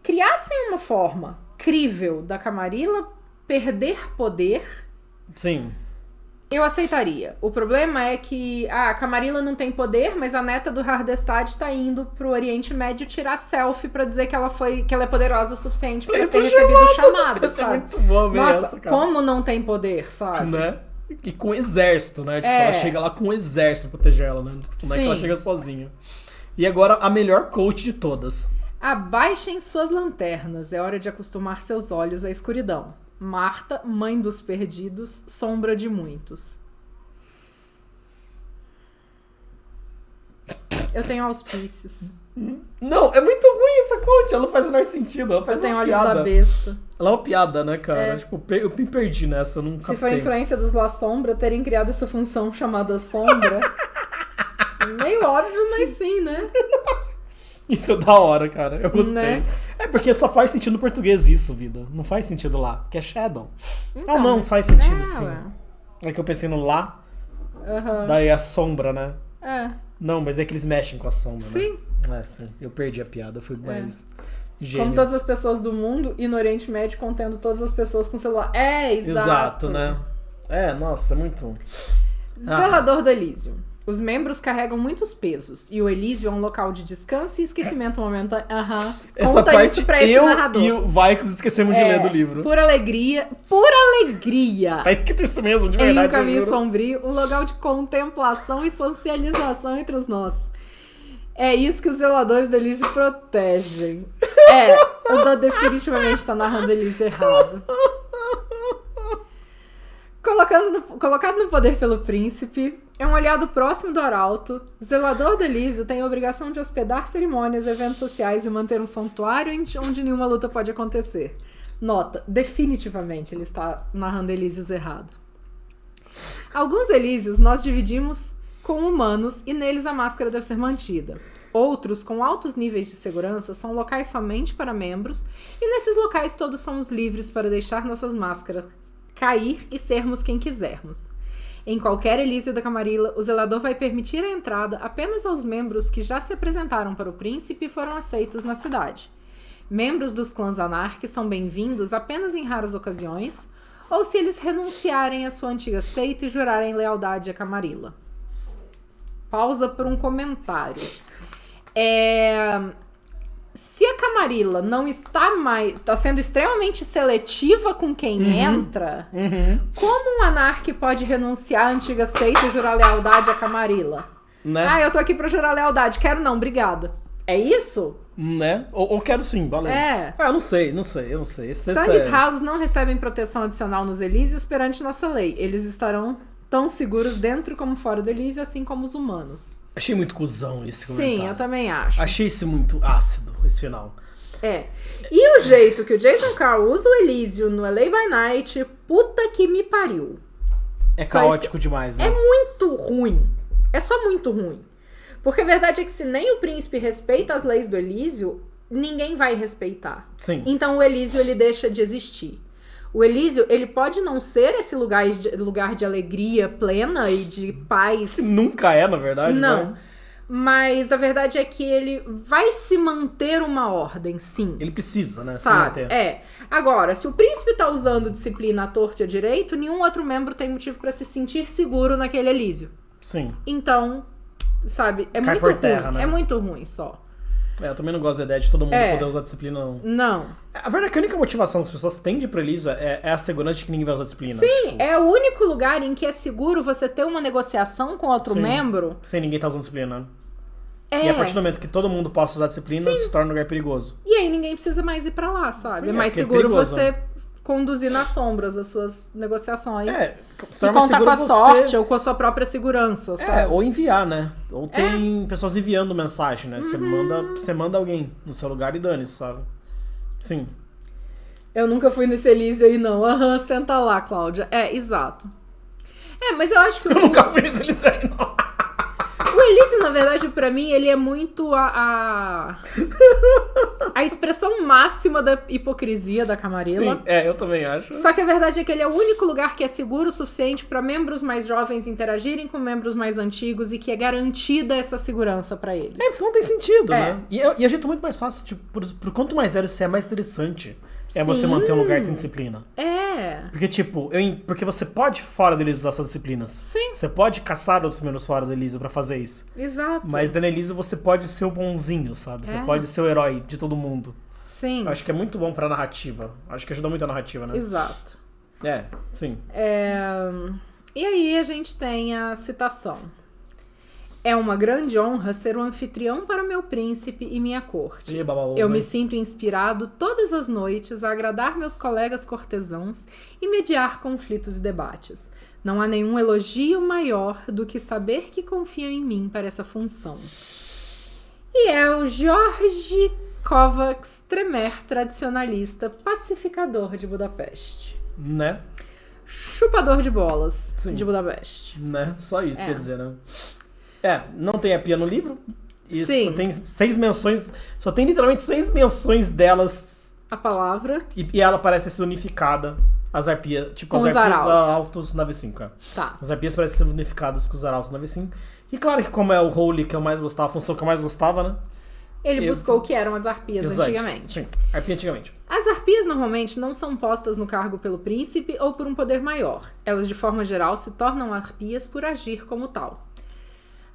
criassem uma forma crível da Camarilla perder poder...
Sim.
Eu aceitaria. O problema é que a Camarilla não tem poder, mas a neta do Hardestad tá indo pro Oriente Médio tirar selfie pra dizer que ela é poderosa o suficiente pra ter recebido o chamado,
Isso
sabe?
é muito bom ver
Nossa,
essa, cara.
como não tem poder, sabe?
Né? E com exército, né? Tipo, ela chega lá com um exército pra proteger ela, né? Tipo, não é que ela chega sozinha. E agora, a melhor coach de todas.
Abaixem suas lanternas, é hora de acostumar seus olhos à escuridão. Marta, mãe dos perdidos, sombra de muitos. Eu tenho auspícios.
Não, é muito ruim essa coach, ela não faz o menor sentido. Ela faz
Eu tenho
uma
olhos
piada.
da besta.
Ela é uma piada, né, cara? Tipo, eu me perdi nessa, eu nunca
Se for influência dos La Sombra terem criado essa função chamada sombra, meio óbvio, mas sim, né?
Isso é da hora, cara. Eu gostei.
Né?
É porque só faz sentido no português isso, vida. Não faz sentido lá, que é Shadow.
Então,
não,
mas
faz sentido sim.
ué.
É que eu pensei no lá,
Uhum.
daí a sombra, né?
Não,
mas é que eles mexem com a sombra,
sim.
né? Sim. Eu perdi a piada, eu fui mais gênio.
Como todas as pessoas do mundo e no Oriente Médio contendo todas as pessoas com celular. Exato.
Né? Nossa, é muito...
Zelador do Elísio. Os membros carregam muitos pesos e o Elísio é um local de descanso e esquecimento momentâneo.
Essa
Conta
parte
isso pra esse
eu
narrador.
e o Vaikos esquecemos de ler do livro.
Por alegria.
Tá escrito isso mesmo, de verdade.
Em um caminho
eu juro.
sombrio, um local de contemplação e socialização entre os nossos. É isso que os zeladores do Elísio protegem. O Dan definitivamente tá narrando Elísio errado. Colocado no poder pelo príncipe, é um aliado próximo do arauto, zelador do Elísio tem a obrigação de hospedar cerimônias, eventos sociais e manter um santuário onde nenhuma luta pode acontecer. Nota, definitivamente ele está narrando Elísios errado. Alguns Elísios nós dividimos com humanos e neles a máscara deve ser mantida. Outros, com altos níveis de segurança, são locais somente para membros e nesses locais todos somos livres para deixar nossas máscaras cair e sermos quem quisermos. Em qualquer Elísio da Camarilla, o zelador vai permitir a entrada apenas aos membros que já se apresentaram para o príncipe e foram aceitos na cidade. Membros dos clãs anarques são bem-vindos apenas em raras ocasiões, ou se eles renunciarem à sua antiga seita e jurarem lealdade à Camarilla. Pausa por um comentário. Se a Camarilla não está mais... Está sendo extremamente seletiva com quem entra, como um anarque pode renunciar à antiga seita e jurar lealdade à Camarilla?
Né?
Eu tô aqui pra jurar lealdade. Quero não, obrigada. É isso?
Né? Ou quero sim, valeu. Eu não sei. Esse
Sangues ralos não recebem proteção adicional nos Elísios perante nossa lei. Eles estarão tão seguros dentro como fora do Elísio, assim como os humanos.
Achei muito cuzão esse comentário.
Sim, eu também acho.
Achei esse muito ácido, esse final.
E o jeito que o Jason Carl usa o Elísio no LA by Night, puta que me pariu.
É caótico demais, né?
É muito ruim. É só muito ruim. Porque a verdade é que se nem o príncipe respeita as leis do Elísio, ninguém vai respeitar.
Sim.
Então o Elísio, ele deixa de existir. O Elísio, ele pode não ser esse lugar de alegria plena e de paz.
Que nunca é, na verdade.
Não.
Né?
Mas a verdade é que ele vai se manter uma ordem, sim.
Ele precisa, né?
Sabe?
Se manter.
Agora, se o príncipe tá usando disciplina à torto e à direito, nenhum outro membro tem motivo pra se sentir seguro naquele Elísio.
Sim.
Então, sabe, é
Cai
muito
por
ruim.
terra, né?
É muito ruim só.
Eu também não gosto da ideia de todo mundo poder usar disciplina, não.
Não.
A verdade é que a única motivação que as pessoas têm de ir pro Elísio é a segurança de que ninguém vai usar disciplina.
Sim,
tipo...
é o único lugar em que é seguro você ter uma negociação com outro membro.
Sem ninguém tá usando disciplina.
É.
E a partir do momento que todo mundo possa usar disciplina, se torna um lugar perigoso.
E aí ninguém precisa mais ir pra lá, sabe?
Sim,
é mais
porque é
seguro
perigoso,
você
né?
conduzir nas sombras as suas negociações.
Se
E
torna mais
contar com
seguro
a
você...
sorte ou com a sua própria segurança, sabe?
ou enviar, né? Ou tem pessoas enviando mensagem, né? Você manda alguém no seu lugar e dane-se, sabe? Sim.
Eu nunca fui nesse Elísio aí, não. Senta lá, Cláudia. Exato. Mas eu acho que...
Eu nunca fui nesse liceu aí, não.
O Elísio, na verdade, pra mim, ele é muito a expressão máxima da hipocrisia da Camarilla.
Sim, eu também acho.
Só que a verdade é que ele é o único lugar que é seguro o suficiente pra membros mais jovens interagirem com membros mais antigos e que é garantida essa segurança pra eles.
Porque não tem sentido, né? E é jeito muito mais fácil, tipo, por quanto mais velho você é, mais interessante você manter um lugar sem disciplina. Porque, tipo, porque você pode fora do Elísio usar suas disciplinas.
Sim.
Você pode caçar outros membros fora do Elísio pra fazer isso.
Exato.
Mas dentro do Elísio você pode ser o bonzinho, sabe? Você pode ser o herói de todo mundo.
Sim.
Eu acho que é muito bom pra narrativa. Acho que ajuda muito a narrativa, né?
Exato.
Sim.
E aí a gente tem a citação. É uma grande honra ser um anfitrião para meu príncipe e minha corte. Eu me sinto inspirado todas as noites a agradar meus colegas cortesãos e mediar conflitos e debates. Não há nenhum elogio maior do que saber que confiam em mim para essa função. E é o George Kovacs Tremer, tradicionalista, pacificador de Budapeste.
Né?
Chupador de bolas de Budapeste.
Né? Só isso, quer dizer, né? Não tem a Pia no livro. E
Sim.
só tem 6 menções. Só tem literalmente 6 menções delas.
A palavra.
E ela parece ser unificada. As arpias. Tipo,
com
as arpias
arautos.
altos na V5.
Tá.
As arpias parecem ser unificadas com os arautos na V5. E claro que, como é o Holy que eu mais gostava, a função que eu mais gostava, né?
Ele buscou o que eram as arpias antigamente.
Sim, arpia antigamente.
As arpias normalmente não são postas no cargo pelo príncipe ou por um poder maior. Elas, de forma geral, se tornam arpias por agir como tal.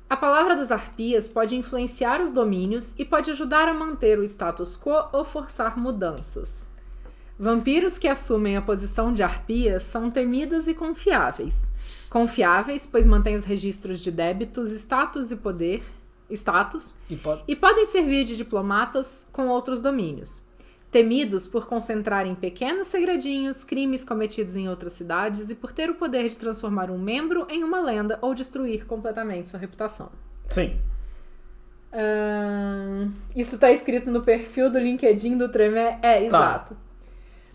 A palavra das arpias pode influenciar os domínios e pode ajudar a manter o status quo ou forçar mudanças. Vampiros que assumem a posição de arpias são temidos e confiáveis. Confiáveis, pois mantêm os registros de débitos, status e poder, e podem servir de diplomatas com outros domínios. Temidos por concentrarem pequenos segredinhos, crimes cometidos em outras cidades e por ter o poder de transformar um membro em uma lenda ou destruir completamente sua reputação.
Sim.
Isso tá escrito no perfil do LinkedIn do Tremer. Exato.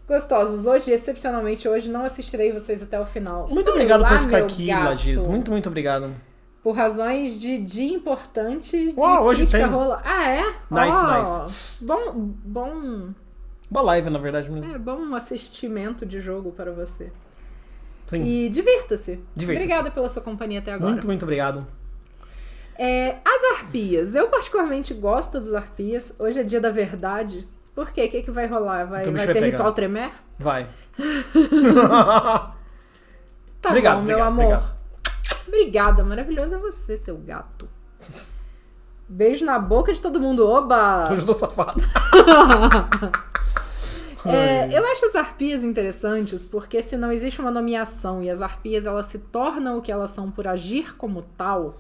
Gostosos, hoje, excepcionalmente hoje, não assistirei vocês até o final.
Muito obrigado por ficar aqui, Gladys. Muito, muito obrigado.
Por razões de dia importante, de
hoje
crítica
tem.
rola.
Nice.
Bom.
Uma live, na verdade mesmo.
Bom assistimento de jogo para você.
Sim.
E divirta-se. Obrigada pela sua companhia até agora.
Muito, muito obrigado.
As arpias. Eu particularmente gosto das arpias. Hoje é dia da verdade. Por quê? O que vai rolar? Vai ter ritual Tremer?
Vai.
Tá bom, meu amor. Obrigada. Maravilhoso é você, seu gato. Beijo na boca de todo mundo. Oba!
Hoje eu tô safado.
Eu acho as arpias interessantes porque se não existe uma nomeação e as arpias elas se tornam o que elas são por agir como tal,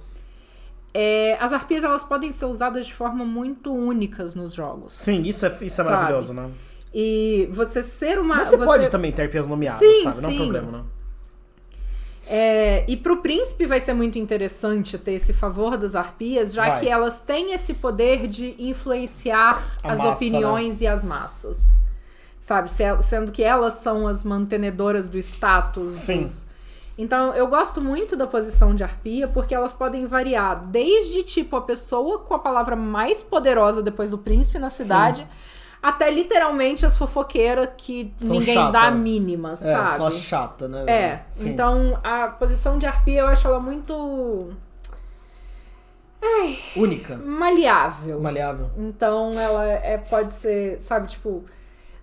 as arpias elas podem ser usadas de forma muito únicas nos jogos.
Sim, isso é maravilhoso, né?
E você ser uma...
Mas você pode também ter arpias nomeadas, sabe? Não é um problema, não.
E pro príncipe vai ser muito interessante ter esse favor das arpias, já que elas têm esse poder de influenciar as opiniões, né? E as massas. Sabe? Sendo que elas são as mantenedoras do status.
Sim.
Então, eu gosto muito da posição de arpia, porque elas podem variar desde, tipo, a pessoa com a palavra mais poderosa depois do príncipe na cidade, até literalmente as fofoqueiras que são ninguém dá a mínima, sabe?
Só chata, né?
Sim. Então a posição de arpia eu acho ela muito...
única.
Maleável.
Maleável.
Então ela pode ser, sabe, tipo...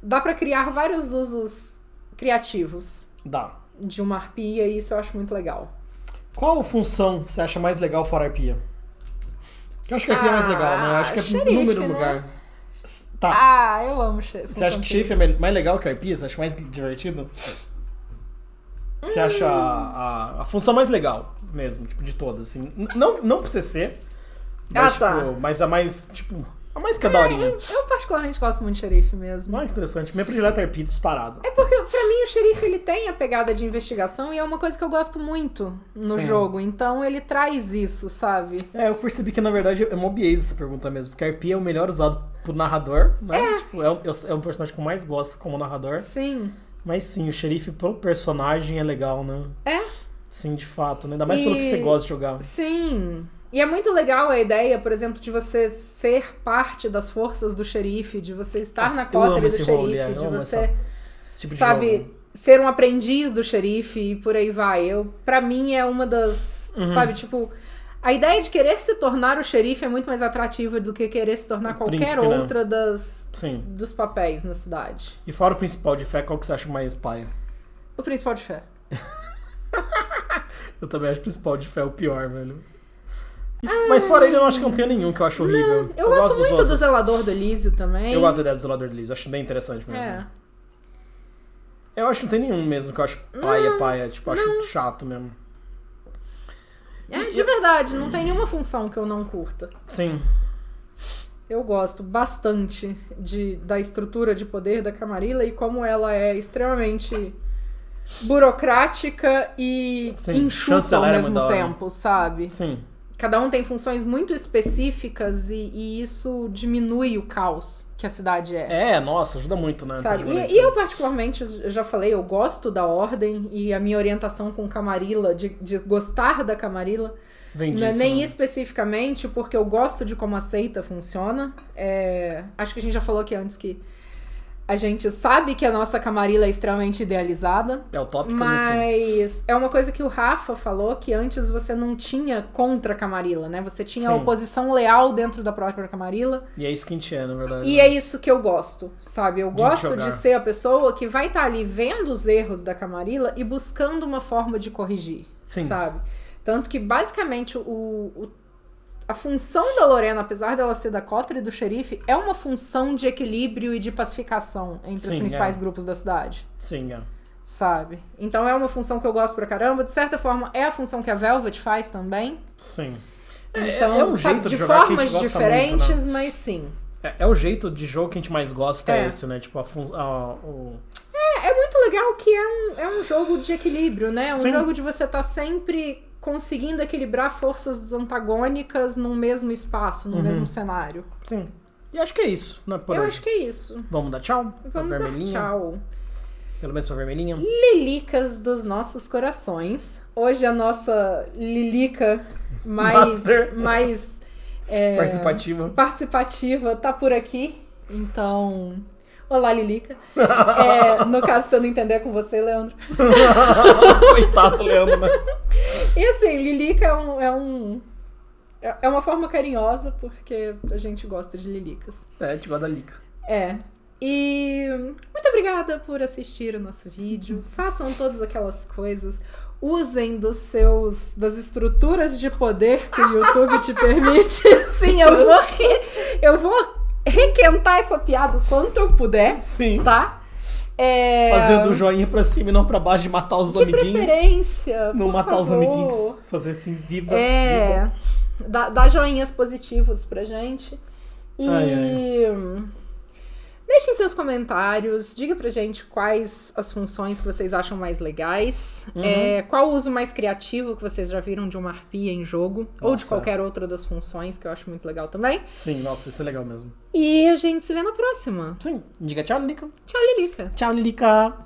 Dá pra criar vários usos criativos.
Dá.
De uma arpia e isso eu acho muito legal.
Qual função você acha mais legal fora a arpia? Eu acho que a arpia é mais legal, né? Eu acho que é
xerife,
número no
né?
lugar. Tá.
Eu amo xerife.
Você acha que xerife é mais legal que a arpia? Você acha mais divertido? Você acha a função mais legal mesmo, tipo, de todas, assim. Não precisa ser, Mas,
tá.
Mas a mais, tipo... A mais que é daorinha.
Eu particularmente gosto muito de xerife mesmo.
Mais interessante. Minha predileta é RP disparado.
É porque, pra mim, o xerife ele tem a pegada de investigação e é uma coisa que eu gosto muito no jogo. Então, ele traz isso, sabe?
Eu percebi que, na verdade, é mobiês essa pergunta mesmo. Porque a RP é o melhor usado pro narrador, né? Tipo, é um personagem que eu mais gosto como narrador.
Sim.
Mas sim, o xerife pro personagem é legal, né?
É.
Sim, de fato, né? Ainda mais pelo que você gosta de jogar.
Sim. E é muito legal a ideia, por exemplo, de você ser parte das forças do xerife, de você estar na cótera do xerife, de você,
tipo de
sabe,
jogo.
ser um aprendiz do xerife e por aí vai. Pra mim é uma das, sabe, tipo, a ideia de querer se tornar o xerife é muito mais atrativa do que querer se tornar qualquer
príncipe,
outra
né?
dos papéis na cidade.
E fora o principal de fé, qual que você acha mais paia?
O principal de fé.
Eu também acho o principal de fé o pior, velho. Mas fora ele, eu acho que não tem nenhum que eu acho horrível.
Não, eu gosto muito do Zelador do Elísio também.
Eu gosto da ideia do Zelador do Elísio, acho bem interessante mesmo. Eu acho que não tem nenhum mesmo que eu acho paia. Tipo, eu acho chato mesmo.
De verdade, não tem nenhuma função que eu não curta.
Sim.
Eu gosto bastante da estrutura de poder da Camarilla e como ela é extremamente burocrática e enxuta ao mesmo tempo, sabe?
Sim.
Cada um tem funções muito específicas e isso diminui o caos que a cidade é.
Nossa, ajuda muito, né?
Sabe? E eu particularmente, eu já falei, eu gosto da Ordem e a minha orientação com Camarilla, de gostar da Camarilla,
vem disso,
não é nem
né?
especificamente porque eu gosto de como a seita funciona. Acho que a gente já falou aqui antes que a gente sabe que a nossa Camarilla é extremamente idealizada.
É utópica,
mas é uma coisa que o Rafa falou, que antes você não tinha contra a Camarilla, né? Você tinha a oposição leal dentro da própria Camarilla.
E é isso que a gente é, na verdade.
E é isso que eu gosto, sabe? Eu gosto
jogar.
de ser a pessoa que vai estar ali vendo os erros da Camarilla e buscando uma forma de corrigir, sabe? Tanto que, basicamente, a função da Lorena, apesar dela ser da cótera e do xerife, é uma função de equilíbrio e de pacificação entre os principais grupos da cidade.
Sim,
Sabe? Então é uma função que eu gosto pra caramba. De certa forma, é a função que a Velvet faz também.
Sim.
Então,
é um jeito
de
jogar
formas
que a gente gosta
diferentes,
muito, né?
mas sim.
É o jeito de jogo que a gente mais gosta, é esse, né? Tipo,
É muito legal que é um jogo de equilíbrio, né? É um jogo de você estar sempre conseguindo equilibrar forças antagônicas num mesmo espaço, num mesmo cenário.
Sim. E acho que é isso, né?
Eu acho que é isso.
Vamos dar tchau?
Vamos dar tchau.
Pelo menos pra vermelhinha.
Lilicas dos nossos corações. Hoje a nossa Lilica mais participativa tá por aqui. Então, olá, Lilica. No caso, se eu não entender com você, Leandro.
Coitado, Leandro, né?
E assim, Lilica é uma forma carinhosa, porque a gente gosta de Lilicas.
A gente gosta da Lica.
E muito obrigada por assistir o nosso vídeo. Façam todas aquelas coisas. Usem das estruturas de poder que o YouTube te permite. Sim, eu vou requentar essa piada o quanto eu puder.
Sim.
Tá?
Fazendo o joinha pra cima e não pra baixo, de matar os amiguinhos.
De preferência,
não matar
favor.
Os amiguinhos. Fazer assim, viva.
Dá joinhas positivos pra gente. E deixem seus comentários, diga pra gente quais as funções que vocês acham mais legais, qual o uso mais criativo que vocês já viram de uma arpia em jogo, ou de qualquer outra das funções, que eu acho muito legal também.
Sim, nossa, isso é legal mesmo.
E a gente se vê na próxima.
Sim, diga tchau, Lilica.
Tchau, Lilica.
Tchau, Lilica.